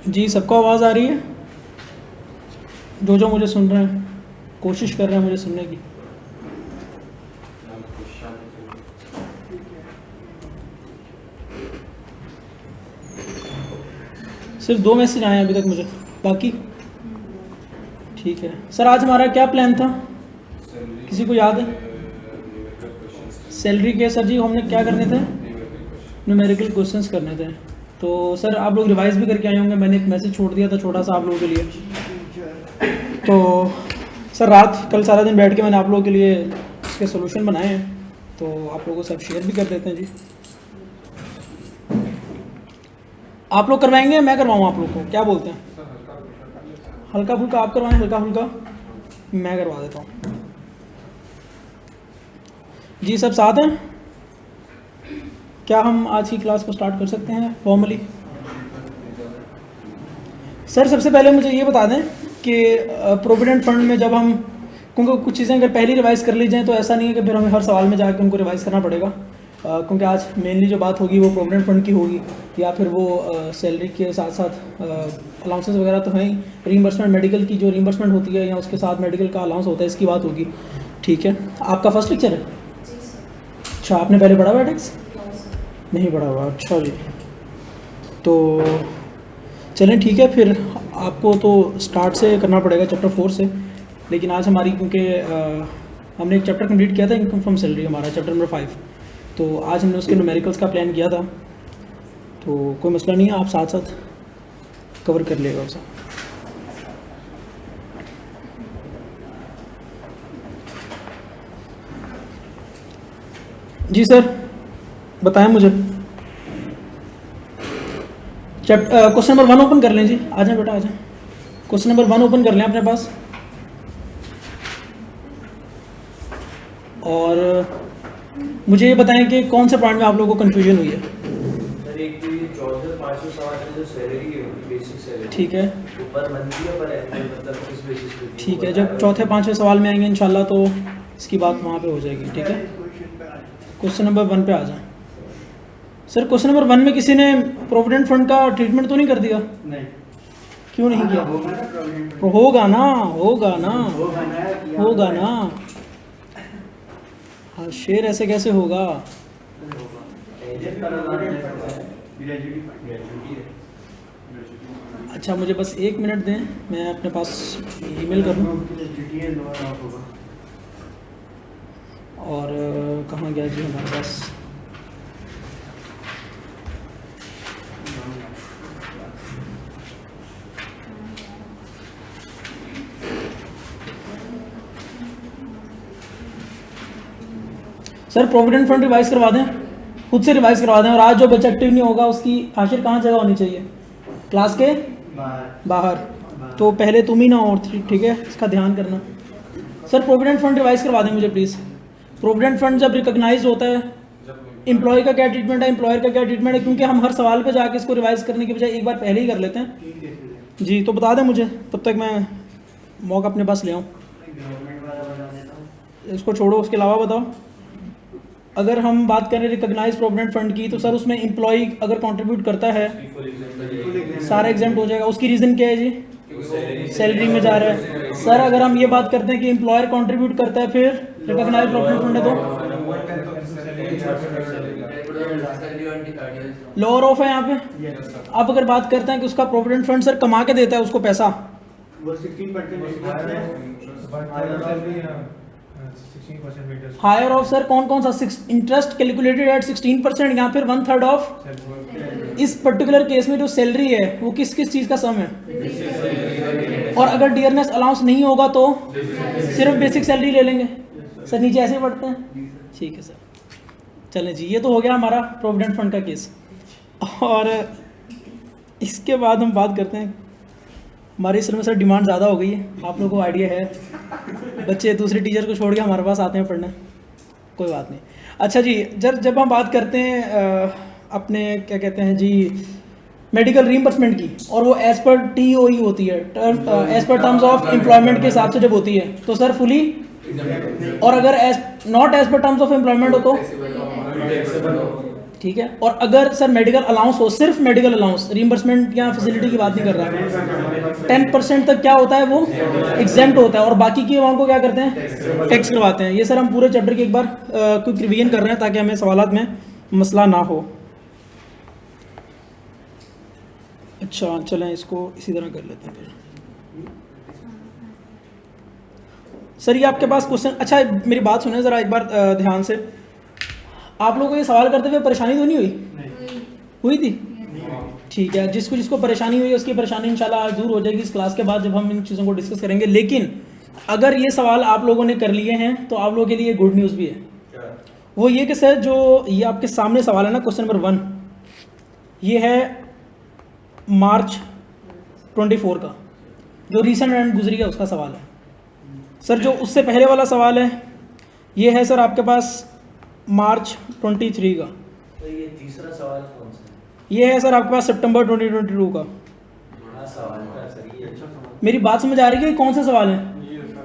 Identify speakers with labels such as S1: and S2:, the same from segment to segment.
S1: जी, सबको आवाज़ आ रही है? जो मुझे सुन रहे हैं, कोशिश कर रहे हैं मुझे सुनने की। सिर्फ 2 मैसेज आए हैं अभी तक मुझे, बाकी ठीक है। सर आज हमारा क्या प्लान था, किसी को याद है? सैलरी के सर जी हमने क्या करने थे? न्यूमेरिकल क्वेश्चंस करने थे। तो सर आप लोग रिवाइज भी करके आए होंगे, मैंने एक मैसेज छोड़ दिया था छोटा सा आप लोगों के लिए। तो सर रात कल सारा दिन बैठ के मैंने आप लोगों के लिए इसके सोल्यूशन बनाए हैं, तो आप लोगों को सब शेयर भी कर देते हैं जी। आप लोग करवाएंगे या मैं करवाऊँ आप लोग को, क्या बोलते हैं? हल्का फुल्का आप करवाएं, हल्का फुल्का मैं करवा देता हूँ जी। सब साथ हैं? क्या हम आज की क्लास को स्टार्ट कर सकते हैं फॉर्मली? सर सबसे पहले मुझे ये बता दें कि प्रोविडेंट फंड में जब हम, क्योंकि कुछ चीज़ें अगर पहले रिवाइज कर ली जाएँ तो ऐसा नहीं है कि फिर हमें हर सवाल में जाकर उनको रिवाइज करना पड़ेगा, क्योंकि आज मेनली जो बात होगी वो प्रोविडेंट फंड की होगी, या फिर वो सैलरी के साथ साथ अलाउंसेस वगैरह तो हैं ही, रीइंबर्समेंट मेडिकल की जो रीइंबर्समेंट होती है या उसके साथ मेडिकल का अलाउंस होता है, इसकी बात होगी। ठीक है, आपका फर्स्ट लेक्चर है? अच्छा, आपने पहले पढ़ा हुआ है टैक्स? नहीं पढ़ा हुआ, अच्छा जी। तो चलें ठीक है, फिर आपको तो स्टार्ट से करना पड़ेगा चैप्टर 4 से, लेकिन आज हमारी क्योंकि हमने एक चैप्टर कंप्लीट किया था इनकम फ्रॉम सैलरी, हमारा चैप्टर नंबर 5, तो आज हमने उसके न्यूमेरिकल्स का प्लान किया था, तो कोई मसला नहीं है, आप साथ साथ कवर कर लेगा उसे। जी सर बताएं मुझे। क्वेश्चन नंबर 1 ओपन कर लें जी, आ जाए बेटा आ जाए। क्वेश्चन नंबर 1 ओपन कर लें अपने पास, और मुझे ये बताएं कि कौन से पॉइंट में आप लोगों को कन्फ्यूजन हुई है।
S2: सर एक तो ये चौथे पांचवें सवाल में जो सैलरी है बेसिक सैलरी,
S1: ठीक है,
S2: ऊपर मंथली है पर एनुअल, मतलब किस बेसिस पे?
S1: ठीक है, जब चौथे पांचवें सवाल में आएंगे इंशाल्लाह तो इसकी बात वहाँ पे हो जाएगी। ठीक है, क्वेश्चन नंबर 1 पे आ जाए। सर क्वेश्चन नंबर 1 में किसी ने प्रोविडेंट फंड का ट्रीटमेंट तो नहीं कर दिया?
S3: नहीं।
S1: क्यों नहीं किया? होगा ना, होगा ना, होगा ना। हाँ, शेर ऐसे कैसे होगा? अच्छा मुझे बस 1 मिनट दें, मैं अपने पास ईमेल कर लूँ। और कहाँ गया जी हमारे पास? सर प्रोविडेंट फंड रिवाइज करवा दें, खुद से रिवाइज करवा दें, और आज जो बच्चा एक्टिव नहीं होगा उसकी हाशिर कहाँ जगह होनी चाहिए? क्लास के बाहर। तो पहले तुम ही ना हो, ठीक है, इसका ध्यान करना। सर प्रोविडेंट फंड रिवाइज करवा दें मुझे प्लीज़। प्रोविडेंट फंड जब रिकॉग्नाइज होता है, एम्प्लॉय का क्या ट्रीटमेंट है, एम्प्लॉयर का क्या ट्रीटमेंट है, क्योंकि हम हर सवाल पे जाके इसको रिवाइज करने के बजाय एक बार पहले ही कर लेते हैं जी। तो बता दें मुझे, तब तक मैं मौका अपने पास ले आऊँ। इसको छोड़ो, उसके अलावा बताओ। अगर हम बात करें रिकॉग्नाइज प्रोविडेंट फंड की, तो सर उसमें एम्प्लॉय अगर कंट्रीब्यूट करता है सारा एग्जाम्प्ट हो जाएगा। उसकी रीज़न क्या है जी? सैलरी में जा रहा है। सर अगर हम ये बात करते हैं कि एम्प्लॉयर कंट्रीब्यूट करता है फिर रिकॉग्नाइज प्रोविडेंट फंड है तो लोअर ऑफ है यहाँ पे। अब अगर बात करते हैं कि उसका प्रोविडेंट फंड सर कमा के देता है उसको पैसा, हायर ऑफ सर कौन कौन सा? इंटरेस्ट कैलकुलेटेड एट 16% या फिर 1/3 ऑफ। इस पर्टिकुलर केस में जो सैलरी है वो किस किस चीज़ का सम है? और अगर डियरनेस अलाउंस नहीं होगा तो सिर्फ बेसिक सैलरी ले लेंगे। सर नीचे ऐसे पढ़ते हैं, ठीक है सर। चलें जी, ये तो हो गया हमारा प्रोविडेंट फंड का केस। और इसके बाद हम बात करते हैं, हमारे इस समय सर डिमांड ज़्यादा हो गई है, आप लोगों को आइडिया है, बच्चे दूसरे टीचर को छोड़ के हमारे पास आते हैं पढ़ने, कोई बात नहीं। अच्छा जी, जब हम बात करते हैं अपने क्या कहते हैं जी मेडिकल रीइंबर्समेंट की, और वो एज पर TOE होती है, as per terms of employment के हिसाब से जब होती है तो सर फुली, और अगर not as per terms of employment हो ठीक है। और अगर सर मेडिकल अलाउंस हो, सिर्फ मेडिकल अलाउंस, रीइंबर्समेंट या फैसिलिटी की बात नहीं कर रहा है, 10% तक क्या होता है वो एग्जेम्प्ट होता है, और बाकी की अमाउंट को क्या करते हैं, टैक्स करवाते हैं। ये सर हम पूरे चैप्टर की एक बार क्विक रिवीजन कर रहे हैं ताकि हमें सवालात में मसला ना हो। अच्छा चलें इसको इसी तरह कर लेते हैं फिर। सर ये आपके पास क्वेश्चन, अच्छा मेरी बात सुने ज़रा एक बार ध्यान से। आप लोगों को ये सवाल करते हुए परेशानी तो नहीं हुई? हुई थी? ठीक है, जिसको जिसको परेशानी हुई है उसकी परेशानी इंशाल्लाह आज दूर हो जाएगी इस क्लास के बाद जब हम इन चीज़ों को डिस्कस करेंगे। लेकिन अगर ये सवाल आप लोगों ने कर लिए हैं तो आप लोगों के लिए गुड न्यूज़ भी है। वो ये कि सर जो ये आपके सामने सवाल है ना, क्वेश्चन नंबर 1, ये है मार्च 24 का, जो रिसेंट एंड गुजरी है उसका सवाल है। सर जो उससे पहले वाला सवाल है ये है सर आपके पास मार्च 23 का।
S2: तो ये तीसरा सवाल कौन सा है?
S1: ये है सर आपके पास सितंबर 2022 का।
S2: बड़ा सवाल है सर ये। अच्छा सवाल।
S1: मेरी बात समझ आ रही है कि कौन सा सवाल है?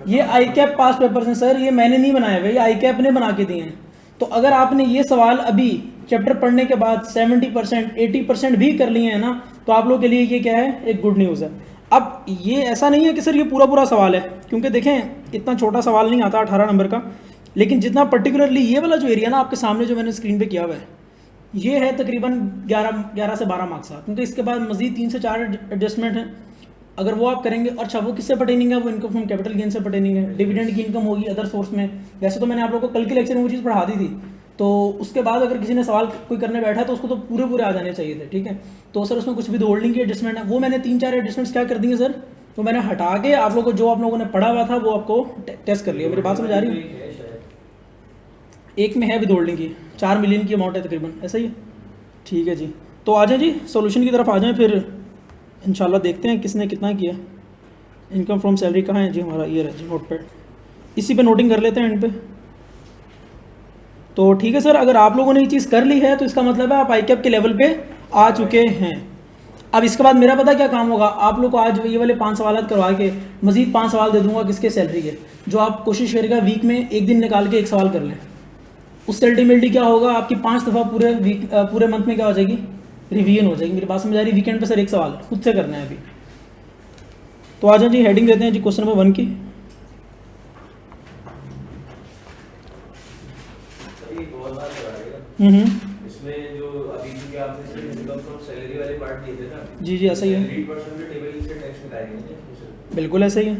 S1: ये आई कैप पास पेपर्स हैं सर, ये मैंने नहीं बनाए हुए, ये आई कैप ने बना के दिए हैं। तो अगर आपने ये सवाल अभी चैप्टर पढ़ने के बाद 70% 80% भी कर लिए हैं ना, तो आप लोग के लिए ये क्या है, एक गुड न्यूज़ है। अब ये ऐसा नहीं है कि सर ये पूरा पूरा सवाल है, क्योंकि देखें इतना छोटा सवाल नहीं आता 18 नंबर का, लेकिन जितना पर्टिकुलरली ये वाला जो एरिया ना आपके सामने जो मैंने स्क्रीन पे किया हुआ है, ये है तकरीबन 11 से 12 मार्क्स का, क्योंकि इसके बाद मजीद 3 से 4 एडजस्टमेंट हैं। अगर वो आप करेंगे, अच्छा वो किससे पर्टेनिंग है, वो इनकम फ्रॉम कैपिटल गेन से पर्टेनिंग है, डिविडेंड की इनकम होगी अदर सोर्स में। वैसे तो मैंने आप लोगों को कल के लेक्चर में वो चीज़ पढ़ा दी थी, तो उसके बाद अगर किसी ने सवाल कोई करने बैठा तो उसको तो पूरे पूरे आ जाने चाहिए थे, ठीक है। तो सर उसमें कुछ भी होल्डिंग की एडजस्टमेंट है, वो मैंने 3-4 एडजस्टमेंट्स क्या कर दिए सर, तो मैंने हटा के आप लोगों को जो आप लोगों ने पढ़ा हुआ था वो आपको टेस्ट कर लिया। मेरी बात समझ आ रही है? एक में है विद होल्डिंग की 4 मिलियन की अमाउंट है तकरीबन, ऐसा ही है। ठीक है जी, तो आ जाएं जी सॉल्यूशन की तरफ आ जाएं, फिर इंशाल्लाह देखते हैं किसने कितना किया। इनकम फ्रॉम सैलरी कहाँ है जी हमारा, ये रहा जी नोट पैड, इसी पे नोटिंग कर लेते हैं एंड पे। तो ठीक है सर, अगर आप लोगों ने ये चीज़ कर ली है तो इसका मतलब है आप आई कैप के लेवल पे आ चुके हैं। अब इसके बाद मेरा पता क्या काम होगा, आप लोग को आज ये वाले 5 सवाल करवा के मजीद 5 सवाल दे दूंगा किसके, सैलरी के, जो आप कोशिश करेगा वीक में एक दिन निकाल के एक सवाल कर लें। उससे अल्टीमेटली क्या होगा, आपकी 5 दफ़ा पूरे मंथ में क्या हो जाएगी, रिवीजन हो जाएगी। मेरी बात समझ आ रही है? वीकेंड पे सर एक सवाल खुद से करना है अभी। तो आ जाए जी, हेडिंग देते हैं जी क्वेश्चन नंबर 1 की।
S2: इसमें जो अभी क्योंकि आपने इनकम फ्रॉम सैलरी वाले पार्ट दिए थे ना,
S1: जी जी ऐसा ही है,
S2: 3% के टेबल से टैक्स निकालेंगे।
S1: बिल्कुल ऐसा ही है,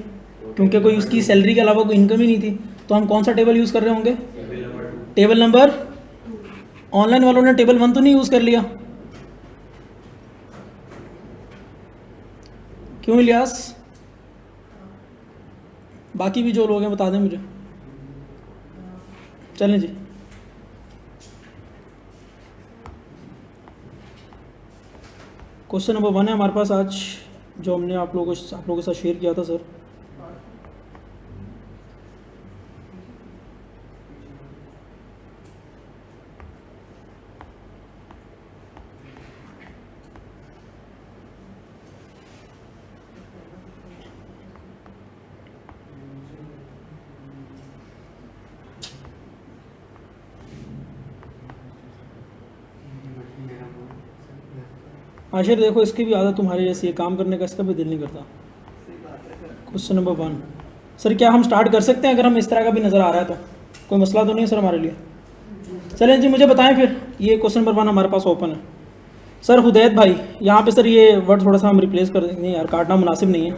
S1: क्योंकि कोई उसकी सैलरी के अलावा कोई इनकम ही नहीं थी। तो हम कौन सा टेबल यूज़ कर रहे होंगे, टेबल नंबर, ऑनलाइन वालों ने टेबल 1 तो नहीं यूज़ कर लिया, क्यों इलियास? बाकी भी जो लोग हैं बता दें मुझे। चलें जी, क्वेश्चन नंबर 1 है हमारे पास आज, जो हमने आप लोगों के साथ शेयर किया था सर। आशिर देखो, इसकी भी आदत तुम्हारी जैसी है, काम करने का इसका भी दिल नहीं करता। क्वेश्चन नंबर 1 सर, क्या हम स्टार्ट कर सकते हैं अगर हम इस तरह का भी नज़र आ रहा है तो? कोई मसला तो नहीं है सर हमारे लिए? चलें जी, मुझे बताएं फिर। ये क्वेश्चन नंबर 1 हमारे पास ओपन है सर। हुदैत भाई, यहाँ पे सर ये वर्ड थोड़ा सा हम रिप्लेस कर देंगे, यार काटना मुनासिब नहीं है,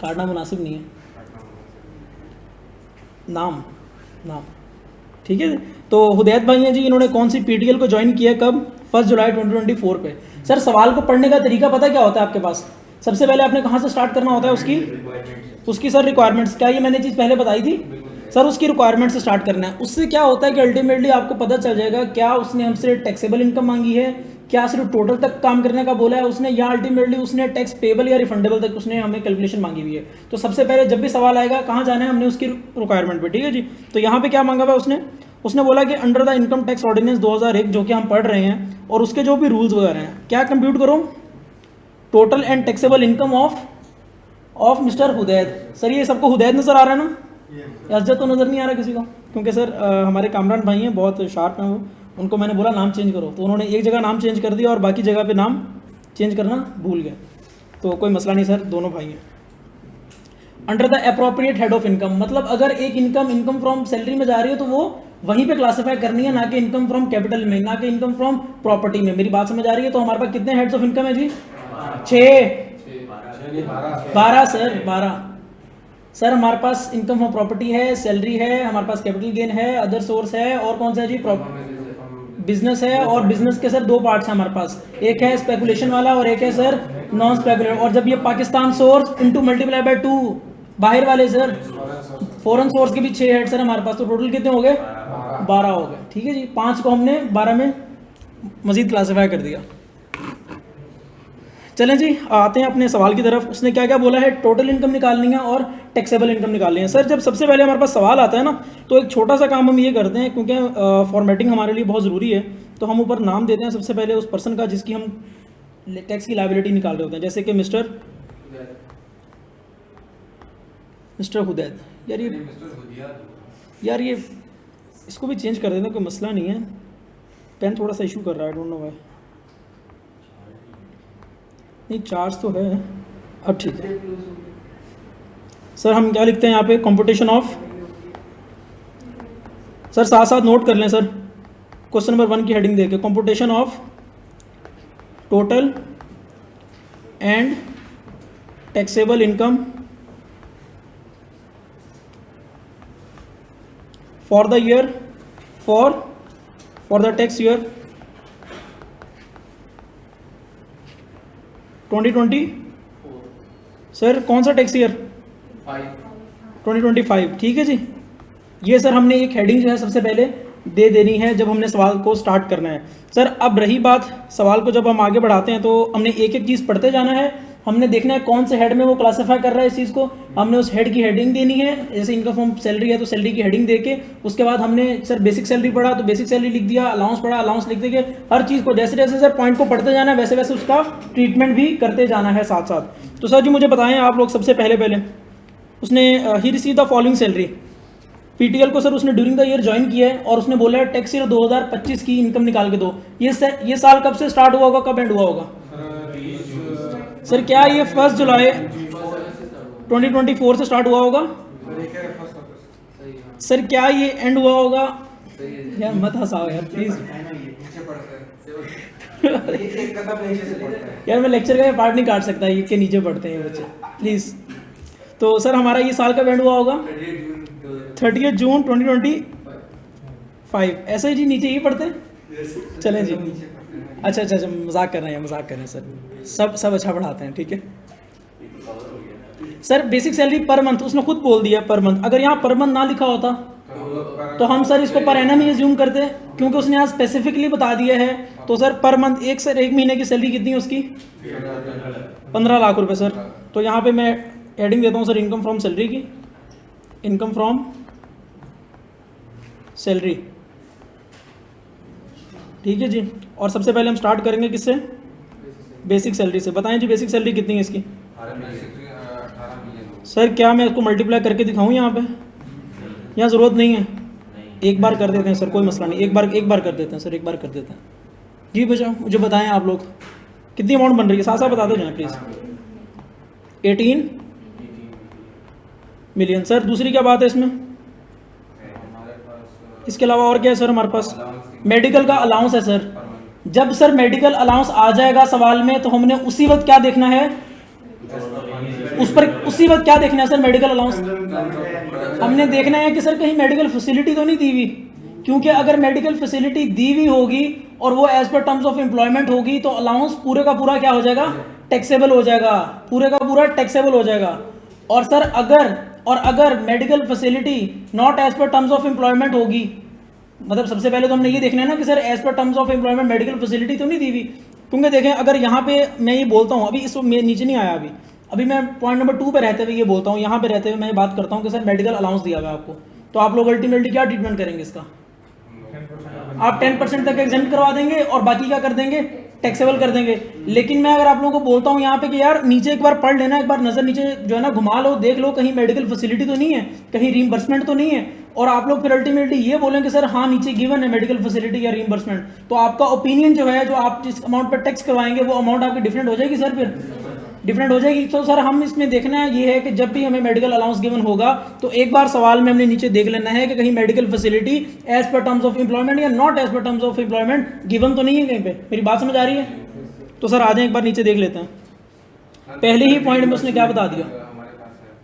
S1: काटना मुनासिब नहीं है, नाम ठीक है। तो हुदैत भाई हैं जी, इन्होंने कौन सी पीटीएल को ज्वाइन किया, कब? 1 जुलाई 2024 पे। सर सवाल को पढ़ने का तरीका पता क्या होता है आपके पास? सबसे पहले आपने कहाँ से स्टार्ट करना होता है, उसकी सर रिक्वायरमेंट्स, क्या ये मैंने चीज़ पहले बताई थी सर? उसकी रिक्वायरमेंट से स्टार्ट करना है। उससे क्या होता है कि अल्टीमेटली आपको पता चल जाएगा क्या उसने हमसे टैक्सेबल इनकम मांगी है, क्या सिर्फ टोटल तक काम करने का बोला है उसने, या अल्टीमेटली उसने टैक्स पेबल या रिफंडेबल तक उसने हमें कैलकुलेशन मांगी हुई है। तो सबसे पहले जब भी सवाल आएगा कहाँ जाना है हमने, उसकी रिक्वायरमेंट पे, ठीक है जी। तो यहाँ पे क्या मांगा हुआ उसने बोला कि under the income tax ordinance 2001, जो कि हम पढ़ रहे हैं, और उसके जो भी रूल्स वगैरह हैं, क्या कंप्यूट करो, total and taxable income of mister Hudait. Sir ये सबको हुदैत नज़र आ रहा है ना? अजत तो नज़र नहीं आ रहा किसी को, क्योंकि सर हमारे कामरान भाई हैं, बहुत शार्प हैं वो, उनको मैंने बोला नाम चेंज करो, तो उन्होंने एक जगह नाम चेंज कर दिया और बाकी जगह पे नाम चेंज करना भूल गए। तो कोई मसला नहीं सर, दोनों भाई हैं। Under the appropriate head of income, मतलब अगर एक इनकम फ्रॉम सैलरी में जा रही है तो वो वहीं पे क्लासिफाई करनी है, ना कि इनकम फ्रॉम कैपिटल में, ना कि इनकम फ्रॉम प्रॉपर्टी में। मेरी बात समझ आ रही है? तो हमारे पास कितने हेड्स ऑफ इनकम है जी? 12 सर, 12 सर। हमारे पास इनकम फ्रॉम प्रॉपर्टी है, सैलरी है, हमारे पास कैपिटल गेन है, अदर सोर्स है, और कौन सा है जी? बिजनेस है। और बिजनेस के सर दो पार्ट्स हैं हमारे पास, एक है स्पेकुलेशन वाला और एक है सर नॉन स्पेकुलेशन। और जब ये Pakistan source into multiply by 2 बाहर वाले सर फॉरेन सोर्स के भी 6 हेड सर हमारे पास, तो टोटल कितने हो गए? 12 हो गए। ठीक है जी, 5 को हमने 12 में मजीद क्लासीफाई कर दिया। चलें जी, आते हैं अपने सवाल की तरफ। उसने क्या क्या बोला है? टोटल इनकम निकालनी है और टैक्सेबल इनकम निकालनी है। सर जब सबसे पहले हमारे पास सवाल आता है ना, तो एक छोटा सा काम हम ये करते हैं, क्योंकि फॉर्मेटिंग हमारे लिए बहुत ज़रूरी है, तो हम ऊपर नाम देते हैं सबसे पहले उस पर्सन का जिसकी हम टैक्स की लायबिलिटी निकाल रहे होते हैं। जैसे कि मिस्टर हुदैद। यार ये इसको भी चेंज कर देते हैं, कोई मसला नहीं है। पेन थोड़ा सा इशू कर रहा है, डोंट नो व्हाई। नहीं चार्ज तो है, अब ठीक है। सर हम क्या लिखते हैं यहाँ पे? कंप्यूटेशन ऑफ, सर साथ साथ नोट कर लें सर, क्वेश्चन नंबर 1 की हेडिंग देके, computation of total and taxable income for the year for the tax year 2020। Sir कौन सा टैक्स ईयर? 2025। ठीक है जी। ये सर हमने एक हेडिंग जो है सबसे पहले दे देनी है जब हमने सवाल को स्टार्ट करना है। सर अब रही बात सवाल को जब हम आगे बढ़ाते हैं तो हमने एक एक चीज़ पढ़ते जाना है, हमने देखना है कौन से हेड में वो क्लासिफाई कर रहा है इस चीज़ को, हमने उस हेड की हेडिंग देनी है। जैसे इनकम फ्रॉम सैलरी है तो सैलरी की हेडिंग देके उसके बाद हमने सर बेसिक सैलरी पढ़ा तो बेसिक सैलरी लिख दिया, अलाउंस पढ़ा अलाउंस लिख देंगे। हर चीज़ को जैसे जैसे सर पॉइंट को पढ़ते जाना है वैसे वैसे उसका ट्रीटमेंट भी करते जाना है साथ साथ। तो सर जी मुझे बताएं आप लोग सबसे पहले उसने ही receive the following salary, PTL को सर उसने ड्यूरिंग द ईयर ज्वाइन किया है और उसने बोला है टैक्स ईयर 2025 की इनकम निकाल के दो। ये साल कब से स्टार्ट हुआ होगा, कब एंड हुआ होगा? सर क्या ये 1 जुलाई 2024 से स्टार्ट हुआ होगा? सर क्या ये एंड हुआ होगा? यार मत हंसाओ यार प्लीज। यार मैं लेक्चर का पार्ट नहीं काट सकता, ये के नीचे पढ़ते हैं बच्चे प्लीज। तो सर हमारा ये साल कब एंड हुआ होगा? 30 जून 2025। ऐसे ही जी नीचे ही पढ़ते हैं। चलें जी, अच्छा मजाक कर रहे हैं सर, सब अच्छा पढ़ाते हैं। ठीक है sir. Basic salary per month उसने खुद बोल दिया पर मंथ, अगर यहाँ पर मंथ ना लिखा होता तो हम सर इसको पर एनम ही एज्यूम करते, क्योंकि उसने यहाँ स्पेसिफिकली बता दिया है। तो सर पर मंथ एक महीने की सैलरी कितनी है उसकी? 15 लाख रुपए सर। तो यहाँ पे मैं हेडिंग देता हूँ सर इनकम फ्रॉम सैलरी की, इनकम फ्रॉम सैलरी। ठीक है जी। और सबसे पहले हम स्टार्ट करेंगे किससे? बेसिक सैलरी से। बताएं जी बेसिक सैलरी कितनी है इसकी? सर क्या मैं इसको मल्टीप्लाई करके दिखाऊं यहाँ पे? यहाँ ज़रूरत नहीं है, एक बार कर देते हैं सर, कोई मसला नहीं। एक बार कर देते हैं सर, एक बार कर देते हैं जी। बच्चा मुझे बताएं आप लोग कितनी अमाउंट बन रही है, साथ साथ बता दो जाए प्लीज़। 18 मिलियन। सर दूसरी क्या बात है इसमें? इसके अलावा और क्या है सर हमारे पास? मेडिकल का अलाउंस है सर। जब सर मेडिकल अलाउंस आ जाएगा सवाल में तो हमने उसी वक्त क्या देखना है, उसी वक्त क्या देखना है सर? मेडिकल अलाउंस हमने देखना है कि सर कहीं मेडिकल फैसिलिटी तो नहीं दी हुई, क्योंकि अगर मेडिकल फैसिलिटी दी हुई होगी और वो as per terms of employment होगी तो अलाउंस पूरे का पूरा क्या हो जाएगा? टैक्सेबल हो जाएगा, पूरे का पूरा टैक्सेबल हो जाएगा। और सर अगर medical facility not as per terms of employment होगी, मतलब सबसे पहले तो हमने ये देखना है ना कि sir as per terms of employment medical facility तो नहीं दी हुई। क्योंकि देखें अगर यहाँ पे मैं ये बोलता हूँ, अभी इस नीचे नहीं आया, अभी मैं पॉइंट नंबर 2 पे रहते हुए ये बोलता हूँ, यहाँ पे रहते हुए मैं ये बात करता हूँ कि सर मेडिकल अलाउंस दिया हुआ है आपको, तो आप लोग अल्टीमेटली क्या ट्रीटमेंट करेंगे इसका? आप 10% तक एग्जेम्प्ट करवा देंगे और बाकी क्या कर देंगे? टैक्सेबल कर देंगे। लेकिन मैं अगर आप लोगों को बोलता हूँ यहाँ पे कि यार नीचे एक बार पढ़ लेना, एक बार नजर नीचे जो है ना घुमा लो, देख लो कहीं मेडिकल फैसिलिटी तो नहीं है, कहीं रीइंबर्समेंट तो नहीं है, और आप लोग फिर अल्टीमेटली ये बोलें कि सर हाँ नीचे गिवन है मेडिकल फैसिलिटी या रीइंबर्समेंट, तो आपका ओपिनियन जो है, जो आप जिस अमाउंट पर टैक्स करवाएंगे वो अमाउंट आपकी डिफरेंट हो जाएगी सर, फिर डिफरेंट हो जाएगी। तो सर हम इसमें देखना है ये है कि जब भी हमें मेडिकल अलाउंस गिवन होगा तो एक बार सवाल में हमने नीचे देख लेना है कि कहीं medical facility as per terms of employment या not as per terms of employment given तो नहीं है कहीं पे। मेरी बात समझ आ रही है? तो सर आ जाए एक बार नीचे देख लेते हैं। पहले ही पॉइंट में उसने क्या बता दिया,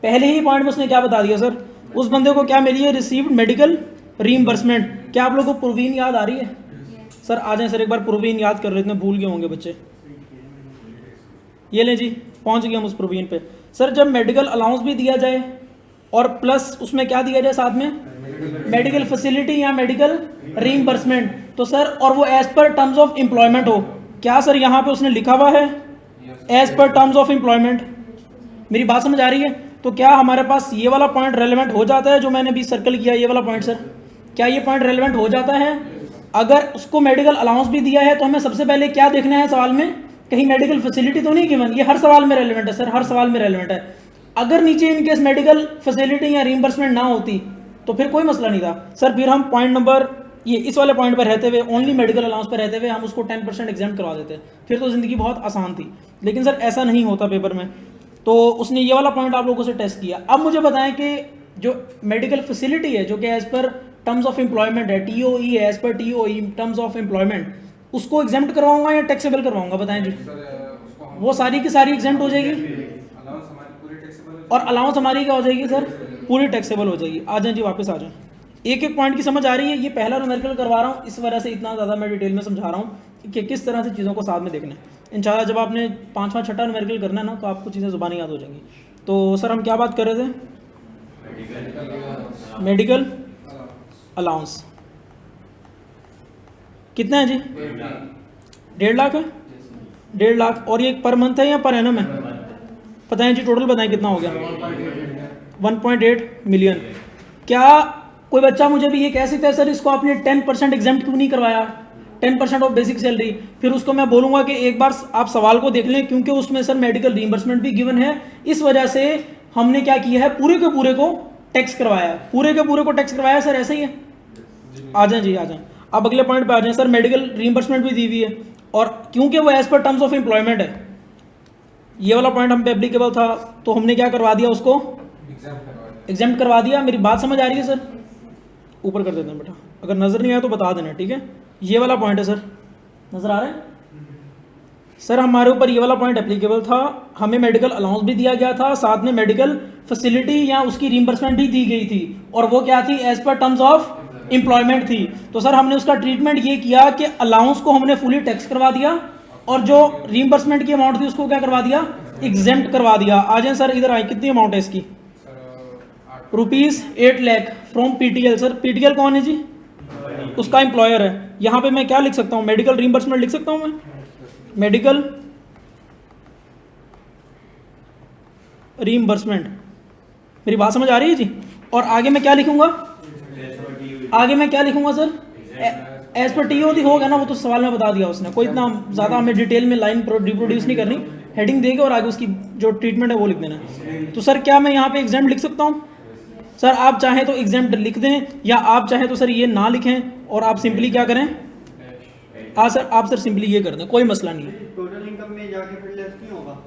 S1: पहले ही पॉइंट में उसने क्या बता दिया सर, उस बंदे को क्या मिली है, रिसीव्ड मेडिकल रीइंबर्समेंट। क्या आप लोगों को प्रोविजन याद आ रही है? सर आ जाए सर एक बार प्रोविजन याद कर लेते हैं, भूल गए होंगे बच्चे। ये लें जी, पहुंच गए हम उस प्रोविजन पे। सर जब मेडिकल अलाउंस भी दिया जाए और प्लस उसमें क्या दिया जाए साथ में, मेडिकल फैसिलिटी या मेडिकल रीइंबर्समेंट, तो सर और वो as per terms of employment हो। क्या सर यहाँ पे उसने लिखा हुआ है as per terms of employment? मेरी बात समझ आ रही है? तो क्या हमारे पास ये वाला पॉइंट रेलेवेंट हो जाता है जो मैंने भी सर्कल किया, ये वाला पॉइंट सर, क्या ये पॉइंट रेलेवेंट हो जाता है? अगर उसको मेडिकल अलाउंस भी दिया है तो हमें सबसे पहले क्या देखना है सवाल में, कहीं मेडिकल फैसिलिटी तो नहीं गिवन। ये हर सवाल में रेलेवेंट है सर, हर सवाल में रेलेवेंट है। अगर नीचे इनकेस मेडिकल फैसिलिटी या रीइंबर्समेंट ना होती तो फिर कोई मसला नहीं था सर। फिर हम पॉइंट नंबर ये इस वाले पॉइंट पर रहते हुए, ओनली मेडिकल अलाउंस पर रहते हुए हम उसको 10% एग्जाम करवा देते, फिर तो ज़िंदगी बहुत आसान थी। लेकिन सर ऐसा नहीं होता पेपर में, तो उसने ये वाला पॉइंट आप लोगों से टेस्ट किया। अब मुझे बताएं कि जो मेडिकल फैसिलिटी है जो कि as per terms of employment है, टीओई है, as per TOE terms of employment, उसको एग्जाम्प्ट करवाऊंगा या टैक्सेबल करवाऊंगा, बताएं जी। वो सारी की सारी एग्जाम्प्ट हो जाएगी और अलाउंस हमारी क्या हो जाएगी सर, पूरी टैक्सेबल हो जाएगी। आ जाए जी, वापस आ जाए। एक एक पॉइंट की समझ आ रही है? ये पहला न्यूमेरिकल करवा रहा हूँ, इस वजह से इतना ज़्यादा मैं डिटेल में समझा रहा हूँ कि किस तरह से चीज़ों को साथ में देखना है। इंशाल्लाह जब आपने 5वां 6वां न्यूमेरिकल करना है ना तो आपको चीज़ें ज़ुबानी याद हो जाएंगी। तो सर हम क्या बात कर रहे थे, मेडिकल अलाउंस कितना है जी? 1.5 लाख है, 1.5 लाख। और ये पर मंथ है या पर एनम है? बताएं जी, टोटल बताएं कितना हो गया? 1.8 मिलियन। क्या कोई बच्चा मुझे भी ये कह सकता है सर इसको आपने 10% एग्जाम्प्ट क्यों नहीं करवाया, 10% ऑफ बेसिक सैलरी? फिर उसको मैं बोलूंगा कि एक बार आप सवाल को देख लें, क्योंकि उसमें सर मेडिकल रीइंबर्समेंट भी गिवन है, इस वजह से हमने क्या किया है, पूरे के पूरे को टैक्स करवाया, पूरे के पूरे को टैक्स करवाया सर, ऐसे ही है। आ जाए जी, आ जाए। अब अगले पॉइंट पे आ जाए सर। मेडिकल रीइंबर्समेंट भी दी हुई है और क्योंकि वो as per terms of employment है, ये वाला पॉइंट हम पे एप्लीकेबल था, तो हमने क्या करवा दिया, उसको एग्जाम्प्ट करवा दिया। मेरी बात समझ आ रही है सर? ऊपर कर देते हैं बेटा, अगर नजर नहीं आया तो बता देना, ठीक है? ये वाला पॉइंट है सर, नजर आ रहा है सर? हमारे ऊपर ये वाला पॉइंट एप्लीकेबल था, हमें मेडिकल अलाउंस भी दिया गया था, साथ में मेडिकल फैसिलिटी या उसकी रीइंबर्समेंट भी दी गई थी, और वो क्या थी, as per terms of employment थी। तो सर हमने उसका ट्रीटमेंट ये किया कि अलाउंस को हमने फुली टैक्स करवा दिया और जो रीइंबर्समेंट की अमाउंट थी उसको क्या करवा दिया, एग्जेम्प्ट करवा दिया। आ जाए सर, इधर आए, कितनी अमाउंट है इसकी? ₹8 lakh from PTL. Sir PTL कौन है जी? उसका एम्प्लॉयर है। यहाँ पे मैं क्या लिख सकता हूँ, मेडिकल रीइंबर्समेंट लिख सकता हूँ मैं, मेडिकल रीइंबर्समेंट। मेरी बात समझ आ रही है जी? और आगे मैं क्या लिखूंगा, आगे मैं क्या लिखूंगा सर, एज पर टीओडी होगा ना, वो तो सवाल में बता दिया उसने, कोई इतना ज़्यादा हमें डिटेल में लाइन रिप्रोड्यूस नहीं करनी, हेडिंग देगा और आगे उसकी जो ट्रीटमेंट है वो लिख देना। तो सर क्या मैं यहाँ पे एग्जाम्प्ट लिख सकता हूँ? सर आप चाहें तो एग्जाम्प्ट लिख दें, या आप चाहें तो सर ये ना लिखें और आप सिंपली क्या करें, सर आप सर सिंपली ये कर दें, कोई मसला नहीं है।
S3: टोटल इनकम में जाके फिर लेस नहीं होगा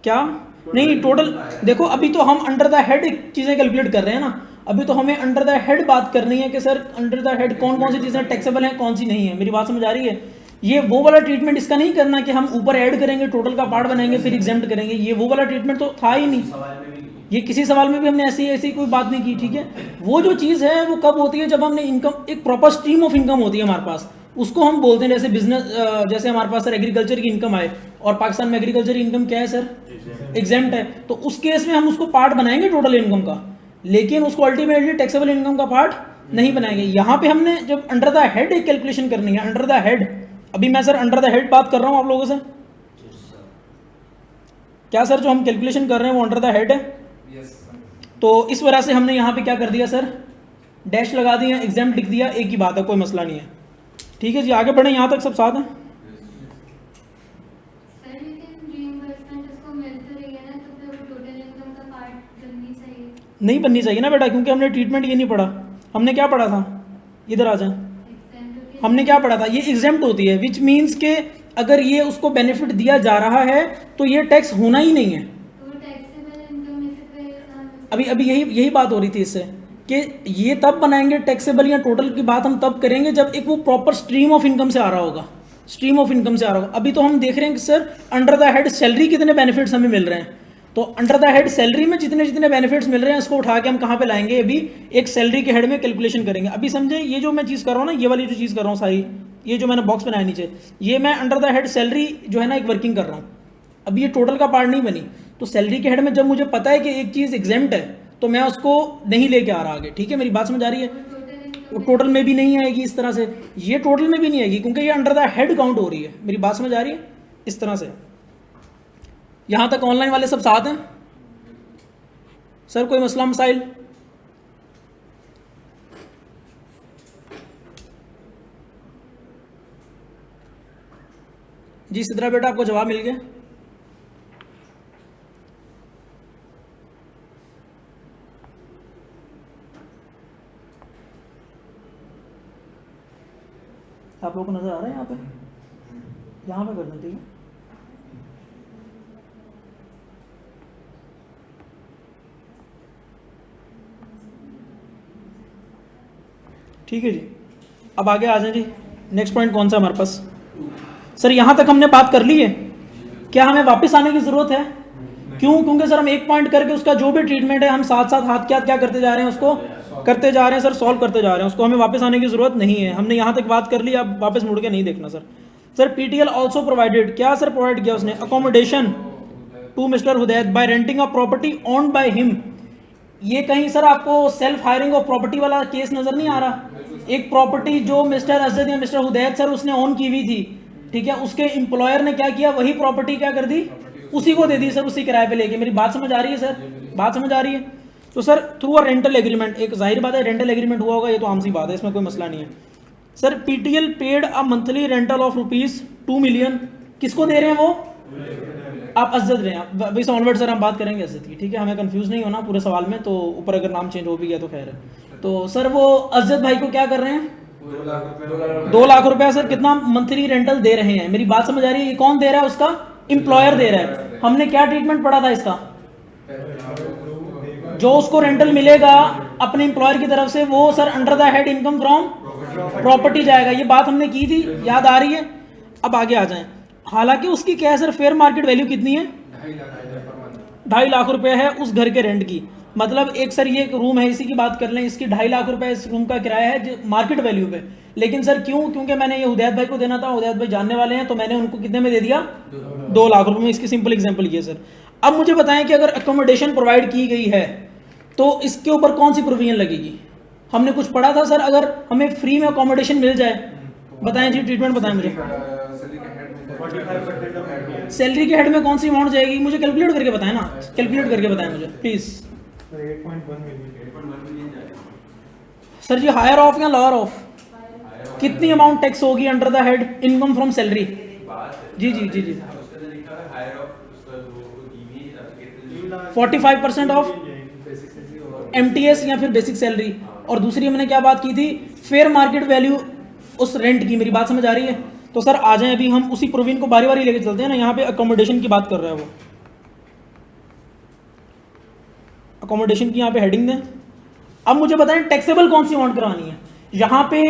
S1: क्या? नहीं, टोटल देखो, अभी तो हम अंडर द हेड चीज़ें कैलकुलेट कर रहे हैं ना, अभी तो हमें अंडर द हेड बात करनी है कि सर अंडर द हेड कौन कौन सी चीज़ें टैक्सेबल हैं, कौन सी नहीं है। मेरी बात समझ आ रही है? ये वो वाला ट्रीटमेंट इसका नहीं करना कि हम ऊपर ऐड करेंगे, टोटल का पार्ट बनाएंगे फिर एग्जाम्प्ट करेंगे, ये वो वाला ट्रीटमेंट तो था ही नहीं, ये किसी सवाल में भी हमने ऐसी ऐसी कोई बात नहीं की, ठीक है? वो जो चीज़ है वो कब होती है, जब हमने इनकम, एक प्रॉपर स्ट्रीम ऑफ इनकम होती है हमारे पास, उसको हम बोलते हैं, जैसे बिजनेस, जैसे हमारे पास सर एग्रीकल्चर की इनकम आए, और पाकिस्तान में एग्रीकल्चर की इनकम क्या है सर, एग्जेम्प्ट है, तो उस केस में हम उसको पार्ट बनाएंगे टोटल इनकम का, लेकिन उसको अल्टीमेटली टैक्सेबल इनकम का पार्ट नहीं बनाएंगे। यहाँ पे हमने जब अंडर द हेड एक कैलकुलेशन करनी है, अंडर द हेड, अभी मैं सर अंडर द हेड बात कर रहा हूँ आप लोगों से, क्या सर जो हम कैलकुलेशन कर रहे हैं वो अंडर द हेड है? तो इस वजह से हमने यहाँ पे क्या कर दिया सर, डैश लगा दिया, एग्जाम्प्ट लिख दिया, एक ही बात है, कोई मसला नहीं है, ठीक है जी? आगे बढ़े, यहाँ तक सब साथ हैं?
S4: सर लेकिन रीइंबर्समेंट उसको मिल तो रही है ना, तो फिर वो टोटल इनकम का पार्ट बननी चाहिए।
S1: नहीं बननी चाहिए ना बेटा, क्योंकि हमने ट्रीटमेंट ये नहीं पढ़ा। हमने क्या पढ़ा था, इधर आ जाए, हमने क्या पढ़ा था, ये एग्जेम्प्ट होती है, विच मीन्स के अगर ये उसको बेनिफिट दिया जा रहा है तो ये टैक्स होना ही नहीं है। अभी अभी यही बात हो रही थी इससे, कि ये तब बनाएंगे टैक्सेबल या टोटल की बात हम तब करेंगे जब एक वो प्रॉपर स्ट्रीम ऑफ इनकम से आ रहा होगा, स्ट्रीम ऑफ इनकम से आ रहा होगा। अभी तो हम देख रहे हैं कि sir under the head salary कितने बेनिफिट्स हमें मिल रहे हैं, तो अंडर द हेड सैलरी में जितने जितने बेनिफिट्स मिल रहे हैं इसको उठा के हम कहाँ पे लाएंगे, अभी एक सैलरी के हेड में कैलकुलेशन करेंगे। अभी समझे, ये जो मैं चीज़ कर रहा हूँ ना, ये वाली जो चीज़ कर रहा हूँ सारी, ये जो मैंने बॉक्स बनाया नीचे, ये मैं अंडर द हेड सैलरी जो है ना एक वर्किंग कर रहा हूँ। अभी ये टोटल का पार्ट नहीं बनी, तो सैलरी के हेड में जब मुझे पता है कि एक चीज़ एग्जेम्प्ट है तो मैं उसको नहीं लेके आ रहा आगे। ठीक है, मेरी बात समझ आ रही है? वो टोटल में भी नहीं आएगी इस तरह से, ये टोटल में भी नहीं आएगी क्योंकि ये अंडर द हेड काउंट हो रही है। मेरी बात समझ आ रही है? इस तरह से। यहाँ तक ऑनलाइन वाले सब साथ हैं सर? कोई मसला मसाइल? जी सिद्रा बेटा, आपको जवाब मिल गया? आप लोगों को नजर आ रहा है यहाँ पे? यहाँ पे कर दें, ठीक है। ठीक है जी, अब आगे आ जाए जी। नेक्स्ट पॉइंट कौन सा हमारे पास? सर यहाँ तक हमने बात कर ली है, क्या हमें वापस आने की ज़रूरत है? क्यों? क्योंकि सर हम एक पॉइंट करके उसका जो भी ट्रीटमेंट है हम साथ साथ हाथ क्या करते जा रहे हैं, उसको करते जा रहे हैं सर, सॉल्व करते जा रहे हैं उसको। हमें वापस आने की ज़रूरत नहीं है, हमने यहाँ तक बात कर ली, अब वापस मुड़ के नहीं देखना sir. Sir PTL also provided, क्या सर प्रोवाइड किया उसने? Accommodation to mister Hudait by renting a property owned by him. ये कहीं सर आपको सेल्फ हायरिंग ऑफ प्रॉपर्टी वाला केस नजर नहीं आ रहा? एक प्रॉपर्टी जो मिस्टर असद या मिस्टर हुदैत सर उसने ओन की हुई थी, ठीक है, उसके एम्प्लॉयर ने क्या किया, वही प्रॉपर्टी क्या कर दी, उसी को दे दी सर, उसी किराए पे लेके। मेरी बात समझ आ रही है सर? बात समझ आ रही है? तो sir through a rental agreement, एक जाहिर बात है रेंटल एग्रीमेंट हुआ होगा, ये तो आम सी बात है, इसमें कोई मसला नहीं है। Sir PTL paid a monthly rental of ₹2 million, किसको दे रहे हैं वो? आप अज़द रहे हैं, वैसे ऑनवर्ड सर हम बात करेंगे अज़द की, ठीक है, हमें कंफ्यूज नहीं होना पूरे सवाल में, तो ऊपर अगर नाम चेंज हो भी गया तो खैर है। तो सर वो अज़द भाई को क्या कर रहे हैं? 2 लाख रुपया सर कितना मंथली रेंटल दे रहे हैं। मेरी बात समझ आ रही है? ये कौन दे रहा है? उसका एम्प्लॉयर दे रहा है। हमने क्या ट्रीटमेंट पढ़ा था इसका? जो उसको रेंटल मिलेगा अपने एम्प्लॉयर की तरफ से वो sir under the head income from property जाएगा। ये बात हमने की थी, याद आ रही है? अब आगे आ जाएं। हालांकि उसकी क्या है सर, फेयर मार्केट वैल्यू कितनी है? 2.5 लाख रुपए है उस घर के रेंट की। मतलब एक सर ये एक रूम है, इसी की बात कर लें, इसकी 2.5 लाख रुपए इस रूम का किराया है मार्केट वैल्यू पे। लेकिन सर क्यों? क्योंकि मैंने ये हुदैत भाई को देना था, हुदैत भाई जानने वाले हैं, तो मैंने उनको कितने में दे दिया? 2 लाख रुपए में। इसकी सिंपल एग्जांपल ये सर। अब मुझे बताएं कि अगर अकोमोडेशन प्रोवाइड की गई है तो इसके ऊपर कौन सी प्रोविजन लगेगी? हमने कुछ पढ़ा था सर, अगर हमें फ्री में अकोमोडेशन मिल जाए, बताएं जी, ट्रीटमेंट बताएं मुझे। सैलरी के हेड में कौन सी अमाउंट जाएगी? मुझे कैलकुलेट करके बताएं ना, कैलकुलेट करके बताएं मुझे please.
S3: 8.1 million
S1: sir ji higher of या लोअर ऑफ? कितनी अमाउंट टैक्स होगी under the head income from salary? जी जी जी जी 45% ऑफ MTS या फिर बेसिक सैलरी। और दूसरी हमने क्या बात की थी? फेयर मार्केट वैल्यू उस रेंट की। मेरी बात समझ आ रही है? तो सर आ जाएं, अभी हम उसी प्रोविजन को बारी बारी लेके चलते हैं ना। यहाँ पे अकोमोडेशन की बात कर रहा है वो, अकोमोडेशन की यहाँ पे हेडिंग दें। अब मुझे बताएं टैक्सेबल कौन सी अमाउंट करवानी है। यहाँ पे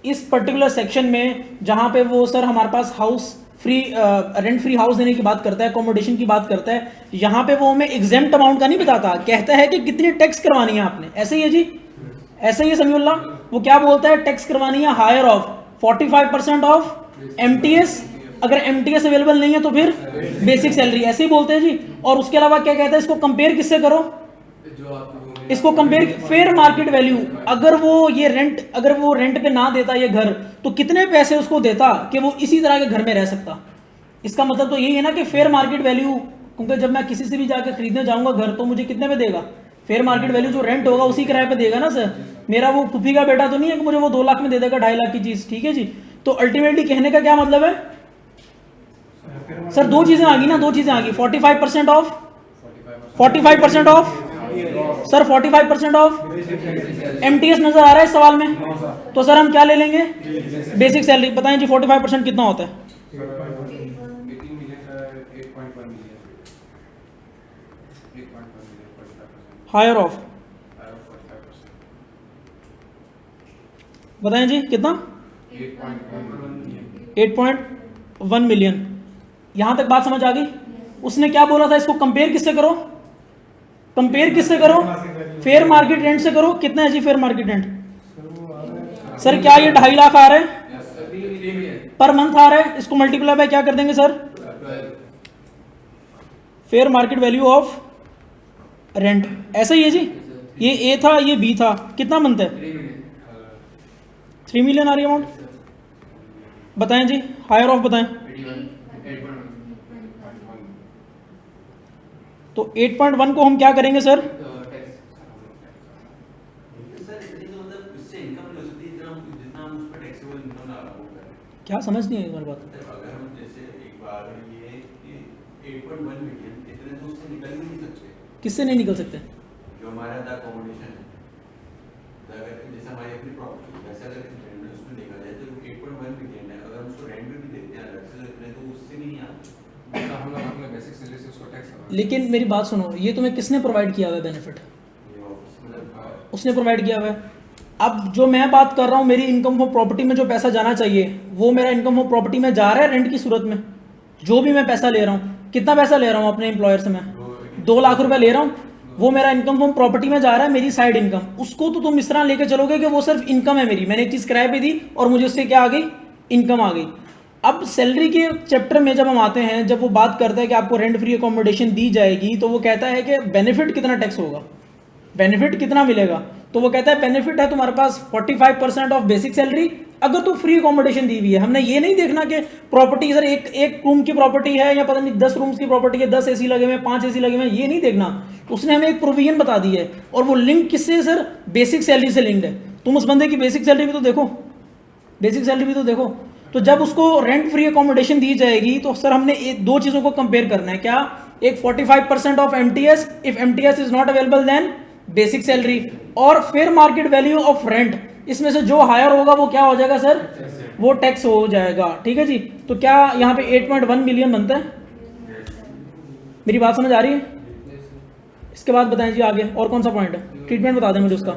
S1: इस पर्टिकुलर सेक्शन में जहाँ पे वो सर हमारे पास house free rent free house देने की बात करता है, अकोमोडेशन की बात करता है, यहाँ पे वो हमें एग्जेम्प्ट अमाउंट का नहीं बताता, कहता है कि कितनी टैक्स करवानी है आपने। ऐसे ही है जी, ऐसे ही है समीउल्लाह। वो क्या बोलता है? टैक्स करवानी है हायर ऑफ 45% ऑफ MTS, अगर MTS अवेलेबल नहीं है तो फिर बेसिक सैलरी, ऐसे ही बोलते हैं जी। और उसके अलावा क्या कहता है? इसको कंपेयर किससे करो? इसको कंपेयर फेयर मार्केट वैल्यू। अगर वो ये रेंट, अगर वो रेंट पे ना देता ये घर, तो कितने पैसे उसको देता कि वो इसी तरह के घर में रह सकता। इसका मतलब तो यही है ना कि फेयर मार्केट वैल्यू, क्योंकि जब मैं किसी से भी जाकर खरीदने जाऊंगा घर, तो मुझे कितने पे देगा? फेयर मार्केट वैल्यू जो रेंट होगा उसी किराए पे देगा ना सर। मेरा वो फूफी का बेटा तो नहीं है कि मुझे वो 2 लाख में दे देगा 2.5 लाख की चीज, ठीक है जी। तो अल्टीमेटली कहने का क्या मतलब है सर? 2 चीजें आ गई ना, 2 चीजें आ गई। 45% ऑफ सर 45% ऑफ एमटीएस नजर आ रहा है इस सवाल में, तो सर हम क्या ले लेंगे, बेसिक सैलरी। बताएं जी 45% कितना होता है?
S3: 18 मिलियन 8.1 मिलियन
S1: हायर ऑफ, बताएं जी कितना? 8.1 मिलियन। यहां तक बात समझ आ गई? उसने क्या बोला था, इसको कंपेयर किससे करो, कंपेयर किससे करो, फेयर मार्केट रेंट से करो। कितना है जी फेयर मार्केट रेंट? सर क्या ये 2.5 लाख आ रहा है पर मंथ आ रहा है? इसको मल्टीप्लाई बाय क्या कर देंगे sir, fair market value of rent. ऐसा ही है जी, ये ए था ये बी था, कितना मंथ है? 3 मिलियन आ रही है अमाउंट। बताएं जी हायर ऑफ बताएं। तो 8.1 को हम क्या करेंगे सर? क्या समझ नहीं है हमारी बात?
S4: अगर हम जैसे एक बार ये 8.1 मिलियन इतने तो उससे निकल ही नहीं सकते।
S1: किससे नहीं निकल सकते?
S4: जो हमारा द अकोमोडेशन है, अगर जैसे हमारी अपनी प्रॉपर्टी वैसे अगर उसमें देखा जाए तो 8.1 मिलियन है, अगर हम उसको रेंट में भी देते हैं अलग से इतने तो उससे भी नहीं आते।
S3: हम लोग अपने बेसिक सैलरी से उसको टैक्स
S1: लेकिन मेरी बात सुनो, ये तुम्हें किसने प्रोवाइड किया हुआ है बेनिफिट?
S4: मतलब
S1: उसने प्रोवाइड किया हुआ है। अब जो मैं बात कर रहा हूँ, मेरी इनकम फॉर प्रॉपर्टी में जो पैसा जाना चाहिए वो मेरा इनकम फॉर प्रॉपर्टी में जा रहा है रेंट की सूरत में। जो भी मैं पैसा ले रहा हूँ, कितना पैसा ले रहा हूँ अपने एम्प्लॉयर से मैं? 2 लाख रुपए ले रहा हूँ, वो मेरा इनकम फॉर प्रॉपर्टी में जा रहा है, मेरी साइड इनकम। उसको तो तुम इस तरह लेके चलोगे कि वो सिर्फ इनकम है मेरी, मैंने एक चीज़ किराए पे दी और मुझे उससे क्या आ गई, इनकम आ गई। अब सैलरी के चैप्टर में जब हम आते हैं, जब वो बात करता है कि आपको रेंट फ्री अकोमोडेशन दी जाएगी, तो वो कहता है कि बेनिफिट कितना टैक्स होगा, बेनिफिट कितना मिलेगा। तो वो कहता है बेनिफिट है तुम्हारे पास 45% ऑफ बेसिक सैलरी अगर तो फ्री अकोमोडेशन दी हुई है। हमने ये नहीं देखना कि प्रॉपर्टी सर एक रूम की प्रॉपर्टी है या पता नहीं 10 रूम्स की प्रॉपर्टी है, 10 एसी लगे हुए हैं, 5 एसी लगे हुए हैं, ये नहीं देखना। उसने हमें एक प्रोविजन बता दी है और वो लिंक किससे सर, बेसिक सैलरी से लिंक्ड है। तुम उस बंदे की बेसिक सैलरी भी तो देखो, बेसिक सैलरी भी तो देखो। तो जब उसको रेंट फ्री अकोमोडेशन दी जाएगी तो सर हमने दो चीज़ों को कंपेयर करना है। क्या? एक 45% of MTS, if MTS is not available then basic salary, और fair market value of rent. इसमें से जो हायर होगा वो क्या हो जाएगा सर, वो टैक्स हो जाएगा। ठीक है जी। तो क्या यहाँ पे 8.1 मिलियन बनता है? मेरी बात समझ आ रही है? इसके बाद बताएं जी आगे और कौन सा पॉइंट है, ट्रीटमेंट बता दें मुझे उसका।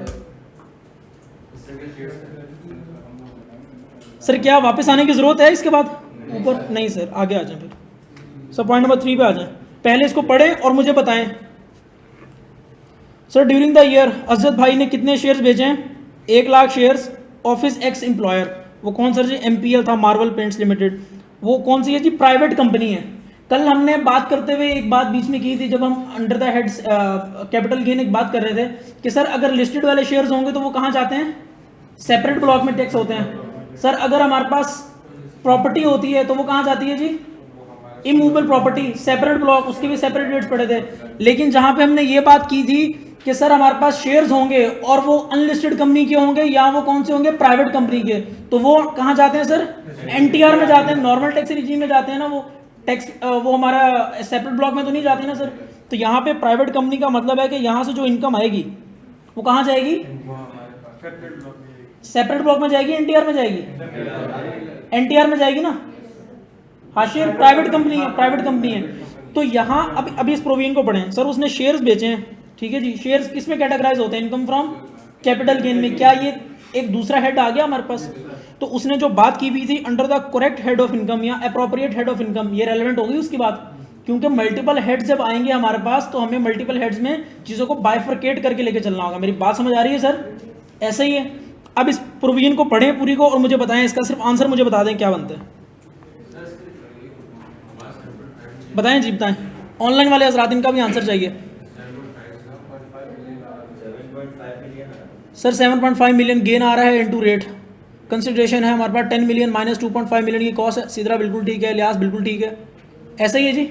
S1: सर क्या वापस आने की जरूरत है इसके बाद ऊपर? नहीं सर, आगे आ जाए फिर सर, पॉइंट नंबर 3 पे आ जाए। पहले इसको पढ़ें और मुझे बताएं। सर ड्यूरिंग द ईयर अजहद भाई ने कितने शेयर्स बेचे हैं? 1 lakh shares office x employer. वो कौन सर जी? एमपीएल था, मार्वल पेंट्स लिमिटेड। वो कौन सी है जी? प्राइवेट कंपनी है। कल हमने बात करते हुए एक बात बीच में की थी, जब हम under the heads capital gain एक बात कर रहे थे कि सर अगर लिस्टेड वाले शेयर्स होंगे तो वो कहाँ जाते हैं? सेपरेट ब्लॉक में टैक्स होते हैं। सर अगर हमारे पास प्रॉपर्टी होती है तो वो कहाँ जाती है जी? इमूवेबल प्रॉपर्टी, सेपरेट ब्लॉक, उसके भी सेपरेट रेट्स पड़े थे। लेकिन जहां पे हमने ये बात की थी कि सर हमारे पास शेयर्स होंगे और वो अनलिस्टेड कंपनी के होंगे या वो कौन से होंगे? प्राइवेट कंपनी के, तो वो कहाँ जाते हैं सर? एनटीआर में जाते हैं, नॉर्मल टैक्स रिजीम में जाते हैं ना। वो टैक्स वो हमारा सेपरेट ब्लॉक में तो नहीं जाते ना सर। तो यहाँ पे प्राइवेट कंपनी का मतलब है कि यहाँ से जो इनकम आएगी वो कहाँ जाएगी? सेपरेट ब्लॉक में जाएगी, एनटीआर में जाएगी? एनटीआर में जाएगी ना। हाँ, शेयर प्राइवेट कंपनी है, प्राइवेट कंपनी है। तो यहाँ अभी इस प्रोविजन को पढ़ें। सर उसने शेयर्स बेचे हैं, ठीक है जी। शेयर्स किस में कैटेगराइज होते हैं? इनकम फ्रॉम कैपिटल गेन में। क्या ये एक दूसरा हेड आ गया हमारे पास? तो उसने जो बात की हुई थी under the correct head of income या अप्रोप्रिएट हेड ऑफ इनकम, ये रेलेवेंट होगी उसकी बात। क्योंकि मल्टीपल हेड्स जब आएंगे हमारे पास तो हमें मल्टीपल हेड्स में चीज़ों को बाइफरकेट करके लेके चलना होगा। मेरी बात समझ आ रही है सर? ऐसा ही है। अब इस प्रोविजन को पढ़ें पूरी को और मुझे बताएं, इसका सिर्फ आंसर मुझे बता दें क्या बनता है। बताएं जी, बताएं। ऑनलाइन वाले हजरात, इनका भी आंसर चाहिए।
S2: 7.5 मिलियन
S1: सर 7.5 मिलियन गेन आ रहा है इनटू रेट। कंसिडरेशन है हमारे पास 10 मिलियन माइनस 2.5 मिलियन की कॉस्ट है। सीधरा बिल्कुल ठीक है, लिहाज बिल्कुल ठीक है। ऐसा ही है जी।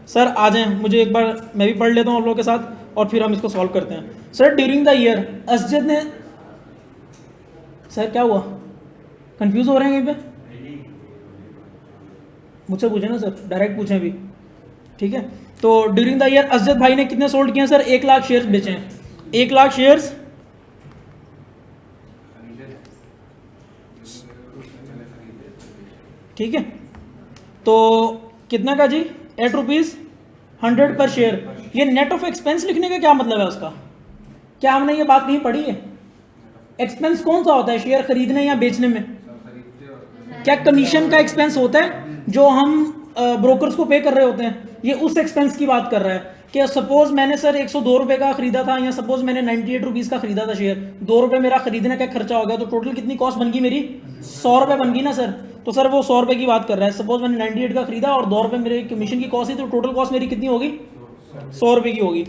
S1: सर आ जाएं, मुझे एक बार मैं भी पढ़ लेता हूँ आप लोगों के साथ और फिर हम इसको सॉल्व करते हैं। Sir during the year Asjad ने, सर क्या हुआ? कंफ्यूज हो रहे हैं कहीं पे? मुझसे पूछे ना सर, डायरेक्ट पूछें अभी। ठीक है, तो ड्यूरिंग द ईयर असजद भाई ने कितने सोल्ड किए हैं सर? 1 लाख शेयर्स बेचे हैं, 1 लाख शेयर्स। ठीक है, तो कितना का जी? 8 रुपीज़ 100 पर शेयर। ये नेट ऑफ एक्सपेंस लिखने का क्या मतलब है उसका? क्या हमने ये बात कहीं पढ़ी है? एक्सपेंस कौन सा होता है शेयर खरीदने या बेचने में? क्या कमीशन का एक्सपेंस होता है जो हम ब्रोकर्स को पे कर रहे होते हैं? ये उस एक्सपेंस की बात कर रहा है कि सपोज मैंने सर 102 रुपये का खरीदा था, या सपोज मैंने 98 रुपीज़ का खरीदा था शेयर, 2 रुपये मेरा खरीदने का खर्चा हो गया, तो टोटल कितनी कॉस्ट बन गई मेरी? 100 रुपये बन गई ना सर। तो सर वो 100 रुपये की बात कर रहा है। सपोज मैंने 98 का खरीदा और 2 रुपये मेरे कमीशन की कॉस्ट थी, तो टोटल कॉस्ट मेरी कितनी होगी? 100 रुपये की होगी।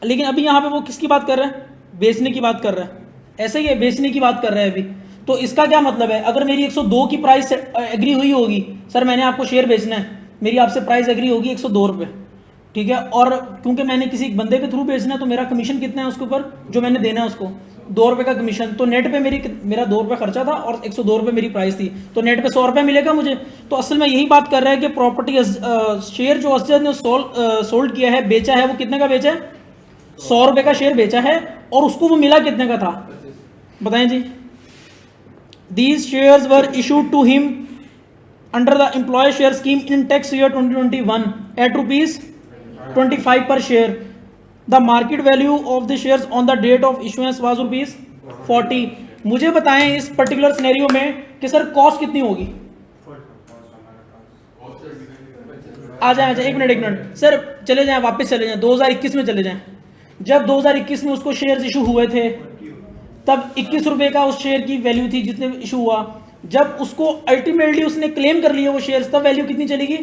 S1: लेकिन अभी यहाँ पे वो किसकी बात कर रहा है? बेचने की बात कर रहा है। ऐसे ही है, बेचने की बात कर रहा है अभी। तो इसका क्या मतलब है? अगर मेरी 102 की प्राइस एग्री हुई होगी, सर मैंने आपको शेयर बेचना है, मेरी आपसे प्राइस एग्री होगी 102 रुपये, ठीक है, और क्योंकि मैंने किसी बंदे के थ्रू बेचना है तो मेरा कमीशन कितना है उसके ऊपर जो मैंने देना है उसको? 2 रुपये का कमीशन। तो नेट पे मेरा 2 रुपये खर्चा था और 102 रुपये मेरी प्राइस थी, तो नेट पे 100 रुपये मिलेगा मुझे। तो असल में यही बात कर रहा है कि प्रॉपर्टी शेयर जो असजद ने सोल्ड किया है, बेचा है, वो कितने का बेचा है? 100 रुपये का शेयर बेचा है, और उसको वो मिला कितने का था? बताएं जी। These shares were issued to him under the employee share scheme in tax year 2021 at rupees 25 per share. The market value of the shares on the date of issuance was rupees 40. मुझे बताएं इस particular scenario में कि sir cost कितनी होगी? आ जाए एक minute sir, चले जाएं, वापस चले जाएं 2021 में चले जाएं। जब 2021 में उसको शेयर्स इशू हुए थे, तब 21 रुपये का उस शेयर की वैल्यू थी जितने इशू हुआ। जब उसको अल्टीमेटली उसने क्लेम कर लिया वो शेयर्स, तब वैल्यू कितनी चलेगी?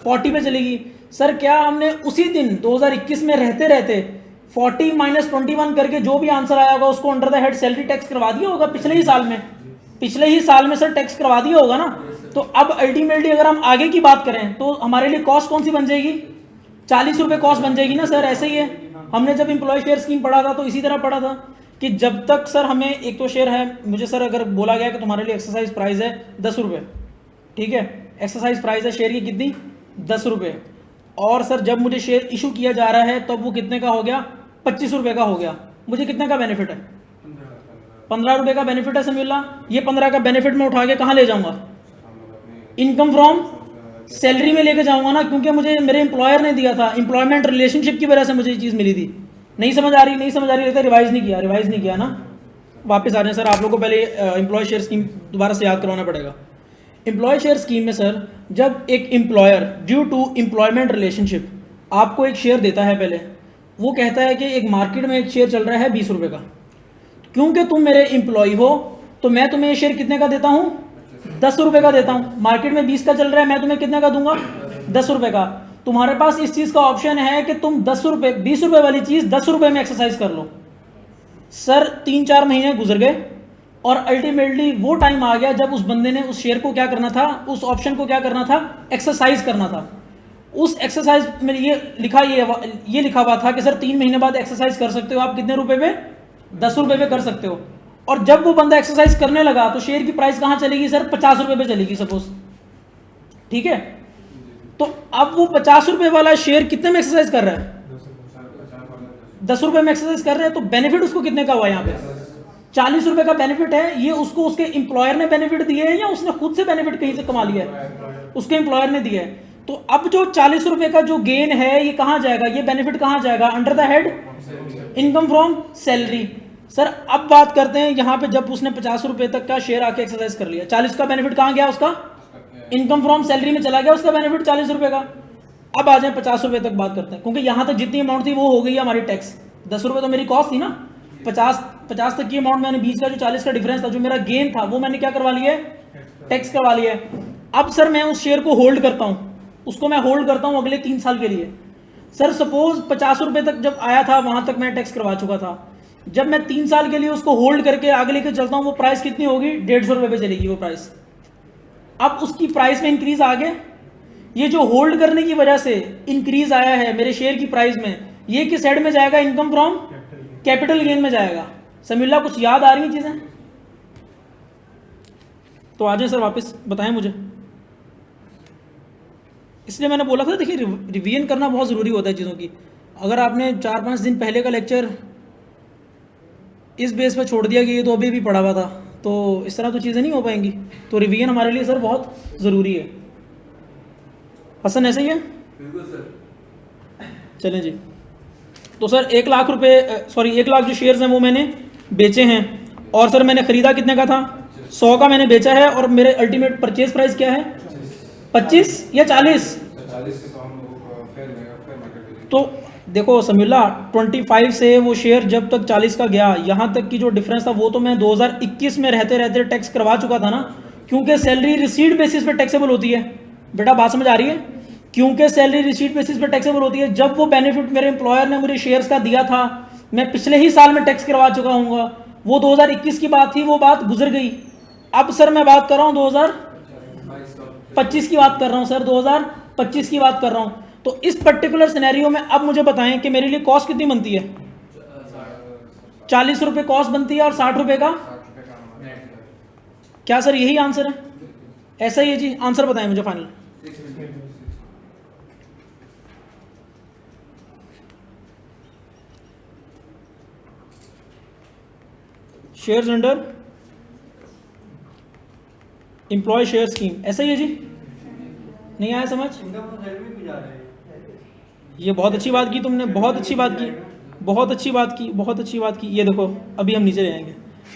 S1: 40 पे चलेगी। सर क्या हमने उसी दिन 2021 में रहते रहते 40 - 21 करके जो भी आंसर आया होगा उसको under the head salary tax करवा दिया होगा? पिछले ही साल में सर टैक्स करवा दिया होगा ना। तो अब अल्टीमेटली अगर हम आगे की बात करें तो हमारे लिए कॉस्ट कौन सी बन जाएगी? 40 रुपये कॉस्ट बन जाएगी ना सर। ऐसे ही है, हमने जब एम्प्लॉय शेयर स्कीम पढ़ा था तो इसी तरह पढ़ा था कि जब तक सर हमें एक तो शेयर है, मुझे सर अगर बोला गया कि तुम्हारे लिए एक्सरसाइज प्राइस है 10 रुपये, ठीक है, एक्सरसाइज प्राइस है शेयर की कितनी? 10 रुपये, और सर जब मुझे शेयर इशू किया जा रहा है तब वो कितने का हो गया? 25 रुपये का हो गया। मुझे कितने का बेनिफिट है? 15 रुपये का बेनिफिट है समीउल्लाह। ये 15 का बेनिफिट मैं उठा के कहाँ ले जाऊँगा? इनकम फ्रॉम सैलरी में लेके जाऊँगा ना, क्योंकि मुझे मेरे एम्प्लॉयर ने दिया था, एम्प्लॉयमेंट रिलेशनशिप की वजह से मुझे ये चीज़ मिली थी। नहीं समझ आ रही लगता है रिवाइज नहीं किया ना। वापस आ रहे हैं सर, आप लोगों को पहले एम्प्लॉय शेयर स्कीम दोबारा से याद करवाना पड़ेगा। एम्प्लॉय शेयर स्कीम में सर जब एक employer due to employment relationship आपको एक शेयर देता है, पहले वो कहता है कि एक मार्केट में एक शेयर चल रहा है 20 रुपये का, क्योंकि तुम मेरे एम्प्लॉय हो तो मैं तुम्हें ये शेयर कितने का देता हूँ? 10 रुपये का देता हूँ। मार्केट में 20 का चल रहा है, मैं तुम्हें कितने का दूंगा? 10 रुपये का। तुम्हारे पास इस चीज़ का ऑप्शन है कि तुम 20 रुपये वाली चीज़ 10 रुपये में एक्सरसाइज कर लो। सर 3-4 महीने गुजर गए और अल्टीमेटली वो टाइम आ गया जब उस बंदे ने उस शेयर को क्या करना था, उस ऑप्शन को क्या करना था? एक्सरसाइज करना था। उस एक्सरसाइज में ये लिखा हुआ था कि सर 3 महीने बाद एक्सरसाइज कर सकते हो आप, कितने रुपए पे? 10 रुपये पे कर सकते हो। और जब वो बंदा एक्सरसाइज करने लगा तो शेयर की प्राइस कहाँ चलेगी सर? 50 रुपये पे चलेगी सपोज, ठीक है। तो अब वो 50 रुपये वाला शेयर कितने में एक्सरसाइज कर रहा है? 10 रुपये में एक्सरसाइज कर रहे हैं। तो बेनिफिट उसको कितने का हुआ? यहाँ पे 40 रुपये का बेनिफिट है। ये उसको उसके एम्प्लॉयर ने बेनिफिट दिए है या उसने खुद से बेनिफिट कहीं से कमा लिया है? उसके एम्प्लॉयर ने दिया है। तो अब जो 40 रुपये का जो गेन है ये कहाँ जाएगा? ये बेनिफिट कहाँ जाएगा? Under the head income from salary. Sir अब बात करते हैं यहाँ पे, जब उसने 50 रुपये तक का शेयर आके एक्सरसाइज कर लिया, 40 का बेनिफिट कहाँ गया उसका? इनकम फ्रॉम सैलरी में चला गया उसका बेनिफिट 40 रुपये का। अब आ जाए 50 रुपये तक बात करते हैं, क्योंकि यहाँ तक जितनी अमाउंट थी वो हो गई हमारी टैक्स। 10 रुपये तो मेरी कॉस्ट थी ना, 50 तक की अमाउंट मैंने, बीच का जो 40 का डिफरेंस था जो मेरा गेन था वो मैंने क्या करवा लिया है? टैक्स करवा लिया है। अब सर मैं उस शेयर को होल्ड करता हूँ, उसको मैं होल्ड करता हूँ अगले 3 साल के लिए। सर सपोज 50 रुपये तक जब आया था वहाँ तक मैं टैक्स करवा चुका था। जब मैं 3 साल के लिए उसको होल्ड करके आगे लेके चलता हूँ, वो प्राइस कितनी होगी? 150 रुपये पे चलेगी वो प्राइस। अब उसकी प्राइस में इंक्रीज आ गया। ये जो होल्ड करने की वजह से इंक्रीज आया है मेरे शेयर की प्राइस में, ये किस साइड में जाएगा? इनकम फ्रॉम कैपिटल गेन में जाएगा। समीउल्लाह कुछ याद आ रही हैं चीजें? तो आ जाए सर वापस बताएं मुझे। इसलिए मैंने बोला था, देखिए रिवीजन करना बहुत ज़रूरी होता है चीज़ों की। अगर आपने 4-5 दिन पहले का लेक्चर इस बेस पर छोड़ दिया कि ये तो अभी भी पढ़ा हुआ था, तो इस तरह तो चीज़ें नहीं हो पाएंगी। तो रिवीजन हमारे लिए सर बहुत ज़रूरी है। हसन ऐसे ही है?
S3: बिल्कुल सर।
S1: चलें जी। तो सर 1 लाख रुपए, सॉरी 1 लाख जो शेयर्स हैं वो मैंने बेचे हैं, और सर मैंने ख़रीदा कितने का था? 100 का मैंने बेचा है, और मेरे अल्टीमेट परचेज प्राइस क्या है? 25 या 40?
S3: 40 के तो हम लोगों को फेयर मार्केट पे
S1: तो देखो समीउल्लाह, 25 से वो शेयर जब तक 40 का गया, यहाँ तक की जो डिफरेंस था वो तो मैं 2021 में रहते रहते टैक्स करवा चुका था ना, क्योंकि सैलरी रिसीट बेसिस पे टैक्सेबल होती है। बेटा बात समझ आ रही है? क्योंकि सैलरी रिसीट बेसिस पे टैक्सेबल होती है। जब वो बेनिफिट मेरे एम्प्लॉयर ने मुझे शेयर्स का दिया था, मैं पिछले ही साल में टैक्स करवा चुका हूँ। वो 2021 की बात थी, वो बात गुजर गई। अब सर मैं बात कर रहा हूँ 2025 की बात कर रहा हूँ सर, 2025 की बात कर रहा हूँ। तो इस पर्टिकुलर सिनेरियो में अब मुझे बताएं कि मेरे लिए कॉस्ट कितनी बनती है? 40 रुपये कॉस्ट बनती है, और 60 रुपये का
S3: 60 रुपये का हमारा नेट।
S1: क्या सर यही आंसर है? ऐसा ही है जी? आंसर बताएं मुझे final. Shares under employ share scheme, ऐसा ही है जी? नहीं आया समझ? ये बहुत अच्छी बात की तुमने, बहुत अच्छी बात की, बहुत अच्छी बात की, बहुत अच्छी बात की। ये देखो अभी हम नीचे जाएंगे,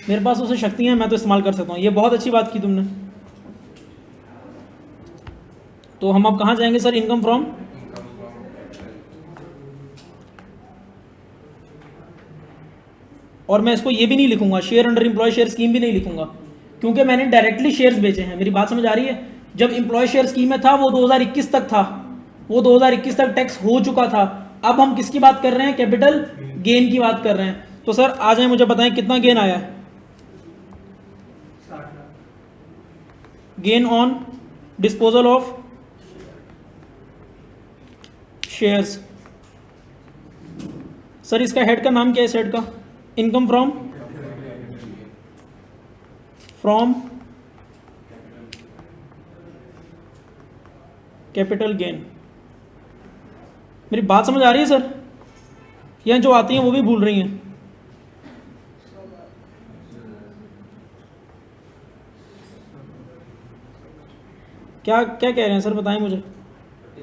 S1: मेरे पास उसे शक्ति है, मैं तो इस्तेमाल कर सकता हूँ। ये बहुत अच्छी बात की तुमने। तो हम अब कहाँ जाएंगे सर? इनकम फ्रॉम, और मैं इसको ये भी नहीं लिखूंगा, share under employ share scheme भी नहीं लिखूंगा, क्योंकि मैंने डायरेक्टली शेयर्स बेचे हैं। मेरी बात समझ आ रही है? जब एम्प्लॉय शेयर स्कीम में था वो 2021 तक था, वो 2021 तक टैक्स हो चुका था। अब हम किसकी बात कर रहे हैं? कैपिटल गेन की बात कर रहे हैं। तो सर आ जाए, मुझे बताएं कितना गेन आया है? Gain on disposal of shares. Sir इसका हेड का नाम क्या है? इस हेड का इनकम फ्रॉम कैपिटल गेन। मेरी बात समझ आ रही है सर? या जो आती हैं वो भी भूल रही हैं? क्या क्या कह रहे हैं सर, बताएं मुझे।
S2: इस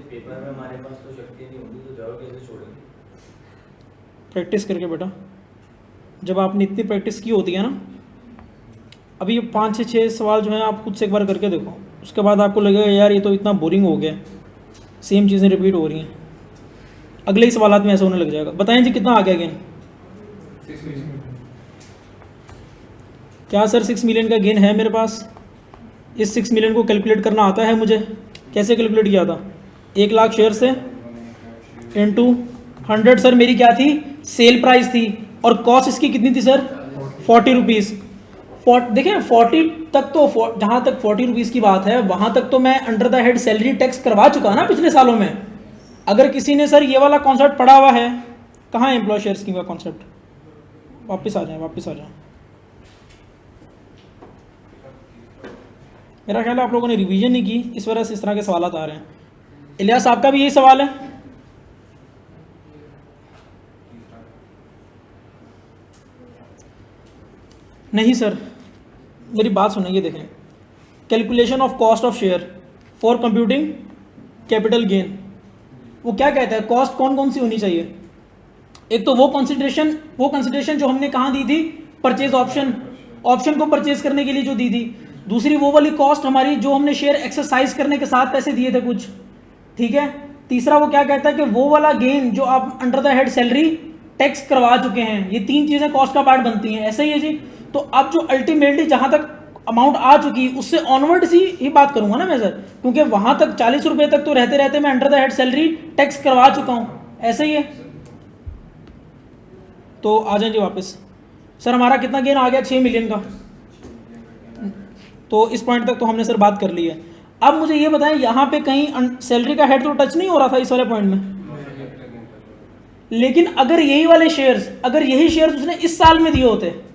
S2: पेपर में हमारे पास तो शक्ति नहीं होगी, तो जवाब कैसे छोड़ेंगे?
S1: प्रैक्टिस करके बेटा, जब आपने इतनी प्रैक्टिस की होती है ना, अभी ये 5 से 6 सवाल जो हैं आप खुद से एक बार करके देखो, उसके बाद आपको लगेगा यार ये तो इतना बोरिंग हो गया, सेम चीज़ें रिपीट हो रही हैं। अगले ही सवालात में ऐसा होने लग जाएगा। बताएं जी कितना आ गया गेन?
S3: 6 मिलियन।
S1: क्या सर 6 मिलियन का गेन है मेरे पास? इस 6 मिलियन को कैलकुलेट करना आता है मुझे? कैसे कैलकुलेट किया था? 1 लाख शेयर से इनटू 100 सर मेरी क्या थी? सेल प्राइस थी। और कॉस्ट इसकी कितनी थी सर? 40 रुपीज़। देखिए 40 तक तो, जहाँ तक 40 रुपीज़ की बात है वहाँ तक तो मैं under the head salary tax करवा चुका ना पिछले सालों में। अगर किसी ने सर ये वाला कॉन्सेप्ट पढ़ा हुआ है, कहाँ है एम्प्लॉय शेयर स्कीम का कॉन्सेप्ट? वापस आ जाए, वापस आ जाए। मेरा ख्याल है आप लोगों ने रिवीजन नहीं की, इस वजह से इस तरह के सवाल आ रहे हैं। इलियास आपका भी यही सवाल है? नहीं सर, मेरी बात सुनिए, देखें calculation of cost of share for computing capital gain, वो क्या कहता है? कॉस्ट कौन कौन सी होनी चाहिए? एक तो वो कंसिडरेशन जो हमने कहाँ दी थी? परचेज ऑप्शन को परचेज करने के लिए जो दी थी। दूसरी वो वाली कॉस्ट हमारी जो हमने शेयर एक्सरसाइज करने के साथ पैसे दिए थे कुछ, ठीक है। तीसरा वो क्या कहता है कि वो वाला गेन जो आप under the head salary tax करवा चुके हैं। ये 3 चीज़ें कॉस्ट का पार्ट बनती हैं, ऐसा ही है जी। तो अब जो अल्टीमेटली जहाँ तक अमाउंट आ चुकी उससे ऑनवर्ड ही बात करूंगा ना मैं सर, क्योंकि वहां तक 40 रुपए तक तो रहते रहते मैं under the head salary tax करवा चुका हूं, ऐसा ही है। तो आ जाए जी वापस। सर हमारा कितना गेन आ गया? 6 मिलियन का। तो इस पॉइंट तक तो हमने सर बात कर ली है। अब मुझे ये बताएं, यहाँ पे कहीं सैलरी का हेड तो टच नहीं हो रहा था इस वाले पॉइंट में, लेकिन अगर यही वाले शेयर्स, अगर यही शेयर्स उसने इस साल में दिए होते,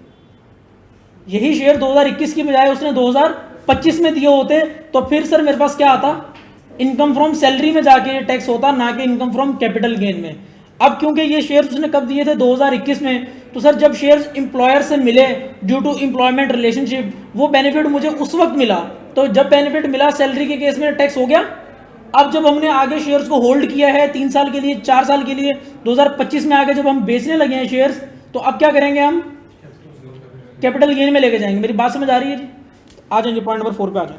S1: यही शेयर 2021 की बजाय उसने 2025 में दिए होते, तो फिर सर मेरे पास क्या आता? इनकम फ्रॉम सैलरी में जाके ये टैक्स होता, ना कि इनकम फ्रॉम कैपिटल गेन में। अब क्योंकि ये शेयर्स उसने कब दिए थे 2021 में, तो सर जब शेयर्स एम्प्लॉयर से मिले ड्यू टू एम्प्लॉयमेंट रिलेशनशिप, वो बेनिफिट मुझे उस वक्त मिला। तो जब बेनिफिट मिला सैलरी के केस में टैक्स हो गया। अब जब हमने आगे शेयर्स को होल्ड किया है 3 साल के लिए, 4 साल के लिए, 2025 में आगे जब हम बेचने लगे हैं शेयर्स, तो अब क्या करेंगे हम? कैपिटल गेन में लेके जाएंगे। मेरी बात समझ आ रही है जी? आ जाएंगे पॉइंट नंबर 4 पे आ जाए।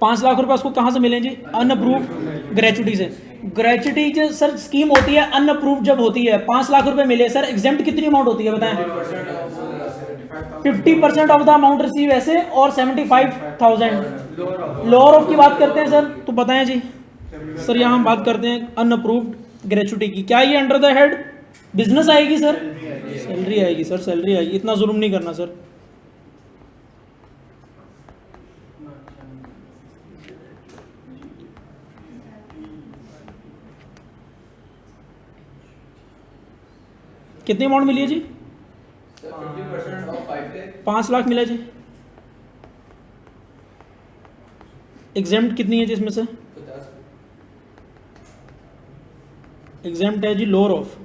S1: 5 लाख रुपए उसको कहाँ से मिले जी? अनअप्रूव्ड ग्रेचुटी से। ग्रेचुटी जो सर स्कीम होती है अनअप्रूव्ड जब होती है, 5 लाख रुपए मिले सर, एग्जेम्प्ट कितनी अमाउंट होती है बताएं? 50% ऑफ द अमाउंट रिसीव ऐसे और 75,000 लोअर ऑफ की बात करते हैं सर, तो बताएं जी। सर यहाँ हम बात करते हैं अनअप्रूव्ड ग्रेचुटी की। क्या ये अंडर द हेड बिजनेस आएगी सर? सैलरी आएगी सर, सैलरी आएगी। इतना जुल्म नहीं करना सर। कितनी अमाउंट मिली है जी?
S3: 50% of 5 lakh.
S1: 5 लाख मिला जी। एग्जेम्प्ट कितनी है जी इसमें से?
S3: 50.
S1: एग्जेम्प्ट है जी लोअर ऑफ।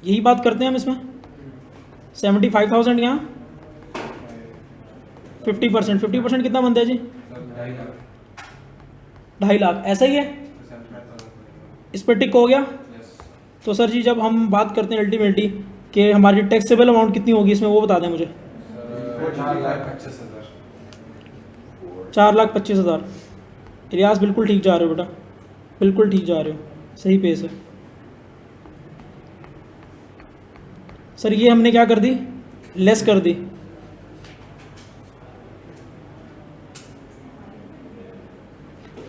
S1: यही बात करते हैं हम इसमें। 75,000 यहाँ 50%। 50% कितना बनता है जी? 2.5 लाख। ऐसा ही है, इस पर टिक हो गया। तो सर जी जब हम बात करते हैं अल्टीमेटली कि हमारी टैक्सेबल अमाउंट कितनी होगी इसमें, वो बता दें मुझे। 4,25,000। इलियास बिल्कुल ठीक जा रहे हो बेटा, बिल्कुल ठीक जा रहे हो, सही पेस है। सर ये हमने क्या कर दी? लेस कर दी।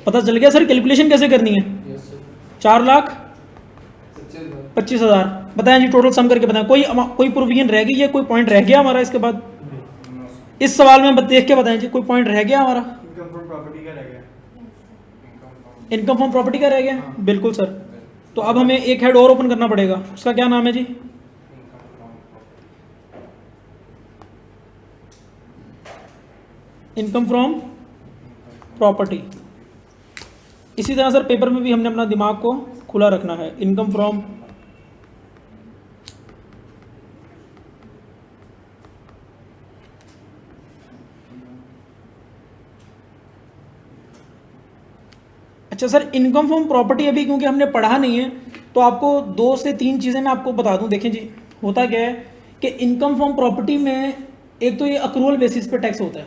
S1: पता चल गया सर कैलकुलेशन कैसे करनी है? 4,25,000 बताएं जी, टोटल सम करके बताएं। कोई प्रोविजन रह गई है, कोई पॉइंट रह गया हमारा इसके बाद? इस सवाल में देख के बताएं जी, कोई पॉइंट रह गया हमारा?
S3: इनकम फ्रॉम प्रॉपर्टी का रह गया.
S1: इनकम फ्रॉम प्रॉपर्टी का रह गया? बिल्कुल सर। तो अब हमें एक हेड और ओपन करना पड़ेगा, उसका क्या नाम है जी? Income from property. इसी तरह सर पेपर में भी हमने अपना दिमाग को खुला रखना है। इनकम फ्रॉम अच्छा सर, इनकम फ्रॉम प्रॉपर्टी अभी क्योंकि हमने पढ़ा नहीं है, तो आपको 2 से 3 चीज़ें मैं आपको बता दूं। देखें जी, होता क्या है कि इनकम फ्रॉम प्रॉपर्टी में एक तो ये अक्रूवल बेसिस पे टैक्स होता है।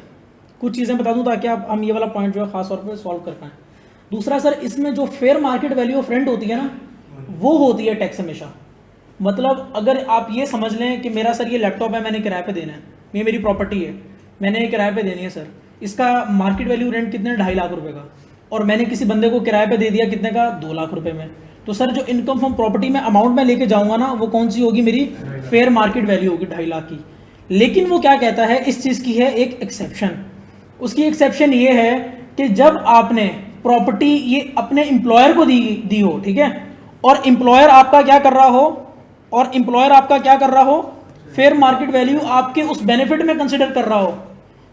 S1: कुछ चीज़ें बता दूं ताकि हम ये वाला पॉइंट जो है खास तौर पे सॉल्व कर पाएँ। दूसरा सर, इसमें जो fair market value of rent होती है ना, वो होती है टैक्स हमेशा। मतलब अगर आप ये समझ लें कि मेरा सर ये लैपटॉप है, मैंने किराए पे देना है, ये मेरी प्रॉपर्टी है, मैंने ये किराए पे देनी है सर, इसका मार्केट वैल्यू रेंट कितने? 2.5 लाख रुपए का, और मैंने किसी बंदे को किराए पे दे दिया कितने का? 2 लाख रुपए में। तो सर जो इनकम फ्रॉम प्रॉपर्टी में अमाउंट मैं लेके जाऊंगा ना, वो कौन सी होगी? मेरी फेयर मार्केट वैल्यू होगी 2.5 लाख की। लेकिन वो क्या कहता है, इस चीज़ की है एक एक्सेप्शन। उसकी एक्सेप्शन ये है कि जब आपने प्रॉपर्टी ये अपने एम्प्लॉयर को दी हो, ठीक है, और एम्प्लॉयर आपका क्या कर रहा हो, फेयर मार्केट वैल्यू आपके उस बेनिफिट में कंसिडर कर रहा हो,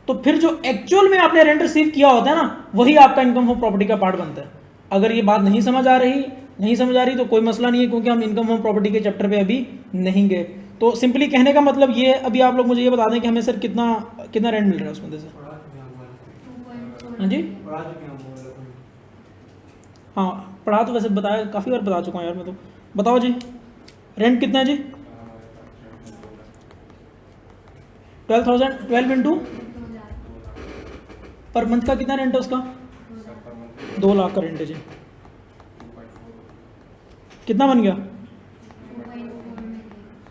S1: तो फिर जो एक्चुअल में आपने रेंट रिसीव किया होता है ना, वही आपका इनकम फ्रॉम प्रॉपर्टी का पार्ट बनता है। अगर ये बात नहीं समझ आ रही तो कोई मसला नहीं है, क्योंकि हम इनकम फ्रॉम प्रॉपर्टी के चैप्टर पे अभी नहीं गए। तो सिंपली कहने का मतलब ये है, अभी आप लोग मुझे ये बता दें कि हमें सर कितना रेंट मिल रहा है उस बंदे से? हाँ जी, हाँ पढ़ा तो वैसे बताया, काफ़ी बार बता चुका हूँ यार मैं तो। बताओ जी, रेंट कितना है जी? 12 इंटू पर मंथ का कितना रेंट है उसका? 2 लाख का रेंट है जी। कितना बन गया?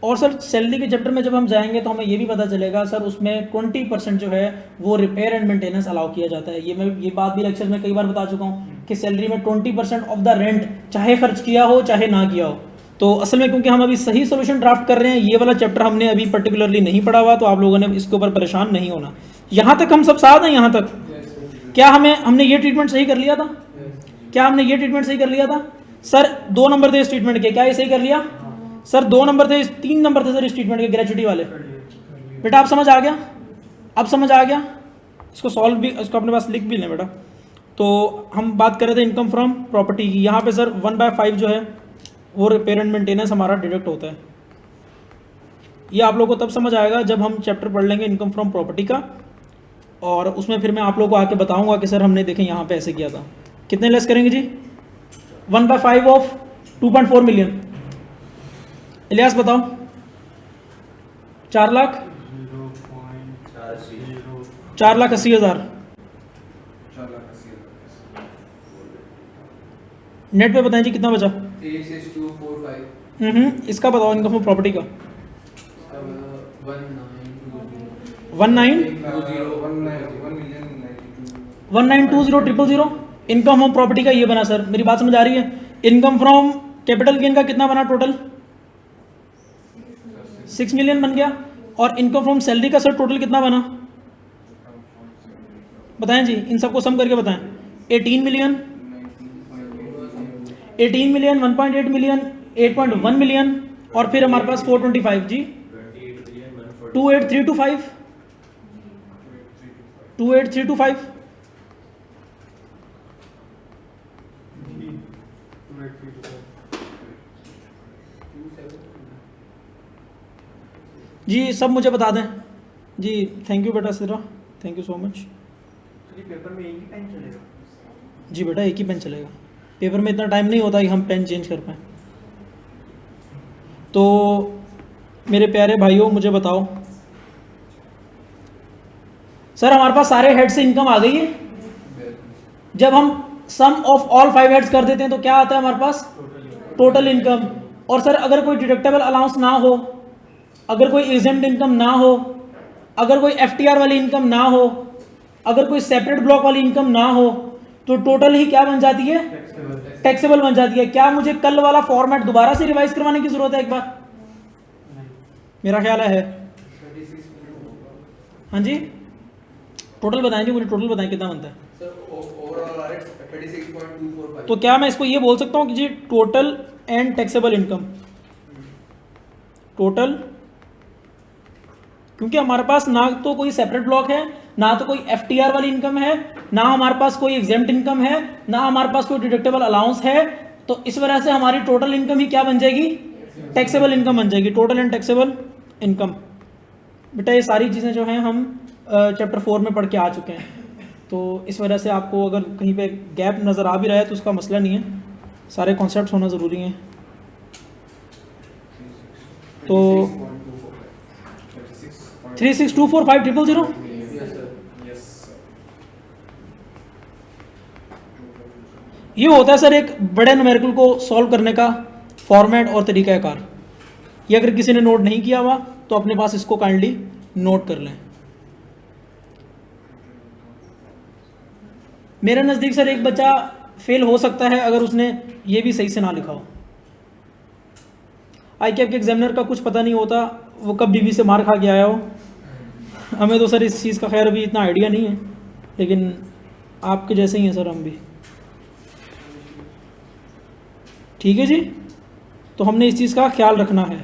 S1: और सर सैलरी के चैप्टर में जब हम जाएंगे तो हमें ये भी पता चलेगा सर, उसमें 20% जो है वो रिपेयर एंड मेंटेनेंस अलाउ किया जाता है। ये बात भी लेक्चर में कई बार बता चुका हूँ कि सैलरी में 20% ऑफ द रेंट चाहे खर्च किया हो चाहे ना किया हो। तो असल में क्योंकि हम अभी सही सोल्यूशन ड्राफ्ट कर रहे हैं, ये वाला चैप्टर हमने अभी पर्टिकुलरली नहीं पढ़ा हुआ, तो आप लोगों ने इसके ऊपर परेशान नहीं होना। यहाँ तक हम सब साथ हैं? यहाँ तक क्या हमने ये ट्रीटमेंट सही कर लिया था? क्या हमने ये ट्रीटमेंट सही कर लिया था? सर 2 नंबर थे इस ट्रीटमेंट के, क्या ये सही कर लिया? सर 2 नंबर थे, 3 नंबर थे सर इस ट्रीटमेंट के ग्रेचुटी वाले। बेटा आप समझ आ गया? अब समझ आ गया? इसको सॉल्व भी, इसको अपने पास लिख भी लें बेटा। तो हम बात कर रहे थे इनकम फ्रॉम प्रॉपर्टी की। यहाँ पे सर 1/5 जो है वो रिपेयर एंड मेंटेनेंस हमारा डिडक्ट होता है। ये आप लोगों को तब समझ आएगा जब हम चैप्टर पढ़ लेंगे इनकम फ्रॉम प्रॉपर्टी का, और उसमें फिर मैं आप लोगों को आके बताऊंगा कि सर हमने देखें यहाँ पे ऐसे किया था। कितने लेस करेंगे जी? 1/5 ऑफ 2.4 मिलियन। इलियास बताओ। 4 लाख 4,80,000 नेट पे बताएं जी कितना बचा?
S3: 36245
S1: इसका बताओ इनकम फ्रॉम प्रॉपर्टी का। 1920,000,000 इनकम फ्रॉम प्रॉपर्टी का ये बना सर। मेरी बात समझ आ रही है? इनकम फ्रॉम कैपिटल गेन का कितना बना टोटल? 6 मिलियन बन गया। और इनकम फ्रॉम सैलरी का सर टोटल कितना बना बताएं जी, इन सबको सम करके बताएं। 18 मिलियन, 1.8 मिलियन, 8.1 मिलियन, और फिर हमारे पास 425 जी 28325 28325 जी सब मुझे बता दें जी। थैंक यू बेटा सिरा, thank you so much.
S3: Paper में एक ही पेन चलेगा?
S1: जी बेटा एक ही पेन चलेगा, पेपर में इतना टाइम नहीं होता कि हम पेन चेंज कर पाएँ। तो मेरे प्यारे भाइयों मुझे बताओ सर, हमारे पास सारे हेड से इनकम आ गई है। जब हम सम ऑफ ऑल 5 हेड्स कर देते हैं तो क्या आता है हमारे पास? Total income. और सर अगर कोई डिडक्टेबल अलाउंस ना हो, अगर कोई एग्जेम्प्ट इनकम ना हो, अगर कोई एफटीआर वाली इनकम ना हो, अगर कोई सेपरेट ब्लॉक वाली इनकम ना हो, तो टोटल ही क्या बन जाती है? टैक्सेबल बन जाती है। क्या मुझे कल वाला फॉर्मेट दोबारा से रिवाइज करवाने की जरूरत है एक बार? मेरा ख्याल है। हाँ जी टोटल बताएं जी, मुझे टोटल बताएं कितना बनता है
S3: सर। ओवरऑल आ रहा है 36.245।
S1: तो क्या मैं इसको ये बोल सकता हूँ कि जी total and taxable income total, क्योंकि हमारे पास ना तो कोई सेपरेट ब्लॉक है, ना तो कोई एफटीआर वाली इनकम है, ना हमारे पास कोई एग्जेम्प्ट इनकम है, ना हमारे पास कोई डिडक्टेबल अलाउंस है। तो इस वजह से हमारी टोटल इनकम ही क्या बन जाएगी? टैक्सेबल इनकम बन जाएगी। Total and taxable income. बेटा ये सारी चीज़ें जो हैं हम चैप्टर 4 में पढ़ के आ चुके हैं, तो इस वजह से आपको अगर कहीं पे गैप नज़र आ भी रहा है तो उसका मसला नहीं है, सारे कॉन्सेप्ट्स होना ज़रूरी हैं। तो 36245000 ये होता है सर एक बड़े न्यूमेरिकल को सॉल्व करने का फॉर्मेट और तरीक़ाकार। ये अगर किसी ने नोट नहीं किया हुआ तो अपने पास इसको काइंडली नोट कर लें। मेरे नज़दीक सर एक बच्चा फेल हो सकता है अगर उसने ये भी सही से ना लिखा हो। ICAP के एग्जामिनर का कुछ पता नहीं होता, वो कब बीवी से मार खा के आया हो। हमें तो सर इस चीज़ का खैर अभी इतना आइडिया नहीं है, लेकिन आपके जैसे ही हैं सर हम भी। ठीक है जी, तो हमने इस चीज़ का ख्याल रखना है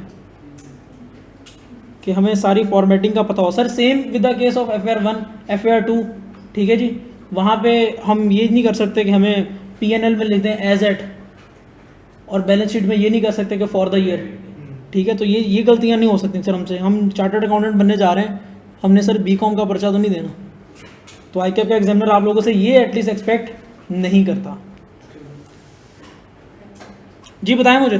S1: कि हमें सारी फॉर्मेटिंग का पता हो। Sir same with the case of FAR 1 FAR 2। ठीक है जी, वहाँ पे हम ये नहीं कर सकते कि हमें PNL में लिख दें एज एट, और बैलेंस शीट में ये नहीं कर सकते कि फॉर द ईयर। ठीक है, तो ये गलतियाँ नहीं हो सकती सर हमसे। हम चार्टर्ड अकाउंटेंट बनने जा रहे हैं, हमने सर BCom का पर्चा तो नहीं देना। तो ICAP का एग्जामिनर आप लोगों से ये एटलीस्ट एक्सपेक्ट नहीं करता। जी बताएं मुझे।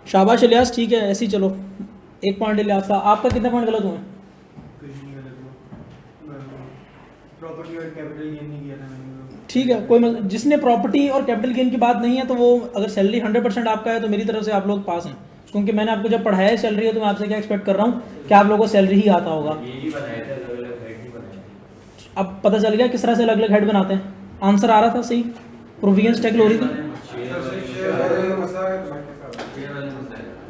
S1: शाबाश इलियास, ठीक है ऐसे ही चलो। एक पॉइंट इलियास का, आपका कितने पॉइंट गलत हुए?
S3: प्रॉपर्टी और कैपिटल गेन नहीं किया था मैंने।
S1: ठीक है, कोई जिसने प्रॉपर्टी और कैपिटल गेन की बात नहीं है तो वो अगर सैलरी 100% आपका है तो मेरी तरफ से आप लोग पास हैं, क्योंकि मैंने आपको जब पढ़ाया है सैलरी है तो मैं आपसे क्या एक्सपेक्ट कर रहा हूँ कि आप लोगों को सैलरी ही आता होगा। अब पता चल गया किस तरह से अलग अलग हेड बनाते हैं। आंसर आ रहा था सही, प्रोविजंस टैकल हो रही थी।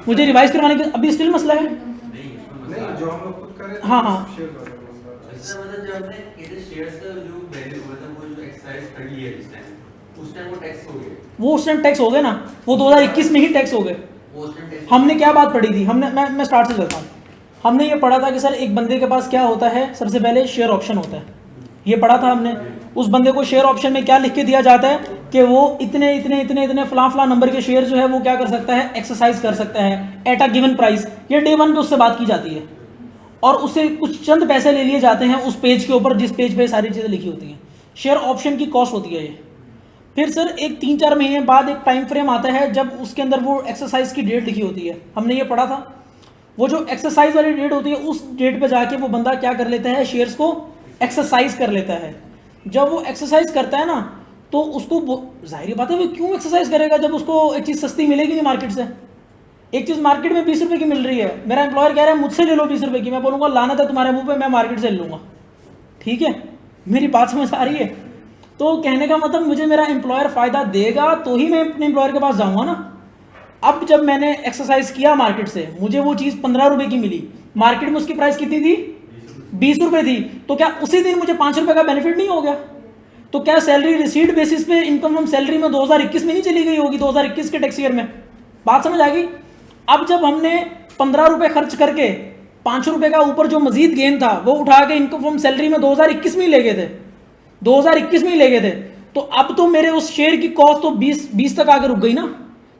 S1: मुझे रिवाइज करवाने के अभी स्टिल मसला है।
S3: नहीं जो हम लोग खुद कर रहे थे।
S1: हाँ हाँ
S4: इसका मतलब जब हमने ये शेयर्स का जो वैल्यू मतलब वो जो एक्सरसाइज कर लिया उस टाइम वो टैक्स हो गए।
S1: वो उस टाइम टैक्स हो गए ना, वो 2021 में ही टैक्स हो गए।
S4: वो उस टाइम टैक्स
S1: हमने क्या बात पढ़ी थी? हमने मैं स्टार्ट से चलता हूँ। हमने ये पढ़ा था कि सर एक बंदे के पास क्या होता है, सबसे पहले शेयर ऑप्शन होता है, ये पढ़ा था हमने। उस बंदे को शेयर ऑप्शन में क्या लिख के दिया जाता है कि वो इतने इतने इतने इतने फलां नंबर के शेयर जो है वो क्या कर सकता है, एक्सरसाइज कर सकता है एट अ गिवन प्राइस। ये डे 1 पे उससे बात की जाती है और उससे कुछ चंद पैसे ले लिए जाते हैं उस पेज के ऊपर जिस पेज पे सारी चीज़ें लिखी होती हैं। शेयर ऑप्शन की कॉस्ट होती है ये। फिर सर एक 3-4 महीने बाद एक टाइम फ्रेम आता है जब उसके अंदर वो एक्सरसाइज की डेट लिखी होती है, हमने ये पढ़ा था। वो जो एक्सरसाइज वाली डेट होती है उस डेट पे जाके वो बंदा क्या कर लेता है, शेयर्स को एक्सरसाइज कर लेता है। जब वो एक्सरसाइज करता है ना तो उसको जाहिर बात है वो क्यों एक्सरसाइज करेगा जब उसको एक चीज़ सस्ती मिलेगी नहीं मार्केट से। एक चीज़ मार्केट में 20 रुपये की मिल रही है, मेरा एम्प्लॉयर कह रहा है मुझसे ले लो 20 रुपये की, मैं बोलूँगा लानत है तुम्हारे मुंह पे, मैं मार्केट से ले लूँगा। ठीक है, मेरी बात समझ आ रही है? तो कहने का मतलब मुझे मेरा एम्प्लॉयर फ़ायदा देगा तो ही मैं अपने एम्प्लॉयर के पास जाऊँगा ना। अब जब मैंने एक्सरसाइज किया मार्केट से, मुझे वो चीज़ 15 रुपये की मिली, मार्केट में उसकी प्राइस कितनी थी, 20 रुपये थी, तो क्या उसी दिन मुझे 5 रुपये का बेनिफिट नहीं हो गया? तो क्या सैलरी रिसीट बेसिस पे इनकम फ्रॉम सैलरी में 2021 में नहीं चली गई होगी, 2021 के टैक्स ईयर में? बात समझ आ गई? अब जब हमने 15 रुपये खर्च करके 5 रुपये का ऊपर जो मजीद गेन था वो उठा के इनकम फ्रॉम सैलरी में 2021 में ही ले गए थे, 2021 में ही ले गए थे, तो अब तो मेरे उस शेयर की कॉस्ट तो 20 तक आके रुक गई ना,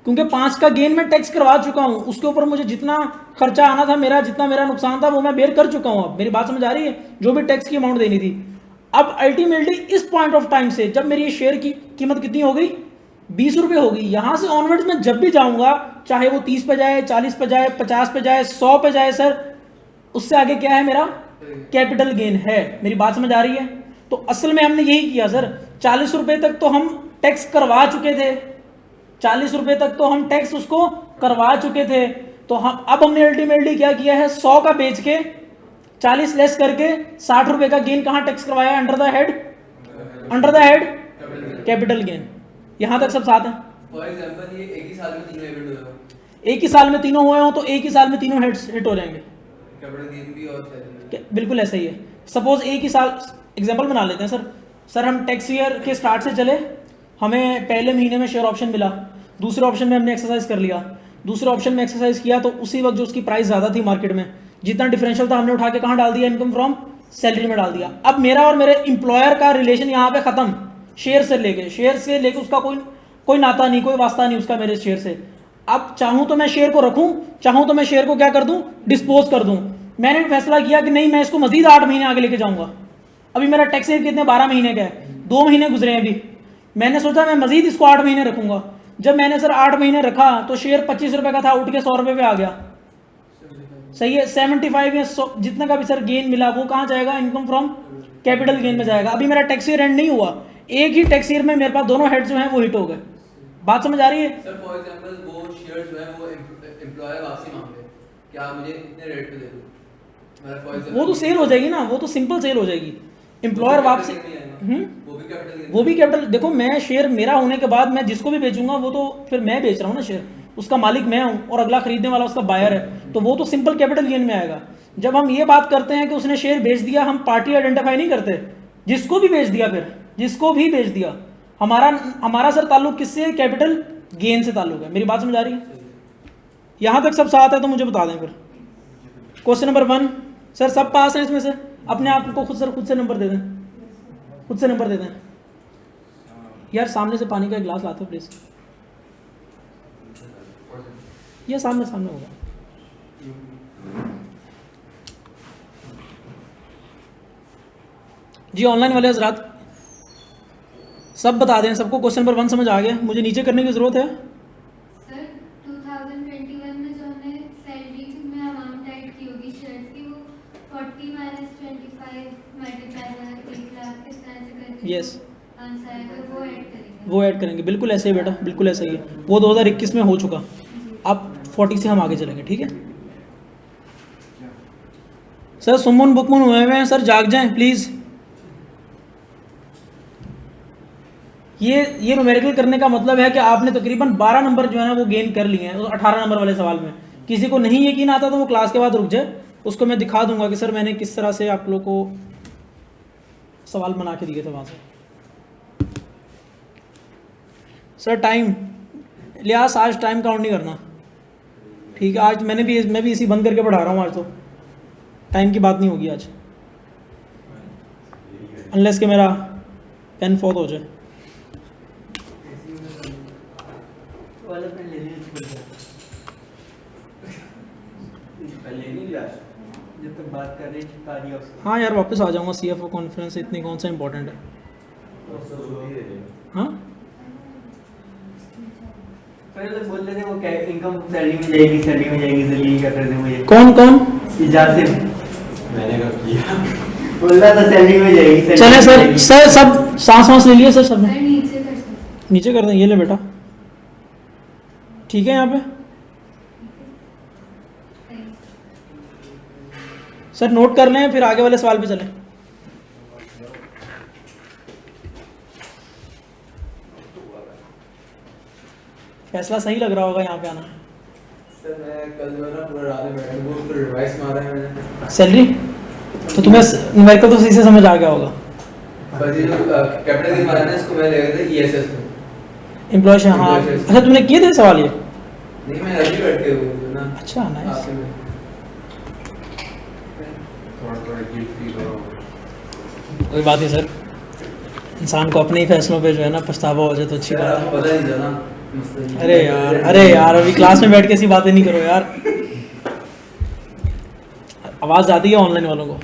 S1: क्योंकि 5 का गेन मैं टैक्स करवा चुका हूं, उसके ऊपर मुझे जितना खर्चा आना था मेरा, जितना मेरा नुकसान था वो मैं बेयर कर चुका हूं। अब मेरी बात समझ आ रही है? जो भी टैक्स की अमाउंट देनी थी। अब अल्टीमेटली इस पॉइंट ऑफ टाइम से जब मेरी शेयर की कीमत कितनी हो गई, 20 रुपये हो गई, यहां से ऑनवर्ड्स में जब भी जाऊंगा, चाहे वो 30 पे जाए, 40 पे जाए, 50 पे जाए, 100 पे जाए, सर उससे आगे क्या है, मेरा कैपिटल गेन है। मेरी बात समझ आ रही है? तो असल में हमने यही किया सर, 40 रुपये तक तो हम टैक्स करवा चुके थे, 40 रुपये तक तो हम टैक्स उसको करवा चुके थे, तो हम अब हमने अल्टीमेटली क्या किया है, 100 का बेच के 40 लेस करके 60 रुपये का गेन कहाँ टैक्स करवाया, under the head capital gain. यहां तक सब साथ है।
S5: फॉर एग्जांपल ये एक ही साल में तीनों इवेंट हुए हो,
S1: एक ही साल में तीनों हुए हो तो एक ही साल में तीनों हिट हो जाएंगे,
S5: कैपिटल गेन भी और सैलरी।
S1: बिल्कुल ऐसा ही है। सपोज एक ही साल एग्जांपल बना लेते हैं सर हम टैक्स ईयर के स्टार्ट से चले, हमें पहले महीने में शेयर ऑप्शन मिला, दूसरे ऑप्शन में हमने एक्सरसाइज कर लिया, दूसरे ऑप्शन में एक्सरसाइज किया तो उसी वक्त जो उसकी प्राइस ज़्यादा थी मार्केट में, जितना डिफरेंशियल था हमने उठा के कहाँ डाल दिया, इनकम फ्रॉम सैलरी में डाल दिया। अब मेरा और मेरे एम्प्लॉयर का रिलेशन यहाँ पे खत्म, शेयर से लेके उसका कोई नाता नहीं, कोई वास्ता नहीं उसका मेरे शेयर से। अब चाहूँ तो मैं शेयर को रखूँ, चाहूँ तो मैं शेयर को क्या कर दूँ, डिस्पोज कर दूँ। मैंने फैसला किया कि नहीं, मैं इसको मजीद 8 महीने आगे लेके जाऊँगा। अभी मेरा टैक्स ईयर कितने, 12 महीने का है, 2 महीने गुजरे हैं अभी, मैंने सोचा मैं मजीद इसको 8 महीने रखूंगा। जब मैंने सर 8 महीने रखा तो शेयर 25 रुपये का था, उठ के 100 रुपये पे आ गया। सही है, 75 या 100 जितना का भी सर गेन मिला वो कहाँ जाएगा, इनकम फ्रॉम कैपिटल गेन में जाएगा। अभी मेरा टैक्स ईयर एंड नहीं हुआ, एक ही टैक्स ईयर में मेरे पास दोनों हेड जो हैं वो हिट हो गए। बात समझ आ रही है?
S5: सर फॉर एग्जांपल वो शेयर जो है वो एम्प्लॉयर वापसी मांगते हैं, क्या मुझे इतने रेट पे दे दो, मेरा फॉर एग्जांपल
S1: वो तो सेल हो जाएगी ना, वो तो सिंपल सेल हो जाएगी। एम्प्लॉयर वापसी, वो भी कैपिटल। देखो मैं शेयर मेरा होने के बाद मैं जिसको भी बेचूंगा वो तो फिर मैं बेच रहा हूँ ना शेयर, उसका मालिक मैं हूँ और अगला खरीदने वाला उसका बायर है, तो वो तो सिंपल कैपिटल गेन में आएगा। जब हम ये बात करते हैं कि उसने शेयर बेच दिया, हम पार्टी आइडेंटिफाई नहीं करते, जिसको भी बेच दिया, फिर जिसको भी बेच दिया, हमारा सर ताल्लुक किससे, कैपिटल गेन से ताल्लुक है। मेरी बात समझ आ रही है? यहाँ तक सब साथ है तो मुझे बता दें फिर। क्वेश्चन नंबर 1 सर सब पास हैं इसमें से, अपने आप को खुद से नंबर दे दें, खुद से नंबर दे दें। यार सामने से पानी का एक गिलास लाते हो प्लीज, ये सामने होगा। जी ऑनलाइन वाले हजरात सब बता दें, सबको क्वेश्चन नंबर 1 समझ आ गया, मुझे नीचे करने की जरूरत है।
S6: सर 2021 में जो हमने सैलरी में अमाउंट ऐड की होगी शेयर्स की, वो 40 - 25 मल्टीप्लाई बाय 1 लाख इस तरह से करके
S1: यस
S6: आंसर आएगा,
S1: वो ऐड करेंगे, बिल्कुल ऐसे ही बेटा, बिल्कुल ऐसे ही है। वो 2021 में हो चुका, अब 40 से हम आगे चलेंगे, ठीक है। सर सुमन बुकमन हुए हैं सर, जाग जाएं प्लीज़। ये न्यूमेरिकल करने का मतलब है कि आपने तकरीबन 12 नंबर जो है ना वो गेन कर लिए हैं 18 नंबर वाले सवाल में। किसी को नहीं यकीन आता तो वो क्लास के बाद रुक जाए, उसको मैं दिखा दूंगा कि सर मैंने किस तरह से आप लोग को सवाल बना के दिए थे वहाँ से। सर टाइम लिहाज आज टाइम काउंट नहीं करना, ठीक है। आज मैं भी इसी बंद करके पढ़ा रहा हूँ आज तो। टाइम की बात नहीं होगी आज, अनलेस कि मेरा पेन फॉत हो जाए।
S3: वाला पेन ले लीजिए
S2: पहले नहीं लिया
S3: जब तक बात कर रहे थे दिया उसको।
S1: हाँ यार वापस आ जाऊँगा, CFO कॉन्फ्रेंस इतनी कौन सा इंपॉर्टेंट है। हाँ
S3: पहले तो बोल रहे थे वो क्या इनकम सैलरी में जाएगी, सैलरी में जाएगी, इसलिए कर रहे थे मुझे।
S1: कौन कौन
S3: इजाज़ से
S4: मैंने कब किया?
S3: बोल रहा था सैलरी में जाएगी, salary
S1: चले
S3: में
S1: सर,
S3: जाएगी।
S1: सर सब सांस ले लिए सर, सब ने
S6: सर नीचे कर सकते
S1: नीचे कर दें, ये ले बेटा, ठीक है यहाँ पे
S6: हैं।
S1: सर नोट कर लें, फिर आगे वाले सवाल पे चलें। फैसला सही लग रहा होगा यहाँ पे आना।
S5: सर मैं कल जो है ना पूरा रात में बैठा हूँ, वो फिर रिवाइज मारा है मैंने।
S1: सैलरी तो तुम्हें न्यूमेरिकल तो सही से समझ आ गया होगा।
S5: बस ये जो कैपिटल गेन मारा है ना, इसको मैं ले गया था ESS में।
S1: एम्प्लॉय, हाँ अच्छा तुमने किए थे सवाल ये?
S5: नहीं मैं अभी बैठ के वो जो ना
S1: अच्छा नाइस,
S5: आपसे में
S4: थोड़ा गिल्ट फील हो रहा होगा।
S1: कोई बात नहीं सर, इंसान को अपने ही फैसलों पे जो है ना पछतावा हो जाए तो अच्छी
S5: यार
S1: बात
S5: आपको
S1: है।
S5: पता नहीं था ना मसला ये।
S1: अरे यार अभी क्लास में बैठ के ऐसी बातें नहीं करो यार। आवाज़ आती है ऑनलाइन वालों को?
S4: वो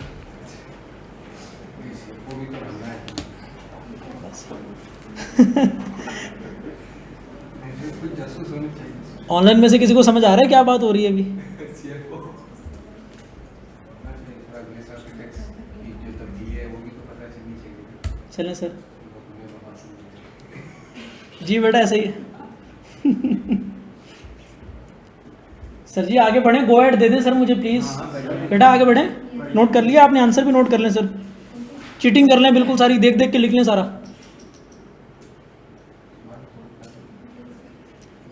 S4: भी तो बनना है। कुछ जासूस होनी चाहिए।
S1: ऑनलाइन में से किसी को समझ आ रहा है क्या बात हो रही है अभी?
S4: CFO अगले साल के टैक्स की जो तब्दीली है वो भी तो पता चलनी चाहिए।
S1: चलें सर।
S4: वो तुम्हें बता सकते
S1: जी बेटा ऐसे ही है। सर जी आगे बढ़ें, गो एड दे दें सर मुझे प्लीज़। बेटा आगे बढ़ें, नोट कर लिया आपने, आंसर भी नोट कर लें सर, चीटिंग कर लें बिल्कुल सारी, देख देख के लिख लें सारा।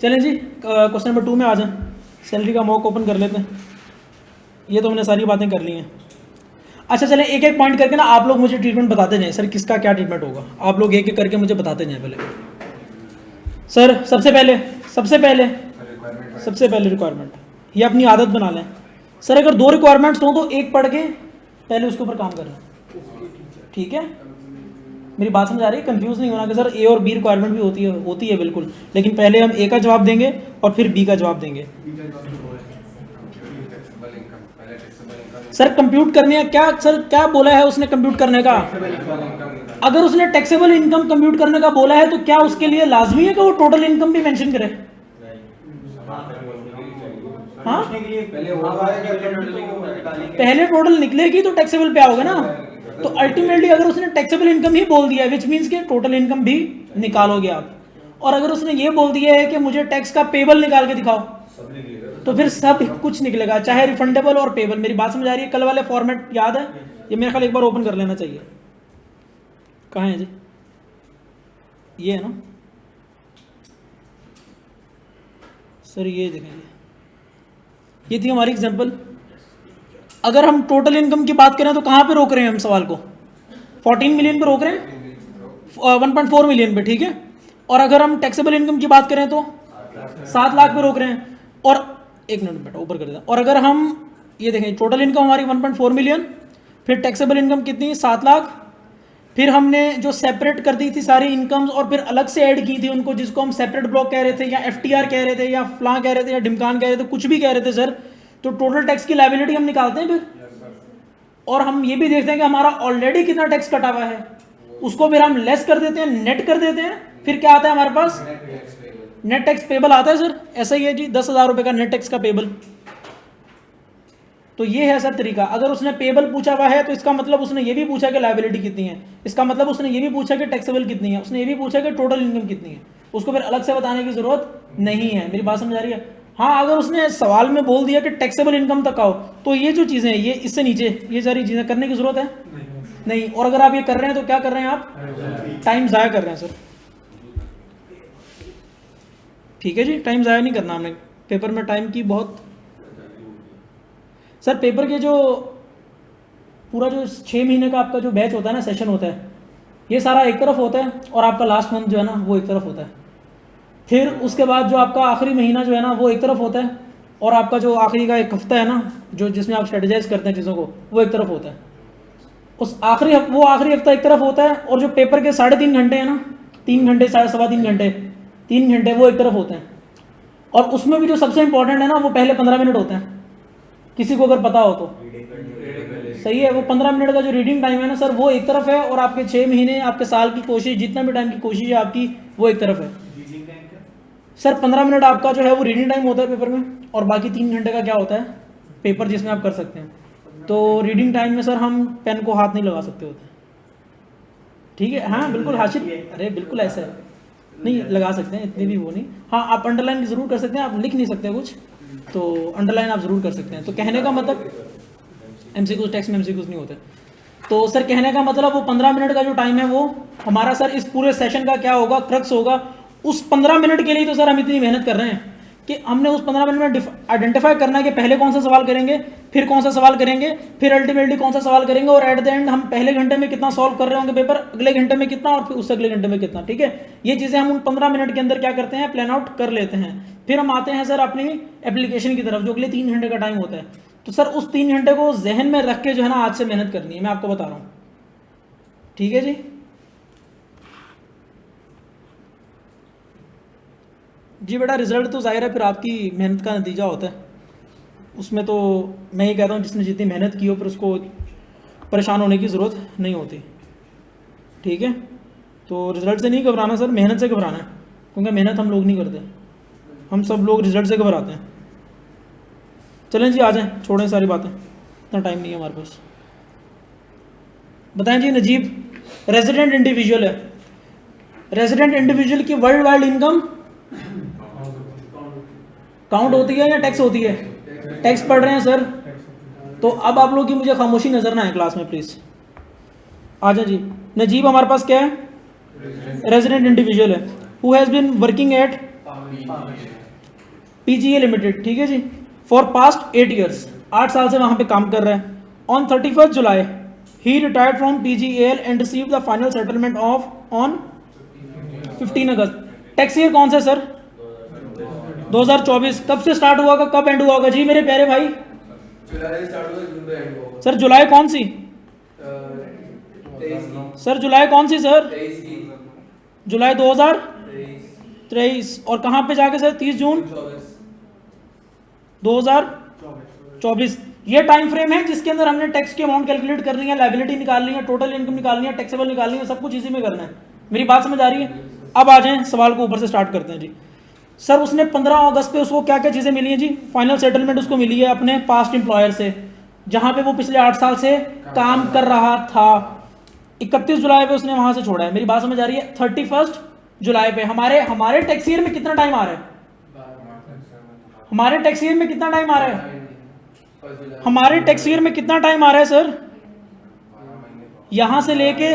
S1: चलें जी क्वेश्चन नंबर 2 में आ जाएं। सैलरी का मॉक ओपन कर लेते हैं। ये तो हमने सारी बातें कर ली हैं। अच्छा चलें एक एक पॉइंट करके ना आप लोग मुझे ट्रीटमेंट बताते जाएं, सर किसका क्या ट्रीटमेंट होगा, आप लोग एक एक करके मुझे बताते जाएं पहले। सर सबसे पहले रिक्वायरमेंट, ये अपनी आदत बना लें। सर अगर 2 रिक्वायरमेंट्स हो तो एक पढ़ के पहले उसके ऊपर काम करें, ठीक है? मेरी बात समझ आ रही है? कंफ्यूज नहीं होना कि सर A और B रिक्वायरमेंट भी होती है बिल्कुल, लेकिन पहले हम A का जवाब देंगे और फिर B का जवाब देंगे। सर कंप्यूट करने का क्या, सर क्या बोला है उसने कंप्यूट करने का? अगर उसने टैक्सेबल इनकम कंप्यूट करने का बोला है तो क्या उसके लिए लाजमी है कि वो टोटल इनकम भी मेंशन करे? हाँ पहले टोटल निकलेगी तो टैक्सेबल पे आओगे ना, तो अल्टीमेटली अगर उसने टैक्सेबल इनकम ही बोल दिया विच मीन्स के टोटल इनकम भी निकालोगे आप। और अगर उसने ये बोल दिया है कि मुझे टैक्स का पेबल निकाल के दिखाओ तो फिर सब कुछ निकलेगा, चाहे रिफंडेबल और पेबल। मेरी बात समझ आ रही है? कल वाले फॉर्मेट याद है? ये मेरे ख्याल एक बार ओपन कर लेना चाहिए। कहाँ है जी? ये है ना सर, ये देखेंगे, ये थी हमारी एग्जांपल। अगर हम टोटल इनकम की बात करें तो कहाँ पे रोक रहे हैं हम सवाल को? 14 मिलियन पे रोक रहे हैं, 1.4 मिलियन पे, ठीक है? और अगर हम टैक्सेबल इनकम की बात करें तो 7 लाख पे रोक रहे हैं। और एक मिनट बेटा ऊपर कर देता। और अगर हम ये देखें टोटल इनकम हमारी 1.4 मिलियन, फिर टैक्सेबल इनकम कितनी? 7 लाख, फिर हमने जो सेपरेट कर दी थी सारी इनकम्स और फिर अलग से ऐड की थी उनको, जिसको हम सेपरेट ब्लॉक कह रहे थे या FTR कह रहे थे या फ्लां कह रहे थे या ढिमकान कह रहे थे, कुछ भी कह रहे थे सर। तो टोटल टैक्स की लायबिलिटी हम निकालते हैं फिर, और हम ये भी देखते हैं कि हमारा ऑलरेडी कितना टैक्स कटा हुआ है, उसको फिर हम लेस कर देते हैं, नेट कर देते हैं, फिर क्या आता है हमारे पास? नेट टैक्स पेबल आता है सर। ऐसा ही है जी, 10,000 रुपये का नेट टैक्स का पेबल। तो ये है सर तरीका। अगर उसने पेबल पूछा हुआ है तो इसका मतलब उसने ये भी पूछा कि लायबिलिटी कितनी है, इसका मतलब उसने ये भी पूछा कि टैक्सेबल कितनी है, उसने ये भी पूछा कि टोटल इनकम कितनी है, उसको फिर अलग से बताने की जरूरत नहीं है। मेरी बात समझ आ रही है? हाँ अगर उसने सवाल में बोल दिया कि टैक्सेबल इनकम तक आओ तो ये जो चीज़ें हैं, ये इससे नीचे ये सारी चीज़ें करने की जरूरत है नहीं। और अगर आप ये कर रहे हैं तो क्या कर रहे हैं आप? टाइम ज़ाया कर रहे हैं सर, ठीक है जी? टाइम ज़ाया नहीं करना हमने पेपर में, टाइम की बहुत। सर पेपर के जो पूरा जो 6 महीने का आपका जो बैच होता है ना, सेशन होता है, ये सारा एक तरफ होता है और आपका लास्ट मंथ जो है ना वो एक तरफ होता है। फिर उसके बाद जो आपका आखिरी महीना जो है ना वो एक तरफ होता है और आपका जो आखिरी का एक हफ्ता है ना, जो जिसमें आप स्ट्रेटेजाइज करते हैं चीज़ों को, वो एक तरफ होता है। उस आखिरी हफ्ता एक तरफ होता है, और जो पेपर के 3.5 घंटे हैं ना, 3 घंटे, 3.5 घंटे, 3 घंटे वो एक तरफ होते हैं। और उसमें भी जो सबसे इंपॉर्टेंट है ना, वो पहले 15 मिनट होते हैं, किसी को अगर पता हो तो सही है। वो 15 मिनट का जो रीडिंग टाइम है ना सर, वो एक तरफ है, और आपके 6 महीने, आपके साल की कोशिश, जितना भी टाइम की कोशिश है आपकी, वो एक तरफ है। सर 15 मिनट आपका जो है वो रीडिंग टाइम होता है पेपर में, और बाकी 3 घंटे का क्या होता है, पेपर जिसमें आप कर सकते हैं। तो रीडिंग टाइम में सर हम पेन को हाथ नहीं लगा सकते होते, ठीक है। हाँ बिल्कुल हाशिर, अरे बिल्कुल ऐसा है, नहीं लगा सकते हैं, इतनी भी वो नहीं। हाँ आप अंडरलाइन ज़रूर कर सकते हैं, आप लिख नहीं सकते कुछ, तो अंडरलाइन आप ज़रूर कर सकते हैं। तो कहने का मतलब MCQs टेक्स्ट में MCQs नहीं होते। तो सर कहने का मतलब वो 15 मिनट का जो टाइम है वो हमारा सर इस पूरे सेशन का क्या होगा, क्रक्स होगा। उस 15 मिनट के लिए तो सर हम इतनी मेहनत कर रहे हैं कि हमने उस 15 मिनट में आइडेंटिफाई करना है कि पहले कौन सा सवाल करेंगे, फिर कौन सा सवाल करेंगे, फिर अल्टीमेटली कौन सा सवाल करेंगे, और एट द एंड हम पहले घंटे में कितना सॉल्व कर रहे होंगे पेपर, अगले घंटे में कितना, और फिर उससे अगले घंटे में कितना, ठीक है। ये चीज़ें हम उन 15 मिनट के अंदर क्या करते हैं, प्लान आउट कर लेते हैं। फिर हम आते हैं सर अपनी एप्लीकेशन की तरफ, जो अगले 3 घंटे का टाइम होता है। तो सर उस 3 घंटे को जहन में रख के जो है ना आज से मेहनत करनी है, मैं आपको बता रहा हूँ, ठीक है जी। जी बेटा रिजल्ट तो जाहिर है फिर आपकी मेहनत का नतीजा होता है, उसमें तो मैं ये कहता हूँ जिसने जितनी मेहनत की हो फिर उसको परेशान होने की ज़रूरत नहीं होती, ठीक है। तो रिज़ल्ट से नहीं घबराना सर, मेहनत से घबराना है, क्योंकि मेहनत हम लोग नहीं करते, हम सब लोग रिज़ल्ट से घबराते हैं। चलें जी आ जाएँ, छोड़ें सारी बातें, इतना टाइम नहीं है हमारे पास। बताएं जी नजीब रेजिडेंट इंडिविजुअल है, रेजिडेंट इंडिविजुअल की वर्ल्ड वाइड इनकम काउंट होती है या टैक्स होती है? टैक्स पढ़ रहे हैं सर। तो अब आप लोग की मुझे खामोशी नजर ना आए क्लास में प्लीज, आ जाए जी। नजीब हमारे पास क्या है, रेजिडेंट इंडिविजुअल है, who has been working at PGA limited, ठीक है जी, फॉर पास्ट 8 ईयर्स, 8 साल से वहां पे काम कर रहा है। On 31 July he retired from PGAL and receive the final settlement of on 15 August. Tax year कौन सा सर? 2024। कब से स्टार्ट हुआ होगा, कब एंड हुआ होगा जी मेरे प्यारे भाई?
S5: जुलाई स्टार्ट हुआ, जून में एंड हुआ।
S1: सर जुलाई कौन सी?
S5: 23 की।
S1: सर जुलाई कौन सी सर?
S5: 23 की।
S1: जुलाई 2023। और कहाँ पे जाके सर? 30 जून 2024। ये टाइम फ्रेम है जिसके अंदर हमने टैक्स की अमाउंट कैलकुलेट करनी है, लायबिलिटी निकालनी है, टोटल इनकम निकालनी है, टैक्सेबल निकालनी है, सब कुछ इसी में करना है। मेरी बात समझ आ रही है? अब आ जाएं सवाल को ऊपर से स्टार्ट करते हैं जी। सर उसने 15 अगस्त पे उसको क्या क्या चीज़ें मिली हैं जी? फाइनल सेटलमेंट उसको मिली है अपने पास्ट एम्प्लॉयर से, जहाँ पे वो पिछले 8 साल से काम कर रहा था। 31 जुलाई पे उसने वहाँ से छोड़ा है। मेरी बात समझ आ रही है? 31 जुलाई पे हमारे टैक्स ईयर में कितना टाइम आ रहा है? हमारे टैक्स ईयर में कितना टाइम आ रहा है? हमारे टैक्स ईयर में कितना टाइम आ रहा है सर? यहाँ से लेके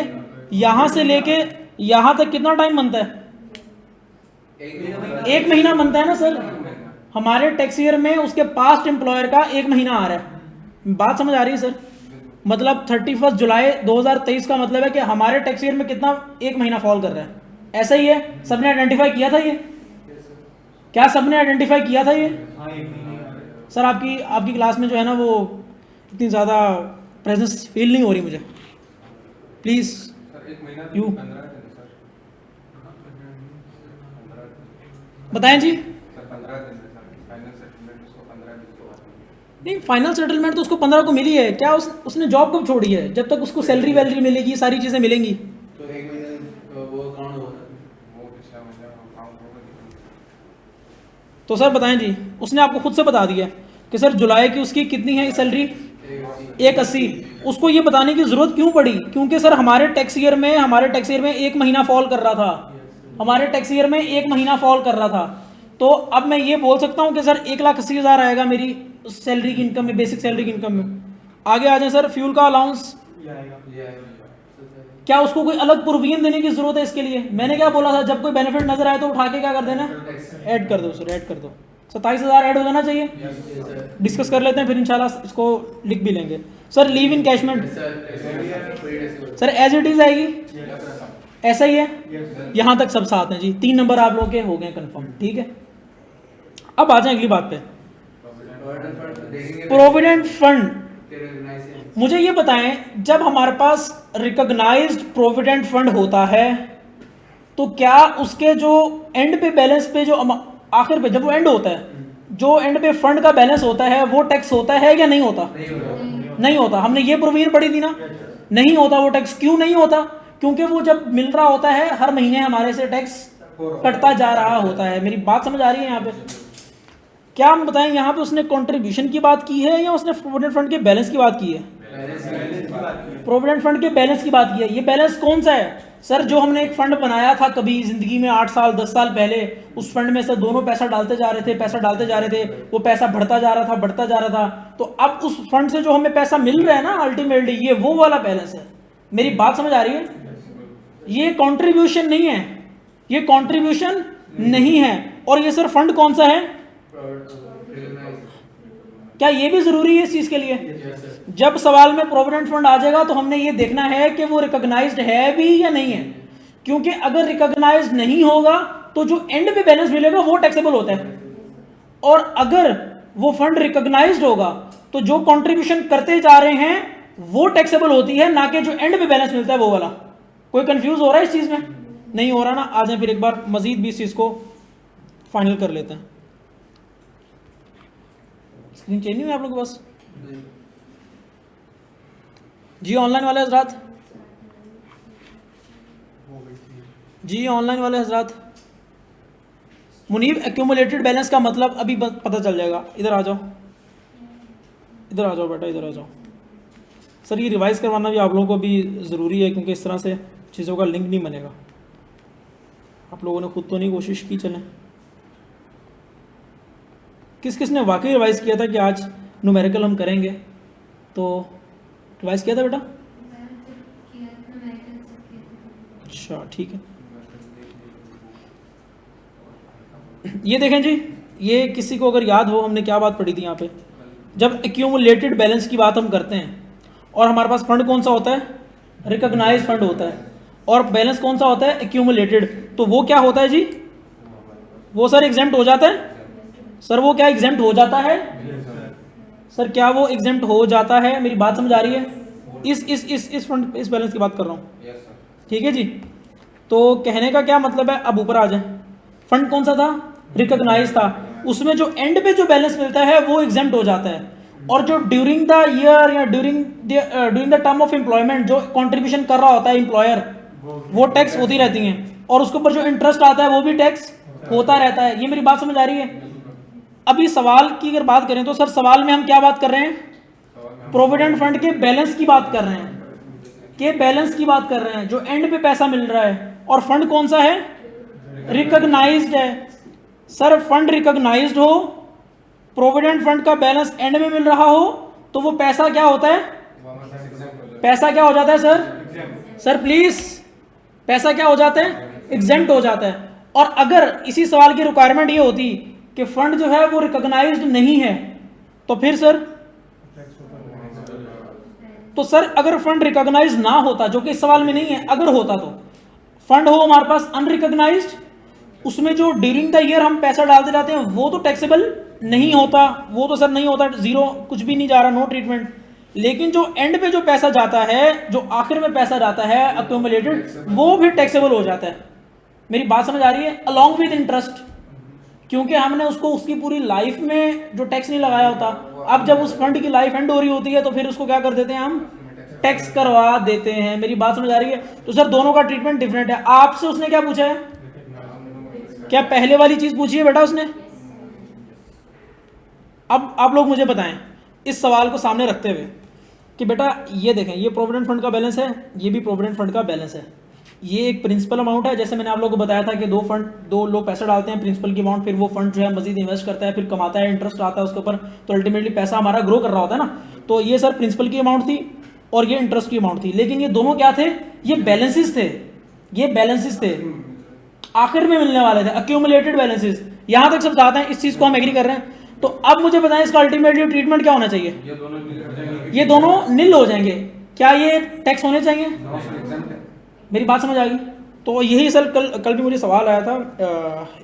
S1: यहाँ तक कितना टाइम बनता है? 1 महीना बनता है ना सर। हमारे टैक्स ईयर में उसके पास्ट एम्प्लॉयर का 1 महीना आ रहा है। बात समझ आ रही है सर? मतलब 31 जुलाई 2023 का मतलब है कि हमारे टैक्स ईयर में कितना 1 महीना फॉल कर रहा है। ऐसा ही है? सबने आइडेंटिफाई किया था ये? क्या सबने आइडेंटिफाई किया था ये? सर आपकी क्लास में जो है ना वो इतनी ज़्यादा प्रेजेंस फील नहीं हो रही मुझे, प्लीज़ यू बताएं जी। नहीं फाइनल सेटलमेंट तो उसको 15 को मिली है। क्या उसने जॉब कब छोड़ी है? जब तक उसको सैलरी वैलरी मिलेगी, सारी चीज़ें मिलेंगी।
S5: तो 1 महीने वो अकाउंट हुआ था।
S1: तो सर बताएं जी, उसने आपको खुद से बता दिया कि सर जुलाई की उसकी कितनी है सैलरी? 180। उसको ये बताने की जरूरत क्यों पड़ी? क्योंकि सर हमारे टैक्स ईयर में 1 महीना फॉल कर रहा था। हमारे टैक्स ईयर में 1 महीना फॉल कर रहा था। तो अब मैं ये बोल सकता हूँ कि सर 1,80,000 आएगा मेरी सैलरी की इनकम में, बेसिक सैलरी की इनकम में। आगे आ जाए सर, फ्यूल का अलाउंस क्या उसको कोई अलग प्रोविजन देने की जरूरत है इसके लिए? मैंने क्या बोला था, जब कोई बेनिफिट नजर आए तो उठा के क्या कर देना, ऐड कर दो सर, ऐड कर दो। 27,000 ऐड हो जाना चाहिए। डिस्कस कर लेते हैं फिर इंशाल्लाह इसको लिख भी लेंगे। Sir leave encashment sir as it is आएगी, ऐसा ही है। यहां तक सब साथ हैं जी। 3 नंबर आप लोग के हो गए कंफर्म, ठीक है। अब आ जाए अगली बात पे। प्रोविडेंट फंड, मुझे ये बताएं, जब हमारे पास रिकॉग्नाइज्ड प्रोविडेंट फंड होता है तो क्या उसके जो एंड पे बैलेंस पे जो आखिर पे जब वो एंड होता है, जो एंड पे फंड का बैलेंस होता है वो टैक्स होता है या नहीं होता? नहीं होता। हमने ये प्रोविजन पढ़ी थी ना, नहीं होता वो टैक्स। क्यों नहीं होता? क्योंकि वो जब मिल रहा होता है हर महीने हमारे से टैक्स कटता जा रहा होता है। मेरी बात समझ आ रही है यहाँ पे? क्या हम बताएं, यहाँ पे उसने कंट्रीब्यूशन की बात की है या उसने प्रोविडेंट फंड के बैलेंस की बात की है? प्रोविडेंट फंड के बैलेंस की बात की है। ये बैलेंस कौन सा है सर? जो हमने एक फंड बनाया था कभी जिंदगी में 8 साल 10 साल पहले, उस फंड में से दोनों पैसा डालते जा रहे थे, पैसा डालते जा रहे थे, वो पैसा बढ़ता जा रहा था, बढ़ता जा रहा था। तो अब उस फंड से जो हमें पैसा मिल रहा है ना अल्टीमेटली, ये वो वाला बैलेंस है। मेरी बात समझ आ रही है? ये कंट्रीब्यूशन नहीं है, ये कंट्रीब्यूशन नहीं है। और ये सर फंड कौन सा है? क्या ये भी जरूरी है इस चीज के लिए? जब सवाल में प्रोविडेंट फंड आ जाएगा तो हमने ये देखना है कि वो रिकॉग्नाइज्ड है भी या नहीं है, क्योंकि अगर रिकॉग्नाइज्ड नहीं होगा तो जो एंड पे बैलेंस मिलेगा वो टैक्सेबल होता है, और अगर वो फंड रिकॉग्नाइज्ड होगा तो जो कंट्रीब्यूशन करते जा रहे हैं वो टैक्सेबल होती है, ना कि जो एंड पे बैलेंस मिलता है वो वाला। कोई कंफ्यूज हो रहा है इस चीज में? नहीं हो रहा ना? आ जाए फिर एक बार मजीद भी इस चीज को फाइनल कर लेते हैं। स्क्रीन चेंज नहीं हुई आप लोगों के पास? जी ऑनलाइन वाले हजरात, जी ऑनलाइन वाले हजरात, मुनीब एक्यूमुलेटेड बैलेंस का मतलब अभी पता चल जाएगा। इधर आ जाओ, इधर आ जाओ बेटा, इधर आ जाओ। सर ये रिवाइज करवाना भी आप लोगों को भी ज़रूरी है, क्योंकि इस तरह से चीज़ों का लिंक नहीं बनेगा। आप लोगों ने खुद तो नहीं कोशिश की? चलें, किस किस ने वाकई रिवाइज किया था कि आज न्यूमेरिकल हम करेंगे? तो रिवाइज किया था बेटा? अच्छा ठीक है। ये देखें जी, ये किसी को अगर याद हो हमने क्या बात पढ़ी थी यहाँ पे, जब एक्यूमुलेटेड बैलेंस की बात हम करते हैं और हमारे पास फंड कौन सा होता है? रिकॉग्नाइज्ड फंड होता है, और बैलेंस कौन सा होता है? एक्यूमुलेटेड। तो वो क्या होता है जी? वो सर एग्जेम्प्ट हो जाता है। सर वो क्या एग्जेम्प्ट हो जाता है? सर क्या वो एग्जेम्प्ट हो जाता है? मेरी बात समझ आ रही है? इस फंड, इस बैलेंस की बात कर रहा हूँ, ठीक है जी। तो कहने का क्या मतलब है, अब ऊपर आ जाए, फंड कौन सा था? रिकॉग्नाइज था। उसमें जो एंड पे जो बैलेंस मिलता है वो एग्जेम्प्ट हो जाता है, और जो ड्यूरिंग द ईयर या during the term of employment जो कंट्रीब्यूशन कर रहा होता है एम्प्लॉयर, वो टैक्स होती रहती हैं, और उसके ऊपर जो इंटरेस्ट आता है वो भी टैक्स होता रहता है। ये मेरी बात समझ आ रही है? अभी सवाल की अगर बात करें तो सर सवाल में हम क्या बात कर रहे हैं? प्रोविडेंट फंड के बैलेंस की बात कर रहे हैं, के बैलेंस की बात कर रहे हैं, जो एंड पे पैसा मिल रहा है। और फंड कौन सा है? रिकॉग्नाइज्ड है। सर फंड रिकॉग्नाइज्ड हो, प्रोविडेंट फंड का बैलेंस एंड में मिल रहा हो, तो वो पैसा क्या होता है? पैसा क्या हो जाता है सर? सर प्लीज, पैसा क्या हो जाता है? एग्जेम्प्ट हो जाता है। और अगर इसी सवाल की रिक्वायरमेंट ये होती कि फंड जो है वो रिकॉग्नाइज्ड नहीं है, तो फिर सर, तो सर अगर फंड रिकॉग्नाइज ना होता, जो कि इस सवाल में नहीं है, अगर होता तो फंड हो हमारे पास अनरिकॉग्नाइज्ड, उसमें जो ड्यूरिंग द ईयर हम पैसा डालते जाते हैं वो तो टैक्सेबल नहीं होता, वो तो सर नहीं होता, जीरो, कुछ भी नहीं जा रहा, नो ट्रीटमेंट। लेकिन जो एंड पे जो पैसा जाता है, जो आखिर में पैसा जाता है अक्यूमुलेटेड, वो भी टैक्सेबल हो जाता है। मेरी बात समझ आ रही है? अलॉन्ग विद इंटरेस्ट, क्योंकि हमने उसको उसकी पूरी लाइफ में जो टैक्स नहीं लगाया होता, अब जब उस फंड की लाइफ एंड हो रही होती है तो फिर उसको क्या कर देते हैं? हम टैक्स करवा देते हैं। मेरी बात समझ आ रही है? तो सर दोनों का ट्रीटमेंट डिफरेंट है। आपसे उसने क्या पूछा है? क्या पहले वाली चीज पूछी है बेटा उसने? अब आप लोग मुझे बताएं इस सवाल को सामने रखते हुए कि बेटा ये देखें, ये प्रोविडेंट फंड का बैलेंस है, ये भी प्रोविडेंट फंड का बैलेंस है, ये एक प्रिंसिपल अमाउंट है। जैसे मैंने आप लोगों को बताया था कि दो लोग पैसा डालते हैं प्रिंसिपल की अमाउंट, फिर वो फंड जो है मजीद इन्वेस्ट करता है, फिर कमाता है, इंटरेस्ट आता है उसके ऊपर, तो अल्टीमेटली पैसा हमारा ग्रो कर रहा होता है ना। तो ये सर प्रिंसिपल की अमाउंट थी और ये इंटरेस्ट की अमाउंट थी, लेकिन ये दोनों क्या थे? ये बैलेंसेस थे, ये बैलेंसेस थे, आखिर में मिलने वाले थे, अक्यूमुलेटेड बैलेंसेस। यहां तक सब साथ हैं, इस चीज को हम एग्री कर रहे हैं। तो अब मुझे बताएं इसका अल्टीमेटली ट्रीटमेंट क्या होना चाहिए? ये दोनों निल हो जाएंगे। क्या ये टैक्स होने चाहिए? मेरी बात समझ आ गई? तो यही सर कल भी मुझे सवाल आया था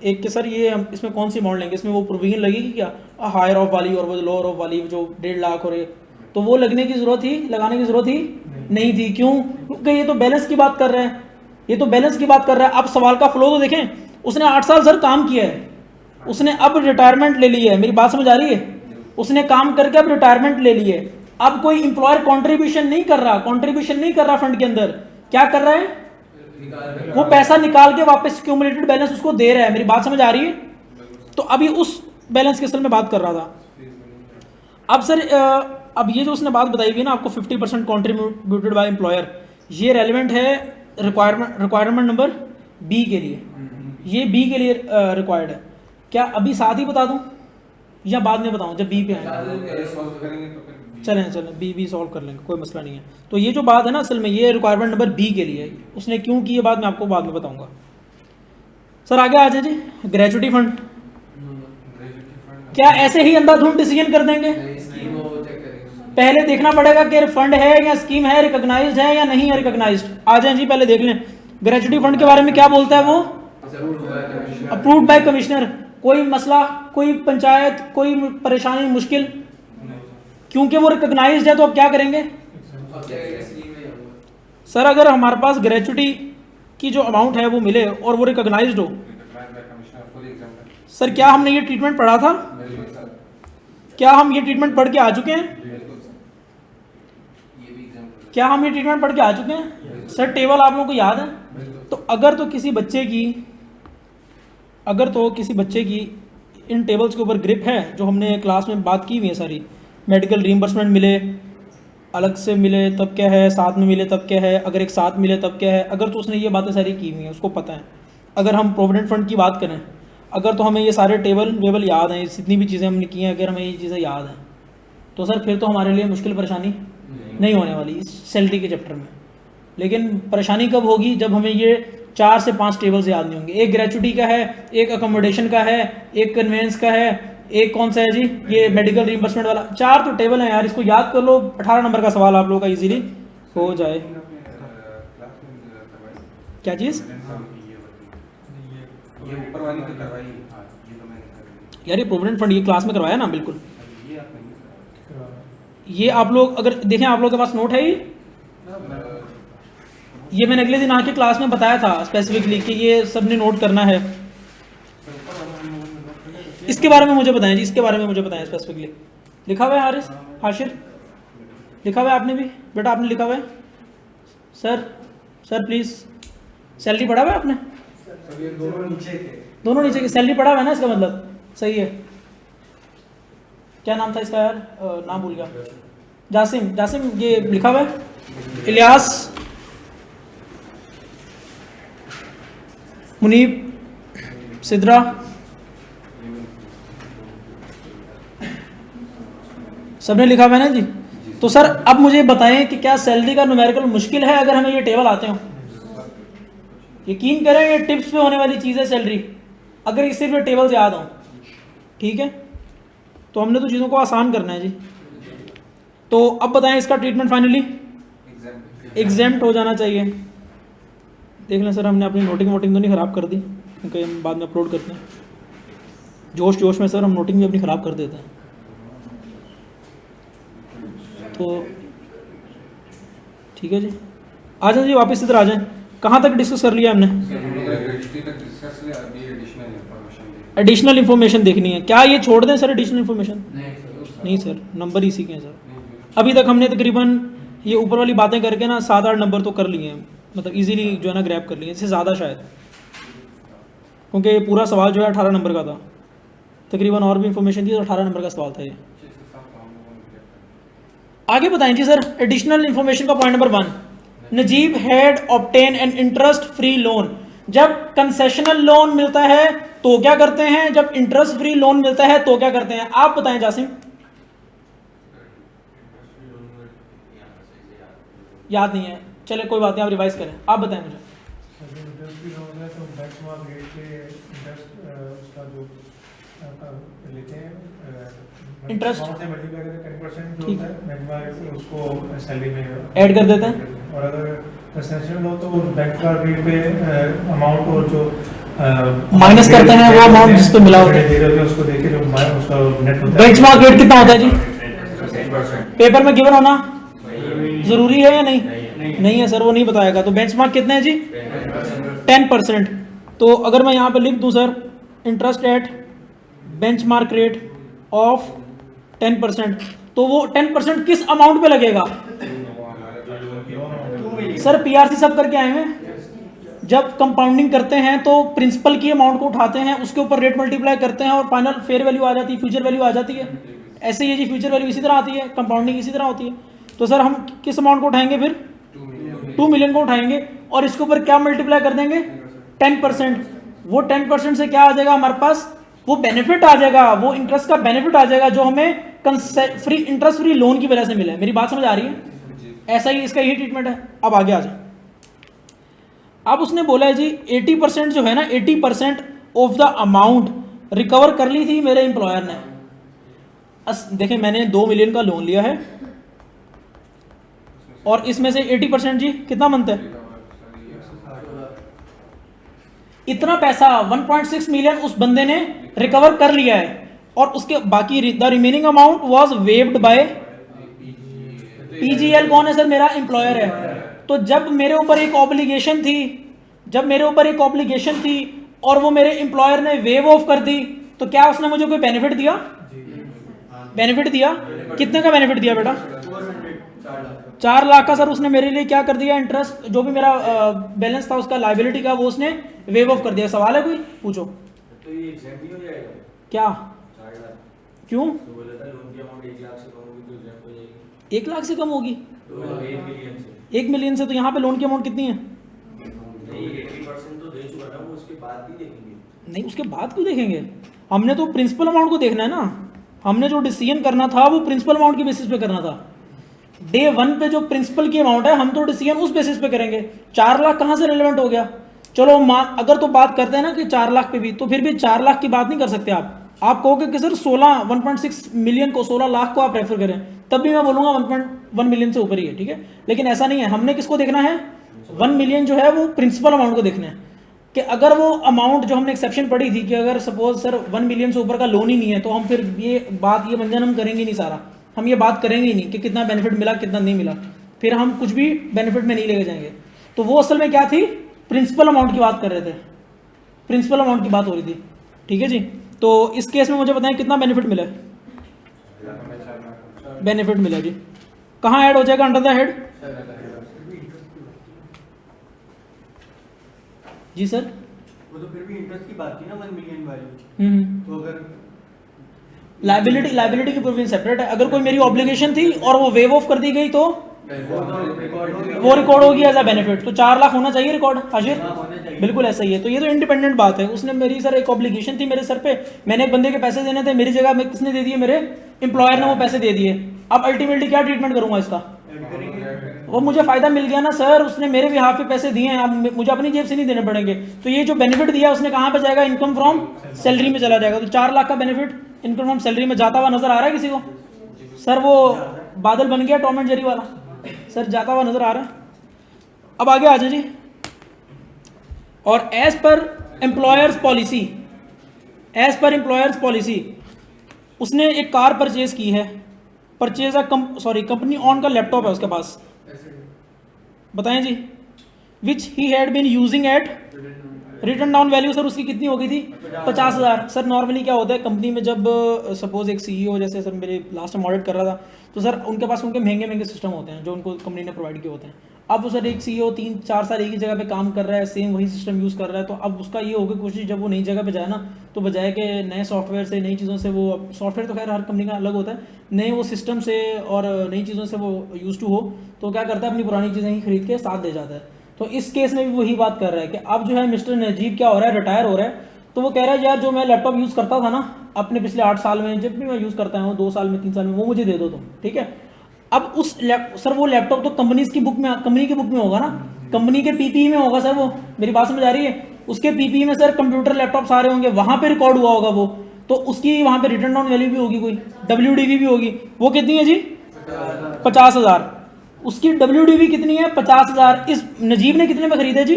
S1: एक कि सर ये हम इसमें कौन सी अमाउंट लेंगे, इसमें वो प्रोविजन लगेगी क्या हायर ऑफ वाली और वो लोअर ऑफ वाली जो 1.5 लाख और ये, तो वो लगाने की ज़रूरत ही नहीं थी। क्यों? क्योंकि ये तो बैलेंस की बात कर रहे हैं, ये तो बैलेंस की बात कर रहा है। अब सवाल का फ्लो तो देखें, उसने 8 साल सर काम किया है, उसने अब रिटायरमेंट ले ली है, मेरी बात समझ आ रही है? उसने काम करके अब रिटायरमेंट ले ली है। अब कोई एम्प्लॉयर कंट्रीब्यूशन नहीं कर रहा फंड के अंदर, क्या कर रहा है? वो पैसा निकाल के वापस क्यूमुलेटेड बैलेंस उसको दे रहा है। मेरी बात समझ आ रही है? तो अभी उस बैलेंस की असल में बात कर रहा था। अब सर अब ये जो उसने बात बताई हुई है ना आपको 50% कॉन्ट्रीब्यूटेड बाय एम्प्लॉयर, ये रेलिवेंट है रिक्वायरमेंट नंबर बी के लिए, ये बी के लिए रिक्वायर्ड है। क्या अभी साथ ही बता दूं या बाद में बताऊं जब बी पे आए? चलें बी सॉल्व कर लेंगे, कोई मसला नहीं है। तो ये जो बात है ना असल में ये रिक्वायरमेंट नंबर बी के लिए है, उसने क्यों की ये बात मैं आपको बाद में बताऊंगा। सर आगे आ जाए जी, ग्रेचुटी फंड क्या ऐसे ही अंधाधुंध डिसीजन कर देंगे? पहले देखना पड़ेगा कि फंड है या स्कीम है, रिकॉग्नाइज्ड है या नहीं है रिकॉग्नाइज्ड। आ जाए जी पहले देख लें ग्रेचुटी फंड के बारे में क्या बोलता है वो, अप्रूव्ड बाय कमिश्नर। कोई मसला, कोई पंचायत, कोई परेशानी, मुश्किल, क्योंकि वो रिकॉग्नाइज्ड है तो अब क्या करेंगे सर? अगर हमारे पास ग्रेचुटी की जो अमाउंट है वो मिले और वो रिकॉग्नाइज्ड हो, सर क्या हमने ये ट्रीटमेंट पढ़ा था? क्या हम ये ट्रीटमेंट पढ़ के आ चुके हैं? क्या हम ये ट्रीटमेंट पढ़ के आ चुके हैं? सर टेबल आप लोगों को याद है? तो अगर तो किसी बच्चे की इन टेबल्स के ऊपर ग्रिप है, जो हमने क्लास में बात की हुई है सारी, मेडिकल रीइंबर्समेंट मिले, अलग से मिले तब क्या है, साथ में मिले तब क्या है, अगर एक साथ मिले तब क्या है, अगर तो उसने ये बातें सारी की हुई हैं, उसको पता है। अगर हम प्रोविडेंट फंड की बात करें, अगर तो हमें ये सारे टेबल याद हैं, जितनी भी चीज़ें हमने की हैं, अगर हमें ये चीज़ें याद हैं, तो सर फिर तो हमारे लिए मुश्किल परेशानी नहीं होने वाली इस सैलरी के चैप्टर में। लेकिन परेशानी कब होगी? जब हमें ये 4 से 5 टेबल्स याद नहीं होंगे। एक ग्रेचुटी का है, एक अकोमोडेशन का है, एक कन्वेंस का है, एक कौन सा है जी, ये मेडिकल रीइंबर्समेंट वाला। 4 तो टेबल हैं यार, इसको याद कर लो। 18 नंबर का सवाल आप लोगों का इजीली हो जाए। क्या चीज़?
S7: ये ऊपर वाली तो करवाई
S1: यार ये प्रोविडेंट फंड ये क्लास में करवाया ना, बिल्कुल। ये आप लोग अगर देखें, आप लोगों के पास नोट है ये मैंने अगले दिन आके क्लास में बताया था स्पेसिफिकली कि ये सबने नोट करना है। इसके बारे में मुझे बताएं जी, इसके बारे में मुझे बताएं स्पेसिफिकली। लिखा हुआ है हारिस, हाशिर लिखा हुआ है? आपने भी बेटा आपने लिखा हुआ है? सर प्लीज़, सैलरी पढ़ा हुआ है आपने? दोनों नीचे की सैलरी पढ़ा हुआ है ना, इसका मतलब सही है। क्या नाम था इसका यार, नाम भूल गया। जासिम ये लिखा हुआ है? इलियास, मुनीब, सिद्रा, सबने लिखा हुआ है ना जी? तो सर अब मुझे बताएं कि क्या सैलरी का न्यूमेरिकल मुश्किल है अगर हमें ये टेबल आते हो? यकीन करें ये टिप्स पे होने वाली चीज़ है सैलरी, अगर इस सिर्फ टेबल से याद हो, ठीक है? तो हमने तो चीज़ों को आसान करना है जी। तो अब बताएं इसका ट्रीटमेंट फाइनली एग्जेम्प्ट हो जाना चाहिए। देख लें सर, हमने अपनी नोटिंग तो नहीं ख़राब कर दी, क्योंकि हम बाद में अपलोड करते हैं। जोश में सर हम नोटिंग भी अपनी ख़राब कर देते हैं। तो ठीक है जी, आ जाए जी वापस इधर आ जाएं। कहाँ तक डिस्कस कर लिया हमने? एडिशनल इन्फॉर्मेशन देखनी है। क्या ये छोड़ दें सर एडिशनल इन्फॉर्मेशन? नहीं सर, नंबर इसी के हैं सर। अभी तक हमने तकरीबन ये ऊपर वाली बातें करके ना 7-8 नंबर तो कर लिए हैं, मतलब इजीली जो है ना ग्रैब कर लिए, इससे ज़्यादा शायद, क्योंकि ये पूरा सवाल जो है 18 नंबर का था तकरीबन, और भी इंफॉर्मेशन थी तो 18 नंबर का सवाल था ये। आगे बताएं जी सर, एडिशनल इन्फॉर्मेशन का point number 1, Najeeb had obtain an interest free loan. जब कंसेशनल लोन मिलता है तो क्या करते हैं, जब इंटरेस्ट फ्री लोन मिलता है तो क्या करते हैं? आप बताएं जासिम। याद नहीं है, चले कोई बात नहीं, आप रिवाइज करें। आप बताएं मुझे। इंटरेस्ट
S7: उसको सैलरी में
S1: ऐड कर देते हैं,
S7: और अगर एसेंशियल लो तो बैंक का रेट पे अमाउंट और जो
S1: माइनस करते हैं वो अमाउंट जिस पे मिला होता है।
S7: दे रहे होते हैं उसको देके जो उसका नेट होता है।
S1: बेंचमार्क रेट कितना होता है जी? पेपर में गिवन होना जरूरी है या नहीं? नहीं है सर, वो नहीं बताएगा। तो बेंचमार्क कितना है जी? 10%। तो अगर मैं यहाँ पे लिख दूँ sir, interest eight benchmark rate of 10%, तो वो 10% किस अमाउंट पे लगेगा सर? पीआरसी सब करके आए हैं। जब कंपाउंडिंग करते हैं तो प्रिंसिपल की अमाउंट को उठाते हैं, उसके ऊपर रेट मल्टीप्लाई करते हैं और फाइनल फेयर वैल्यू आ जाती है, फ्यूचर वैल्यू आ जाती है। ऐसे ही है जी, फ्यूचर वैल्यू इसी तरह आती है, कंपाउंडिंग इसी तरह होती है। तो सर हम किस अमाउंट को उठाएंगे फिर? 2 मिलियन को उठाएंगे और इसके ऊपर क्या मल्टीप्लाई कर देंगे? 10%। वो 10% से क्या आ जाएगा हमारे पास? वो बेनिफिट आ जाएगा, वो इंटरेस्ट का बेनिफिट आ जाएगा जो हमें फ्री इंटरेस्ट फ्री लोन की वजह से मिला है। मेरी बात समझ आ रही है? ऐसा ही इसका यही ट्रीटमेंट है। अब आगे आ जाए। अब उसने बोला है जी 80% जो है ना, 80% ऑफ द अमाउंट रिकवर कर ली थी मेरे एम्प्लॉयर ने। देखें मैंने 2 मिलियन का लोन लिया है और इसमें से 80% जी कितना बनता है? इतना पैसा 1.6 मिलियन उस बंदे ने रिकवर कर लिया है और उसके बाकी the remaining amount was waived by PGL. कौन है सर? मेरा एम्प्लॉयर है। तो जब मेरे ऊपर एक ऑब्लिगेशन थी, और वो मेरे एम्प्लॉयर ने वेव ऑफ कर दी, तो क्या उसने मुझे कोई बेनिफिट दिया? बेनिफिट दिया। कितने का बेनिफिट दिया बेटा? 4 लाख का सर उसने मेरे लिए क्या कर दिया? इंटरेस्ट जो भी मेरा बैलेंस था उसका लायबिलिटी का, वो उसने वेव ऑफ कर दिया। सवाल है कोई? पूछो।
S2: तो ये एग्जैक्ट नहीं हो जाएगा
S1: क्या?
S2: 4 लाख
S1: क्यों?
S2: तो बोला था लोन की अमाउंट 1 लाख से कम होगी तो एग्जैक्ट हो जाएगी।
S1: 1 लाख से कम होगी?
S2: तो 1 मिलियन से
S1: 1 मिलियन से? तो यहाँ पे लोन की अमाउंट कितनी है?
S2: नहीं, 80% तो दे चुका था वो, उसके बाद भी देखेंगे।
S1: नहीं, उसके बाद क्यों देखेंगे? हमने तो प्रिंसिपल अमाउंट को देखना है ना। हमने जो डिसीजन करना था वो प्रिंसिपल अमाउंट की बेसिस पे करना था। डे 1 पे जो प्रिंसिपल की अमाउंट है हम तो डिसीजन उस बेसिस पे करेंगे। 4 लाख कहाँ से रिलेवेंट हो गया? चलो अगर तो बात करते हैं ना कि 4 लाख पे भी, तो फिर भी 4 लाख की बात नहीं कर सकते आप कहोगे कि सर 1.6 मिलियन को 16 लाख को आप रेफर करें, तब भी मैं बोलूंगा 1.1 मिलियन से ऊपर ही है, ठीक है। लेकिन ऐसा नहीं है। हमने किसको देखना है? 1 मिलियन जो है वो प्रिंसिपल अमाउंट को देखना है कि अगर वो अमाउंट जो हमने एक्सेप्शन पढ़ी थी कि अगर सपोज सर 1 मिलियन से ऊपर का लोन ही नहीं है, तो हम फिर ये मंजन हम करेंगे नहीं सारा। हम ये बात करेंगे ही नहीं कि कितना बेनिफिट मिला कितना नहीं मिला, फिर हम कुछ भी बेनिफिट में नहीं लेके जाएंगे। तो वो असल में क्या थी? प्रिंसिपल अमाउंट की बात कर रहे थे, प्रिंसिपल अमाउंट की बात हो रही थी, ठीक है जी। तो इस केस में मुझे बताएं कितना बेनिफिट मिला? बेनिफिट मिला जी। कहाँ ऐड हो जाएगा? अंडर द हेड जी सर।
S3: वो तो फिर भी इंटरेस्ट की बात थी ना 1 मिलियन वाली। तो अगर
S1: लायबिलिटी की प्रूविंग सेपरेट है। अगर कोई मेरी ऑब्लिगेशन थी और वो वेव ऑफ कर दी गई तो वो रिकॉर्ड होगी एज अ बेनिफिट। तो 4 लाख होना चाहिए रिकॉर्ड, हाजिर? बिल्कुल ऐसा ही है। तो ये तो इंडिपेंडेंट बात है। उसने मेरी सर एक ऑब्लिगेशन थी मेरे सर पे, मैंने एक बंदे के पैसे देने थे, मेरी जगह में किसने दे दिए? मेरे एम्प्लॉयर ने वो पैसे दे दिए। अब अल्टीमेटली क्या ट्रीटमेंट करूंगा इसका? वो मुझे फायदा मिल गया ना सर, उसने मेरे भी हाथ पे पैसे दिए हैं, अब मुझे अपनी जेब से नहीं देने पड़ेंगे। तो ये जो बेनिफिट दिया उसने कहाँ पे जाएगा? इनकम फ्रॉम सैलरी में चला जाएगा। तो 4 लाख का बेनिफिट इनकम फ्रॉम सैलरी में जाता हुआ नजर आ रहा है किसी को? सर वो बादल बन गया टॉम एंड जेरी वाला, सर जाता हुआ नजर आ रहा है। अब आगे आ जाए जी। और एज पर एम्प्लॉयर्स पॉलिसी उसने एक कार परचेज की है। कंपनी ऑन का लैपटॉप है उसके पास, बताएं जी, which he had been using at written down value. Sir उसकी कितनी हो गई थी? 50,000। सर नॉर्मली क्या होता है कंपनी में, जब सपोज एक सीईओ, जैसे सर मेरे लास्ट टाइम ऑडिट कर रहा था, तो सर उनके पास उनके महंगे सिस्टम होते हैं जो उनको कंपनी ने प्रोवाइड किए होते हैं। अब वो सर एक सीईओ 3-4 साल एक ही जगह पे काम कर रहा है, सेम वही सिस्टम यूज़ कर रहा है। तो अब उसका ये होगी कोशिश, जब वो नई जगह पे जाए ना, तो बजाय के नए सॉफ्टवेयर से, नई चीज़ों से, वो सॉफ्टवेयर तो खैर हर कंपनी का अलग होता है, नए वो सिस्टम से और नई चीज़ों से वो यूज़ टू हो, तो क्या करता है अपनी पुरानी चीज़ें ही खरीद के साथ दे जाता है। तो इस केस में भी वही बात कर रहा है कि अब जो है मिस्टर नजीब क्या हो रहा है? रिटायर हो रहा है। तो वो कह रहा है यार जो मैं लैपटॉप यूज़ करता था ना अपने पिछले 8 साल में, जब भी मैं यूज़ करता हूँ 2 साल में 3 साल में, वो मुझे दे दो तुम, ठीक है। अब सर वो लैपटॉप तो कंपनी की बुक में होगा ना, कंपनी के पीपीई में होगा सर। वो मेरी बात समझ आ रही है? उसके पीपीई में सर कंप्यूटर लैपटॉप सारे होंगे, वहाँ पे रिकॉर्ड हुआ होगा वो, तो उसकी वहाँ पे रिटर्न डाउन वैल्यू भी होगी, कोई WDV भी होगी। वो कितनी है जी? 50,000। उसकी WDV कितनी है 50,000। इस नजीब ने कितने में खरीदे जी?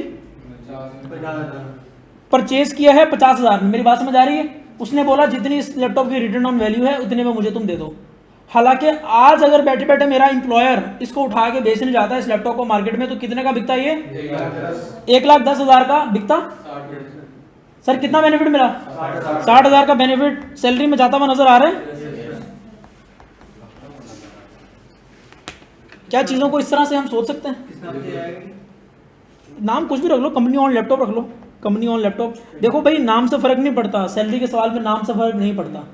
S3: 50,000।
S1: परचेज किया है 50,000 में। मेरी बात समझ आ रही है? उसने बोला जितनी इस लैपटॉप की रिटर्न ऑन वैल्यू है उतने में मुझे तुम दे दो। हालांकि आज अगर बैठे बैठे मेरा एम्प्लॉयर इसको उठा के बेचने जाता है इस लैपटॉप को मार्केट में, तो कितने का बिकता ये? 1,10,000 का बिकता। सर कितना बेनिफिट मिला? 60,000 का बेनिफिट सैलरी में जाता हुआ नजर आ रहा है। क्या चीज़ों को इस तरह से हम सोच सकते हैं? नाम कुछ भी रख लो, कंपनी ऑन लैपटॉप रख लो, कंपनी ऑन लैपटॉप। देखो भाई नाम से फर्क नहीं पड़ता, सैलरी के सवाल में नाम से फर्क नहीं पड़ता।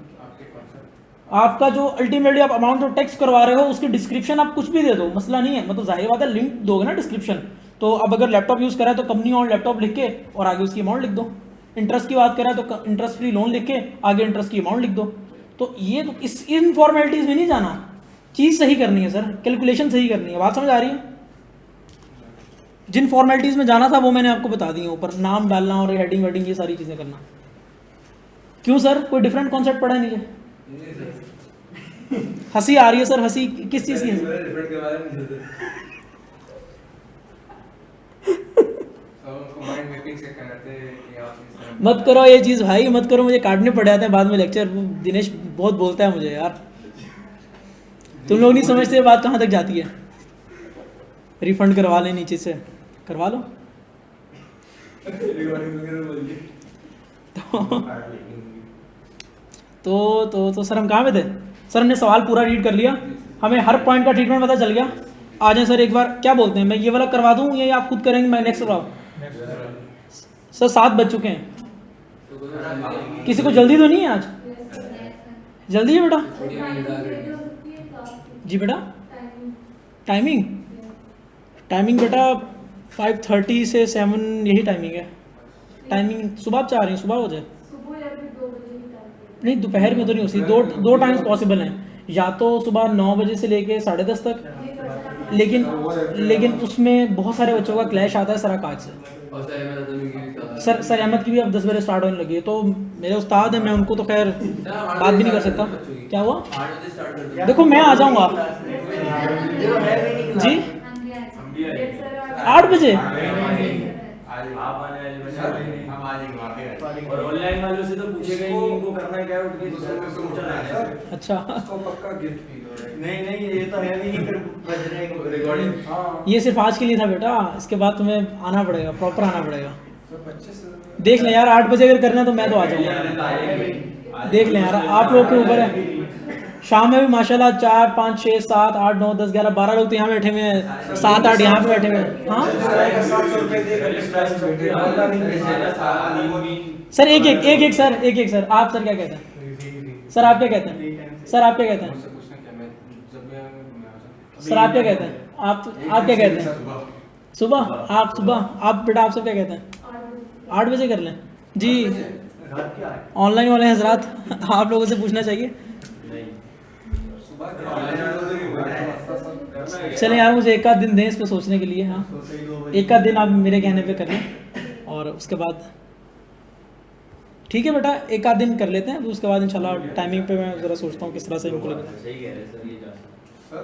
S1: आपका जो अल्टीमेटली आप अमाउंट ऑफ टैक्स करवा रहे हो उसकी डिस्क्रिप्शन आप कुछ भी दे दो, मसला नहीं है। मतलब जाहिर बात है लिंक दोगे ना डिस्क्रिप्शन। तो अब अगर लैपटॉप यूज़ करा है तो कंपनी ऑन लैपटॉप लिख के और आगे उसकी अमाउंट लिख दो। इंटरेस्ट की बात करा है तो इंटरेस्ट फ्री लोन लिख के आगे इंटरेस्ट की अमाउंट लिख दो। तो ये तो इस इन फॉर्मेलिटीज़ में नहीं जाना, चीज़ सही करनी है सर, कैलकुलेशन सही करनी है। बात समझ आ रही है? जिन फॉर्मेलिटीज़ में जाना था वो मैंने आपको बता दी है ऊपर, नाम डालना और हेडिंग वेडिंग ये सारी चीज़ें करना। क्यों सर, कोई डिफरेंट कॉन्सेप्ट पढ़ा है नीचे? हंसी आ रही है सर, हंसी किस चीज़ की हंसी? मत करो ये चीज़ भाई, मत करो, मुझे काटने पड़ जाते हैं बाद में लेक्चर। दिनेश बहुत बोलता है मुझे यार, तुम लोग नहीं समझते बात कहाँ तक जाती है। रिफंड करवा लें नीचे से, करवा लो। तो सर हम कहाँ पे थे? सर हमने सवाल पूरा रीड कर लिया, हमें हर पॉइंट का ट्रीटमेंट पता चल गया। आ जाए सर एक बार, क्या बोलते हैं, मैं ये वाला करवा दूँ या आप खुद करेंगे? मैं नेक्स्ट करवाऊँ? सर 7 बज चुके हैं, किसी को जल्दी तो नहीं है आज? जल्दी है बेटा? जी बेटा टाइमिंग बेटा 5:30 से 7 यही टाइमिंग है। टाइमिंग सुबह आप चाह रही हैं सुबह हो जाए? नहीं दोपहर में तो नहीं हो सकती, दो टाइम्स पॉसिबल हैं, या तो सुबह 9 बजे से लेके 10:30 तक, लेकिन उसमें बहुत सारे बच्चों का क्लैश आता है सराकाज से। सर अहमद की भी अब 10 बजे स्टार्ट होने लगी है, तो मेरे उस्ताद हैं, मैं उनको तो खैर बात भी नहीं कर सकता। क्या हुआ? देखो मैं आ जाऊँगा जी 8 बजे।
S2: और ऑनलाइन वालों से तो पूछेगा ही नहीं इनको करना क्या है, उठ के दूसरे को पूछना है।
S1: अच्छा
S2: इसको पक्का गिफ्ट फील हो रहा है।
S3: नहीं ये तो है भी नहीं, फिर बज रहे हैं
S2: रिकॉर्डिंग। हाँ
S1: ये सिर्फ आज के लिए था बेटा, इसके बाद तुम्हें आना पड़ेगा, प्रॉपर आना पड़ेगा। देख लें यार 8 बजे अगर करना है तो मैं तो आ जाऊँगा। देख लें यार आप लोग के ऊपर है। शाम में भी माशाल्लाह 4 5 6 7 8 9 10 11 12 लोग तो यहाँ बैठे हुए हैं, 7 8 यहाँ पे बैठे हुए हैं। हाँ सर एक सर आप सर क्या कहते हैं? सर आप क्या कहते हैं? सर आप क्या कहते हैं? सर आप क्या कहते हैं? आप क्या कहते हैं? सुबह आप बेटा आप सब क्या कहते हैं? 8 बजे कर लें जी। ऑनलाइन वाले हजरात आप लोगों से पूछना चाहिए। चलें यार मुझे एक आध दिन दें इस पे सोचने के लिए। हाँ एक आध दिन आप मेरे कहने पे कर लें और उसके बाद ठीक है बेटा एक आध दिन कर लेते हैं, उसके बाद इंशाल्लाह टाइमिंग पे मैं ज़रा सोचता हूँ किस तरह से इनको लगे।
S2: सही कह रहे हैं सर, ये जा सर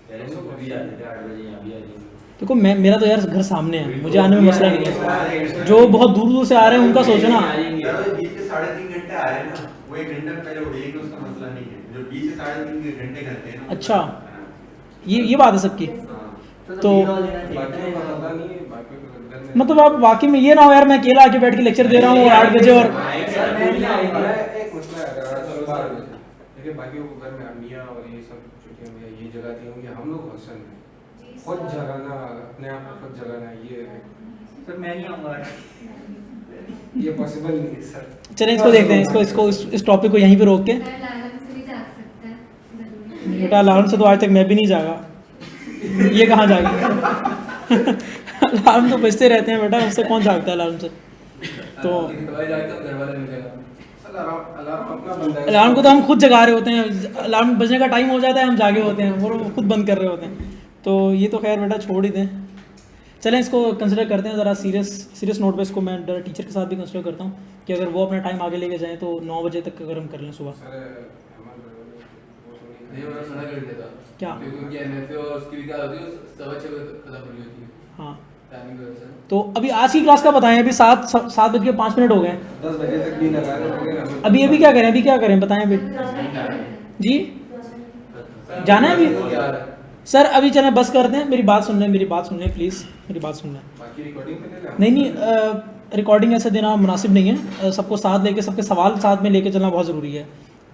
S2: पेरेंट्स को भी जाते थे 8 बजे, यहाँ भी आ जाएंगे।
S1: देखो मेरा तो यार घर सामने है, मुझे आने में मसला नहीं है। जो बहुत दूर से आ रहे हैं उनका सोचना।
S4: 3.5 घंटे आ रहे हैं ना, वो 1 घंटा पहले उठेंगे उसका मसला नहीं है। जो 20 से 3.5 घंटे करते हैं ना।
S1: अच्छा ये बात है सबकी। तो मतलब आप वाकई में ये ना हो यार मैं अकेला आके बैठ के लेक्चर दे रहा हूँ 8 बजे और
S8: देखिए बाकियों को घर में अम्मियाँ और ये सब छुट्टियाँ में ये जगाती होंगी, हम लोग हॉस्टल में खुद जगाना, अपने आप को खुद जगाना ये
S3: सर मैं नहीं आऊँगा,
S8: ये पॉसिबल नहीं है सर।
S1: चलें इसको देखते हैं, इसको इस टॉपिक को यहीं पे रोक के। बेटा अलार्म से तो आज तक मैं भी नहीं जागा, ये कहाँ जाएगी? अलार्म तो बजते रहते हैं बेटा, उससे कौन जागता है अलार्म से? तो अलार्म को तो हम खुद जगा रहे होते हैं, अलार्म बजने का टाइम हो जाता है हम जागे होते हैं और वो खुद बंद कर रहे होते हैं। तो ये तो खैर बेटा छोड़ ही दें, चलें इसको कंसिडर करते हैं ज़रा सीरियस नोट पे। इसको मैं टीचर के साथ भी कंसिडर करता हूँ कि अगर वो अपना टाइम आगे लेके जाएँ तो 9 बजे तक अगर हम कर लें सुबह।
S5: नहीं मैं सुना कर देता
S1: क्या?
S5: क्योंकि एमएफए और उसकी भी क्या होती है 6:15 खत्म हो रही होती है
S1: हाँ,
S5: टाइमिंग की वजह से।
S1: तो अभी आज की क्लास का बताएं। अभी 7:05 हो गए हैं।
S8: 10 बजे तक भी लगा रहे
S1: अभी क्या करें? अभी क्या करें बताएं अभी जी। जाना है अभी? सर अभी चलें, बस करते हैं। मेरी बात सुन लें प्लीज़, मेरी बात सुन लें।
S8: बाकी रिकॉर्डिंग पे ले लें।
S1: नहीं, रिकॉर्डिंग ऐसे देना मुनासिब नहीं है। सबको साथ लेके, सबके सवाल साथ में लेके चलना बहुत ज़रूरी है।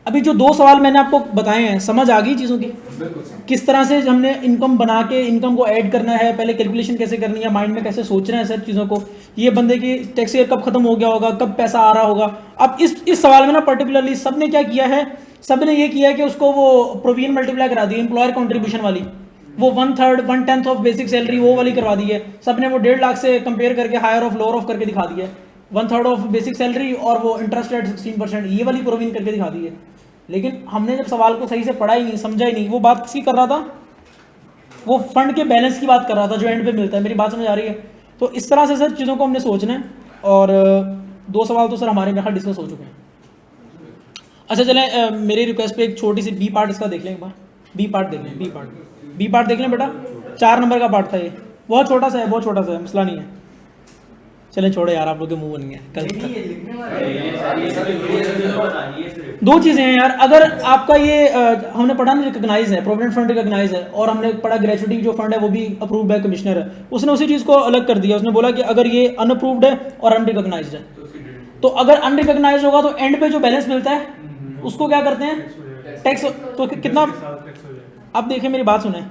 S1: अभी जो 2 सवाल मैंने आपको बताए हैं, समझ आ गई चीज़ों की?
S8: बिल्कुल सर।
S1: किस तरह से हमने इनकम बना के इनकम को ऐड करना है, पहले कैलकुलेशन कैसे करनी है, माइंड में कैसे सोचना है सर चीज़ों को। ये बंदे की टैक्स ईयर कब खत्म हो गया होगा, कब पैसा आ रहा होगा। अब इस सवाल में ना पर्टिकुलरली सब ने क्या किया है, सब ने ये किया है कि उसको वो प्रोविजन मल्टीप्लाई करा दी, एम्प्लॉयर कॉन्ट्रीब्यूशन वाली, वो 1/3 1/10 ऑफ बेसिक सैलरी वो वाली करवा दी है। सब ने वो 1.5 लाख से कंपेयर करके हायर ऑफ लोअर ऑफ करके दिखा दिया है। 1/3 ऑफ बेसिक सैलरी और वो इंटरेस्ट रेट 16%, ये वाली प्रोविजन करके दिखा दी है। लेकिन हमने जब सवाल को सही से पढ़ा ही नहीं, समझा ही नहीं, वो बात किसकी कर रहा था, वो फंड के बैलेंस की बात कर रहा था जो एंड पे मिलता है। मेरी बात समझ आ रही है? तो इस तरह से सर चीज़ों को हमने सोचना है। और 2 सवाल तो सर हमारे यहाँ डिस्कस हो चुके हैं। अच्छा चलें, मेरी रिक्वेस्ट पे एक छोटी सी बी पार्ट इसका देख लें एक बार। बी पार्ट देख लें, बी पार्ट देख लें बेटा। 4 नंबर का पार्ट था ये, बहुत छोटा सा है, मसला नहीं है। चलें छोड़ो यार, आप लोग के मुंह बन गए कल। दो चीज़ें हैं यार। अगर आपका ये हमने पढ़ा ना रिकॉग्नाइज है, प्रोविडेंट फंड रिकॉग्नाइज है, और हमने पढ़ा ग्रेचुइटी जो फंड है वो भी अप्रूव्ड बाय कमिश्नर है। उसने उसी चीज़ को अलग कर दिया। उसने बोला कि अगर ये अनअप्रूव्ड है और अनरिकॉग्नाइज्ड है, तो अगर अनरिकॉग्नाइज्ड होगा तो एंड पे जो बैलेंस मिलता है उसको क्या करते हैं, टैक्स। तो कितना, अब देखिए मेरी बात सुने,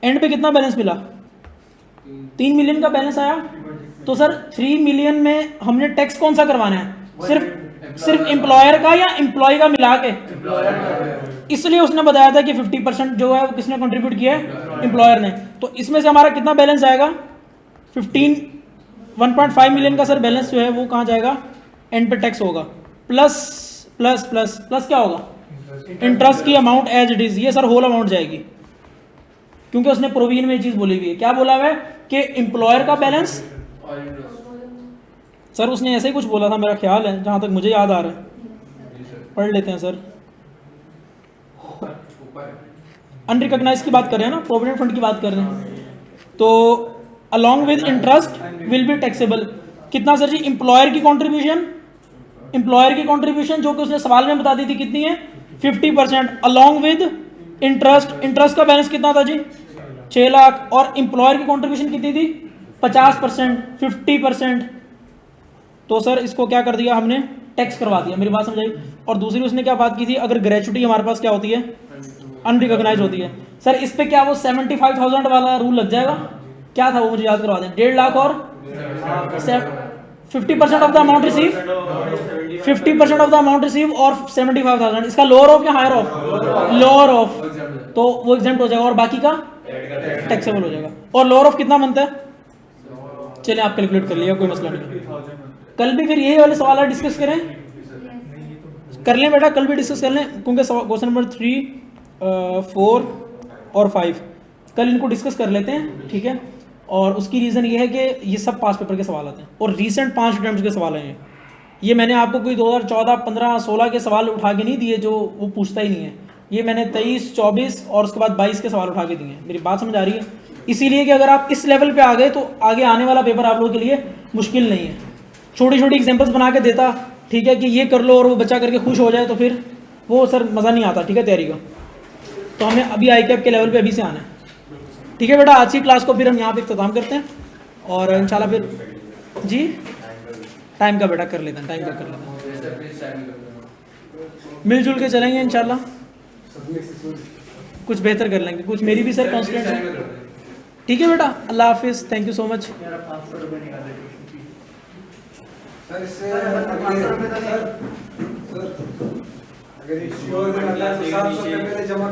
S1: एंड पे कितना बैलेंस मिला, 3 मिलियन का बैलेंस आया। तो सर 3 मिलियन में हमने टैक्स कौन सा करवाना है, सिर्फ एम्प्लॉयर का या एम्प्लॉय का मिला के? इसलिए उसने बताया था कि 50% जो है वो किसने कंट्रीब्यूट किया है, एम्प्लॉयर ने। तो इसमें से हमारा कितना बैलेंस आएगा, 1.5 मिलियन का सर बैलेंस जो है वो कहाँ जाएगा, एंड पे टैक्स होगा, प्लस क्या होगा, इंटरेस्ट की अमाउंट एज इट इज। ये सर होल अमाउंट जाएगी, क्योंकि उसने प्रोविजन में ये चीज बोली हुई है। क्या बोला हुआ है कि एम्प्लॉयर का बैलेंस, सर उसने ऐसे ही कुछ बोला था मेरा ख्याल है, जहां तक मुझे याद आ रहा है। पढ़ लेते हैं सर। अनरिकॉग्नाइज की बात कर रहे हैं ना, प्रोविडेंट फंड की बात कर रहे हैं। तो along with interest will be taxable. कितना सर जी, एम्प्लॉयर की कंट्रीब्यूशन जो कि उसने सवाल में बता दी थी कितनी है, 50%, अलॉन्ग विद इंटरेस्ट का बैलेंस कितना था जी, 6 लाख, और एम्प्लॉयर की कंट्रीब्यूशन कितनी थी, 50%, 50%। तो सर इसको क्या कर दिया हमने, टैक्स करवा दिया। मेरी बात समझ आई? और दूसरी उसने क्या बात की थी, अगर ग्रेचुइटी हमारे पास क्या होती है, अनरिकॉग्नाइज होती है। सर इस पे क्या वो 75,000 वाला रूल लग जाएगा? क्या था वो, मुझे याद करवा दें। 1.5 लाख और 50% of the amount receive, 50% of the amount receive और 75,000। इसका लोअर ऑफ या हायर ऑफ, लोअर ऑफ, तो वो एग्जेम्प्ट हो जाएगा और बाकी का टैक्सेबल हो जाएगा। और लोअर ऑफ कितना बनता है, चलिए आप कैलकुलेट कर लिया, कोई मसला नहीं। कल भी फिर यही वाले सवाल डिस्कस करें, कर लें बेटा, कल भी डिस्कस कर लें, क्योंकि क्वेश्चन नंबर 3, 4 और 5 कल इनको डिस्कस कर लेते हैं, ठीक है। और उसकी रीज़न ये है कि ये सब पास पेपर के सवाल आते हैं और रीसेंट 5 अटेम्प्ट के सवाल हैं। ये मैंने आपको कोई 2014, 15, 16 के सवाल उठा के नहीं दिए जो वो पूछता ही नहीं है। ये मैंने 23, 24 और उसके बाद 22 के सवाल उठा के दिए हैं। मेरी बात समझ आ रही है? इसीलिए कि अगर आप इस लेवल पे आ गए तो आगे आने वाला पेपर आप लोगों के लिए मुश्किल नहीं है। छोटी छोटी एग्जाम्पल्स बना के देता, ठीक है, कि ये कर लो और वो बच्चा करके खुश हो जाए, तो फिर वो सर मज़ा नहीं आता, ठीक है, तैयारी का। तो हमें अभी ICAP के लेवल पे अभी से आना है, ठीक है बेटा। आज की क्लास को फिर हम यहाँ पे इख्तिताम करते हैं और इंशाल्लाह फिर जी टाइम का बेटा कर लेते हैं, टाइम का कर लेते हैं, मिलजुल के चलेंगे इंशाल्लाह, कुछ बेहतर कर लेंगे, कुछ मेरी भी सर कॉन्स्टेंट है, ठीक है बेटा। अल्लाह हाफिज़, thank you so much.
S8: Sir इससे अगर इश्योर में 700 रुपये जमा